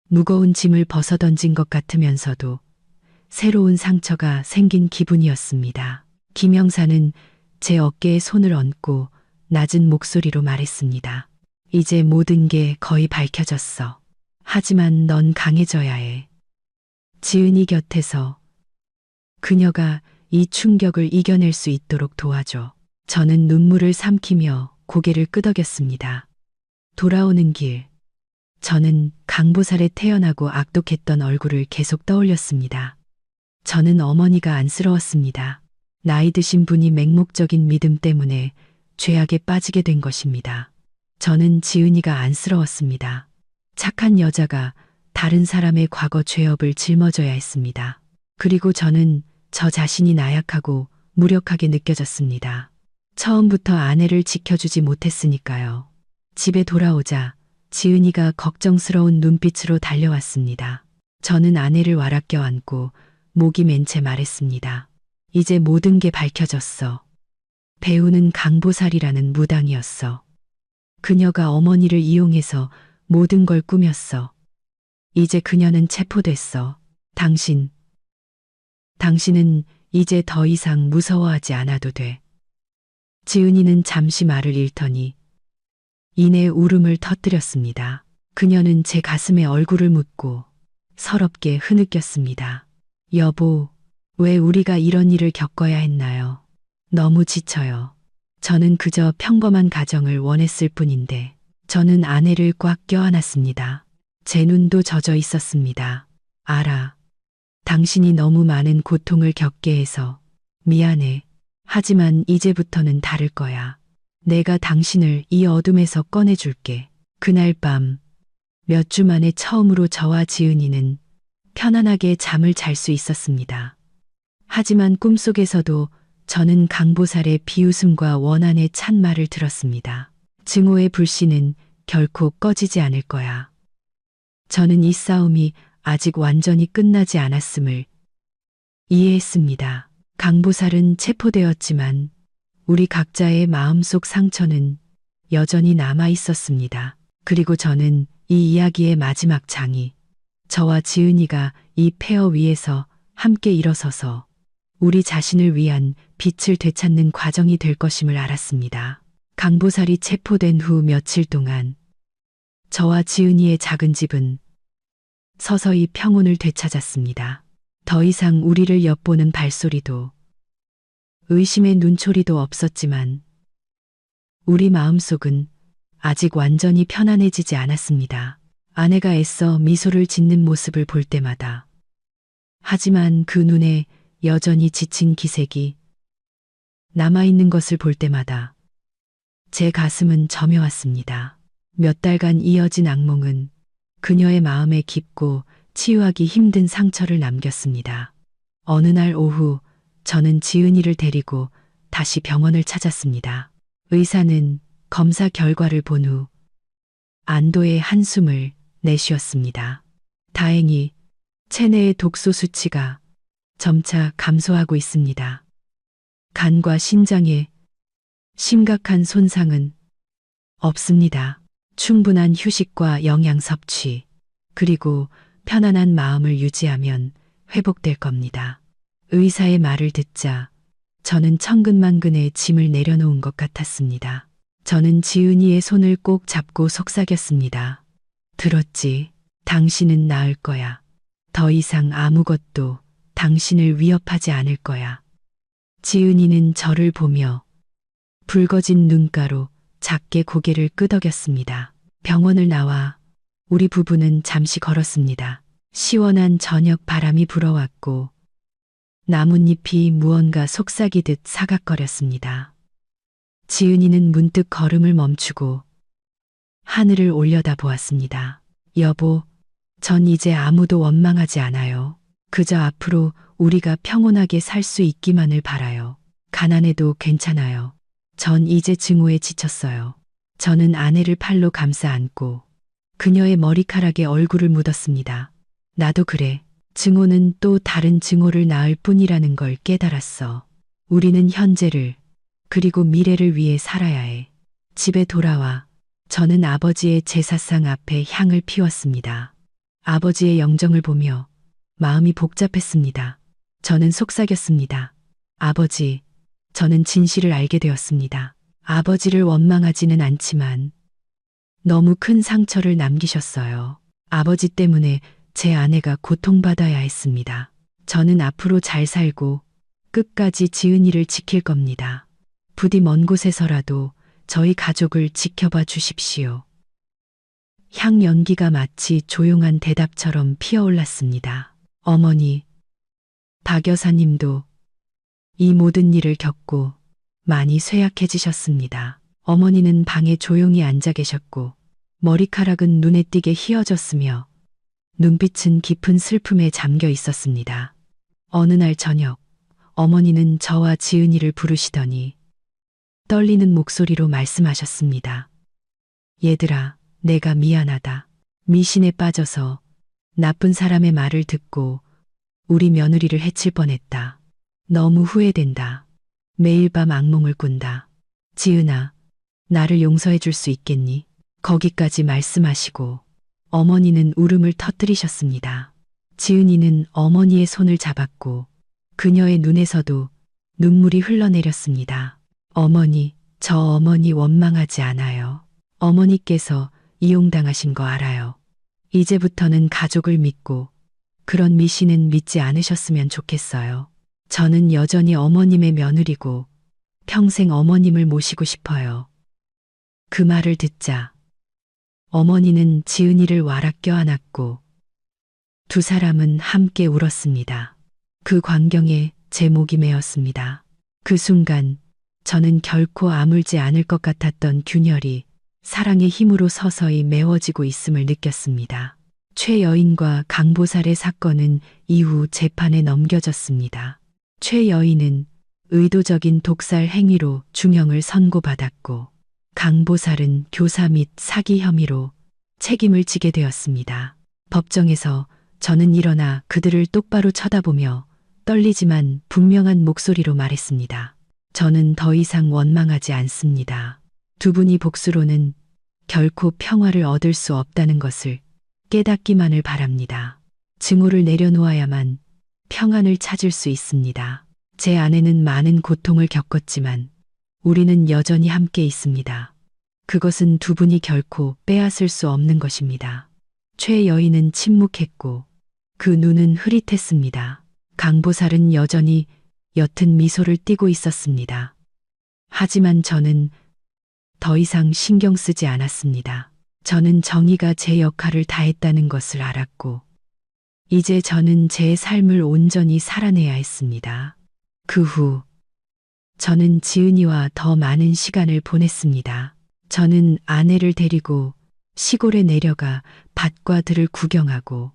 무거운 짐을 벗어던진 것 같으면서도 새로운 상처가 생긴 기분이었습니다. 김 형사는 제 어깨에 손을 얹고 낮은 목소리로 말했습니다. 이제 모든 게 거의 밝혀졌어. 하지만 넌 강해져야 해. 지은이 곁에서 그녀가 이 충격을 이겨낼 수 있도록 도와줘. 저는 눈물을 삼키며 고개를 끄덕였습니다. 돌아오는 길, 저는 강보살에 태어나고 악독했던 얼굴을 계속 떠올렸습니다. 저는 어머니가 안쓰러웠습니다. 나이 드신 분이 맹목적인 믿음 때문에 죄악에 빠지게 된 것입니다. 저는 지은이가 안쓰러웠습니다. 착한 여자가 다른 사람의 과거 죄업을 짊어져야 했습니다. 그리고 저는 저 자신이 나약하고 무력하게 느껴졌습니다. 처음부터 아내를 지켜주지 못했으니까요. 집에 돌아오자 지은이가 걱정스러운 눈빛으로 달려왔습니다. 저는 아내를 와락 껴안고 목이 맨 채 말했습니다. 이제 모든 게 밝혀졌어. 배우는 강보살이라는 무당이었어. 그녀가 어머니를 이용해서 모든 걸 꾸몄어. 이제 그녀는 체포됐어. 당신은 이제 더 이상 무서워하지 않아도 돼. 지은이는 잠시 말을 잃더니 이내 울음을 터뜨렸습니다. 그녀는 제 가슴에 얼굴을 묻고 서럽게 흐느꼈습니다. 여보, 왜 우리가 이런 일을 겪어야 했나요? 너무 지쳐요. 저는 그저 평범한 가정을 원했을 뿐인데. 저는 아내를 꽉 껴안았습니다. 제 눈도 젖어 있었습니다. 알아. 당신이 너무 많은 고통을 겪게 해서 미안해. 하지만 이제부터는 다를 거야. 내가 당신을 이 어둠에서 꺼내줄게. 그날 밤, 몇 주 만에 처음으로 저와 지은이는 편안하게 잠을 잘 수 있었습니다. 하지만 꿈속에서도 저는 강보살의 비웃음과 원한의 찬말을 들었습니다. 증오의 불씨는 결코 꺼지지 않을 거야. 저는 이 싸움이 아직 완전히 끝나지 않았음을 이해했습니다. 강보살은 체포되었지만 우리 각자의 마음속 상처는 여전히 남아 있었습니다. 그리고 저는 이 이야기의 마지막 장이 저와 지은이가 이 폐허 위에서 함께 일어서서 우리 자신을 위한 빛을 되찾는 과정이 될 것임을 알았습니다. 강보살이 체포된 후 며칠 동안 저와 지은이의 작은 집은 서서히 평온을 되찾았습니다. 더 이상 우리를 엿보는 발소리도 의심의 눈초리도 없었지만 우리 마음속은 아직 완전히 편안해지지 않았습니다. 아내가 애써 미소를 짓는 모습을 볼 때마다 하지만 그 눈에 여전히 지친 기색이 남아있는 것을 볼 때마다 제 가슴은 저며왔습니다. 몇 달간 이어진 악몽은 그녀의 마음에 깊고 치유하기 힘든 상처를 남겼습니다. 어느 날 오후 저는 지은이를 데리고 다시 병원을 찾았습니다. 의사는 검사 결과를 본 후 안도의 한숨을 내쉬었습니다. 다행히 체내의 독소 수치가 점차 감소하고 있습니다. 간과 신장에 심각한 손상은 없습니다. 충분한 휴식과 영양 섭취, 그리고 편안한 마음을 유지하면 회복될 겁니다. 의사의 말을 듣자 저는 천근만근의 짐을 내려놓은 것 같았습니다. 저는 지은이의 손을 꼭 잡고 속삭였습니다. 들었지? 당신은 나을 거야. 더 이상 아무것도 당신을 위협하지 않을 거야. 지은이는 저를 보며 붉어진 눈가로 작게 고개를 끄덕였습니다. 병원을 나와 우리 부부는 잠시 걸었습니다. 시원한 저녁 바람이 불어왔고 나뭇잎이 무언가 속삭이듯 사각거렸습니다. 지은이는 문득 걸음을 멈추고 하늘을 올려다 보았습니다. 여보, 전 이제 아무도 원망하지 않아요. 그저 앞으로 우리가 평온하게 살 수 있기만을 바라요. 가난해도 괜찮아요. 전 이제 증오에 지쳤어요. 저는 아내를 팔로 감싸 안고 그녀의 머리카락에 얼굴을 묻었습니다. 나도 그래. 증오는 또 다른 증오를 낳을 뿐이라는 걸 깨달았어. 우리는 현재를 그리고 미래를 위해 살아야 해. 집에 돌아와 저는 아버지의 제사상 앞에 향을 피웠습니다. 아버지의 영정을 보며 마음이 복잡했습니다. 저는 속삭였습니다. 아버지, 저는 진실을 알게 되었습니다. 아버지를 원망하지는 않지만 너무 큰 상처를 남기셨어요. 아버지 때문에 제 아내가 고통받아야 했습니다. 저는 앞으로 잘 살고 끝까지 지은이를 지킬 겁니다. 부디 먼 곳에서라도 저희 가족을 지켜봐 주십시오. 향 연기가 마치 조용한 대답처럼 피어올랐습니다. 어머니, 박 여사님도 이 모든 일을 겪고 많이 쇠약해지셨습니다. 어머니는 방에 조용히 앉아 계셨고 머리카락은 눈에 띄게 휘어졌으며 눈빛은 깊은 슬픔에 잠겨 있었습니다. 어느 날 저녁 어머니는 저와 지은이를 부르시더니 떨리는 목소리로 말씀하셨습니다. 얘들아, 내가 미안하다. 미신에 빠져서 나쁜 사람의 말을 듣고 우리 며느리를 해칠 뻔했다. 너무 후회된다. 매일 밤 악몽을 꾼다. 지은아, 나를 용서해 줄 수 있겠니? 거기까지 말씀하시고 어머니는 울음을 터뜨리셨습니다. 지은이는 어머니의 손을 잡았고 그녀의 눈에서도 눈물이 흘러내렸습니다. 어머니, 저 어머니 원망하지 않아요. 어머니께서 이용당하신 거 알아요. 이제부터는 가족을 믿고 그런 미신은 믿지 않으셨으면 좋겠어요. 저는 여전히 어머님의 며느리고 평생 어머님을 모시고 싶어요. 그 말을 듣자 어머니는 지은이를 와락 껴안았고 두 사람은 함께 울었습니다. 그 광경에 제 목이 메었습니다. 그 순간 저는 결코 아물지 않을 것 같았던 균열이 사랑의 힘으로 서서히 메워지고 있음을 느꼈습니다. 최 여인과 강보살의 사건은 이후 재판에 넘겨졌습니다. 최 여인은 의도적인 독살 행위로 중형을 선고받았고 강보살은 교사 및 사기 혐의로 책임을 지게 되었습니다. 법정에서 저는 일어나 그들을 똑바로 쳐다보며 떨리지만 분명한 목소리로 말했습니다. 저는 더 이상 원망하지 않습니다. 두 분이 복수로는 결코 평화를 얻을 수 없다는 것을 깨닫기만을 바랍니다. 증오를 내려놓아야만 평안을 찾을 수 있습니다. 제 아내는 많은 고통을 겪었지만 우리는 여전히 함께 있습니다. 그것은 두 분이 결코 빼앗을 수 없는 것입니다. 최 여인은 침묵했고 그 눈은 흐릿했습니다. 강보살은 여전히 옅은 미소를 띠고 있었습니다. 하지만 저는 더 이상 신경 쓰지 않았습니다. 저는 정의가 제 역할을 다했다는 것을 알았고 이제 저는 제 삶을 온전히 살아내야 했습니다. 그 후 저는 지은이와 더 많은 시간을 보냈습니다. 저는 아내를 데리고 시골에 내려가 밭과 들을 구경하고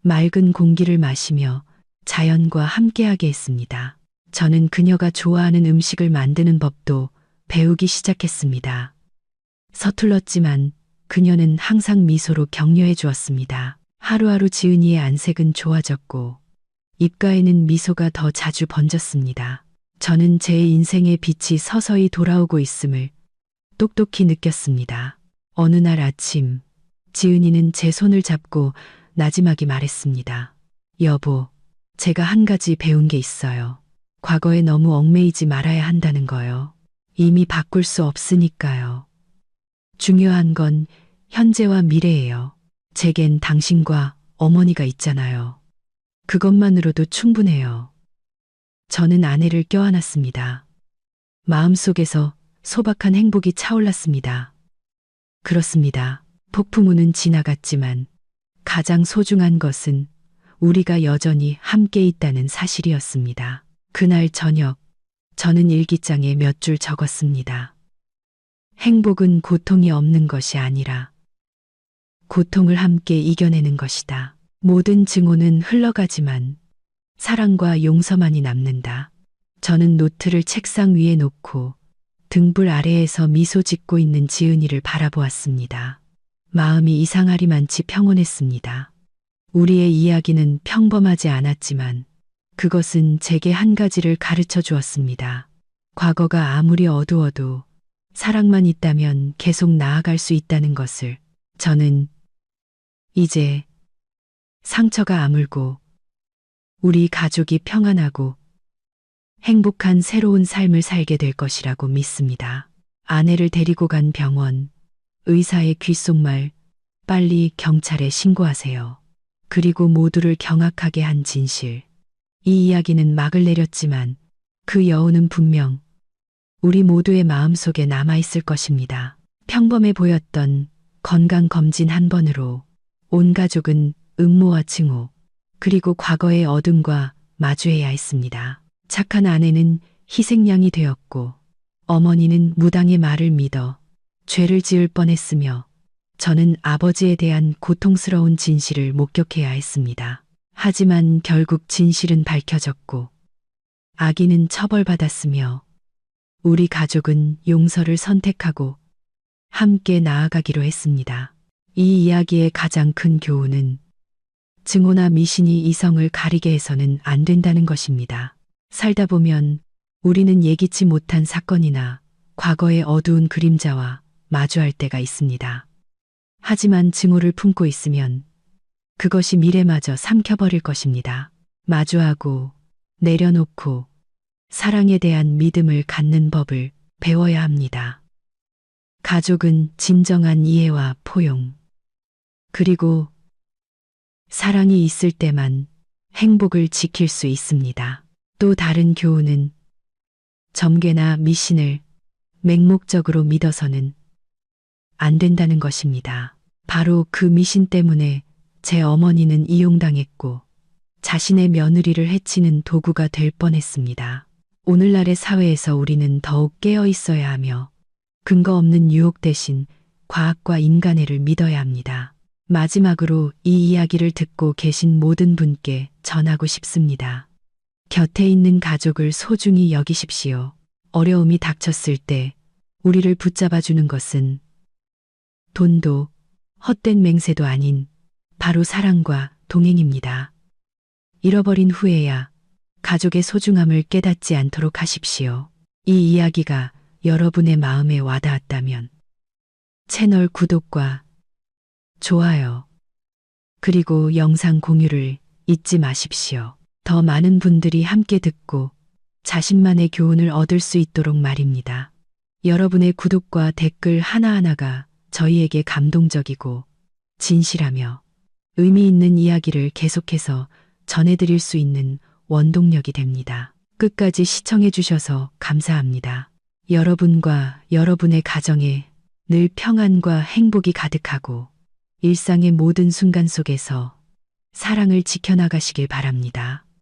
맑은 공기를 마시며 자연과 함께하게 했습니다. 저는 그녀가 좋아하는 음식을 만드는 법도 배우기 시작했습니다. 서툴렀지만 그녀는 항상 미소로 격려해 주었습니다. 하루하루 지은이의 안색은 좋아졌고 입가에는 미소가 더 자주 번졌습니다. 저는 제 인생의 빛이 서서히 돌아오고 있음을 똑똑히 느꼈습니다. 어느 날 아침 지은이는 제 손을 잡고 나지막이 말했습니다. 여보, 제가 한 가지 배운 게 있어요. 과거에 너무 얽매이지 말아야 한다는 거요. 이미 바꿀 수 없으니까요. 중요한 건 현재와 미래예요. 제겐 당신과 어머니가 있잖아요. 그것만으로도 충분해요. 저는 아내를 껴안았습니다. 마음속에서 소박한 행복이 차올랐습니다. 그렇습니다. 폭풍우는 지나갔지만 가장 소중한 것은 우리가 여전히 함께 있다는 사실이었습니다. 그날 저녁, 저는 일기장에 몇 줄 적었습니다. 행복은 고통이 없는 것이 아니라 고통을 함께 이겨내는 것이다. 모든 증오는 흘러가지만 사랑과 용서만이 남는다. 저는 노트를 책상 위에 놓고 등불 아래에서 미소 짓고 있는 지은이를 바라보았습니다. 마음이 이상하리만치 평온했습니다. 우리의 이야기는 평범하지 않았지만 그것은 제게 한 가지를 가르쳐 주었습니다. 과거가 아무리 어두워도 사랑만 있다면 계속 나아갈 수 있다는 것을. 저는 이제 상처가 아물고 우리 가족이 평안하고 행복한 새로운 삶을 살게 될 것이라고 믿습니다. 아내를 데리고 간 병원, 의사의 귓속말, 빨리 경찰에 신고하세요. 그리고 모두를 경악하게 한 진실. 이 이야기는 막을 내렸지만 그 여운은 분명 우리 모두의 마음속에 남아있을 것입니다. 평범해 보였던 건강검진 한 번으로 온 가족은 음모와 증오, 그리고 과거의 어둠과 마주해야 했습니다. 착한 아내는 희생양이 되었고 어머니는 무당의 말을 믿어 죄를 지을 뻔했으며 저는 아버지에 대한 고통스러운 진실을 목격해야 했습니다. 하지만 결국 진실은 밝혀졌고 악인은 처벌받았으며 우리 가족은 용서를 선택하고 함께 나아가기로 했습니다. 이 이야기의 가장 큰 교훈은 증오나 미신이 이성을 가리게 해서는 안 된다는 것입니다. 살다 보면 우리는 예기치 못한 사건이나 과거의 어두운 그림자와 마주할 때가 있습니다. 하지만 증오를 품고 있으면 그것이 미래마저 삼켜버릴 것입니다. 마주하고 내려놓고 사랑에 대한 믿음을 갖는 법을 배워야 합니다. 가족은 진정한 이해와 포용, 그리고 사랑이 있을 때만 행복을 지킬 수 있습니다. 또 다른 교훈은 점괘나 미신을 맹목적으로 믿어서는 안 된다는 것입니다. 바로 그 미신 때문에 제 어머니는 이용당했고 자신의 며느리를 해치는 도구가 될 뻔했습니다. 오늘날의 사회에서 우리는 더욱 깨어 있어야 하며 근거 없는 유혹 대신 과학과 인간애를 믿어야 합니다. 마지막으로 이 이야기를 듣고 계신 모든 분께 전하고 싶습니다. 곁에 있는 가족을 소중히 여기십시오. 어려움이 닥쳤을 때 우리를 붙잡아 주는 것은 돈도 헛된 맹세도 아닌 바로 사랑과 동행입니다. 잃어버린 후에야 가족의 소중함을 깨닫지 않도록 하십시오. 이 이야기가 여러분의 마음에 와닿았다면 채널 구독과 좋아요, 그리고 영상 공유를 잊지 마십시오. 더 많은 분들이 함께 듣고 자신만의 교훈을 얻을 수 있도록 말입니다. 여러분의 구독과 댓글 하나하나가 저희에게 감동적이고 진실하며 의미 있는 이야기를 계속해서 전해드릴 수 있는 원동력이 됩니다. 끝까지 시청해 주셔서 감사합니다. 여러분과 여러분의 가정에 늘 평안과 행복이 가득하고 일상의 모든 순간 속에서 사랑을 지켜나가시길 바랍니다.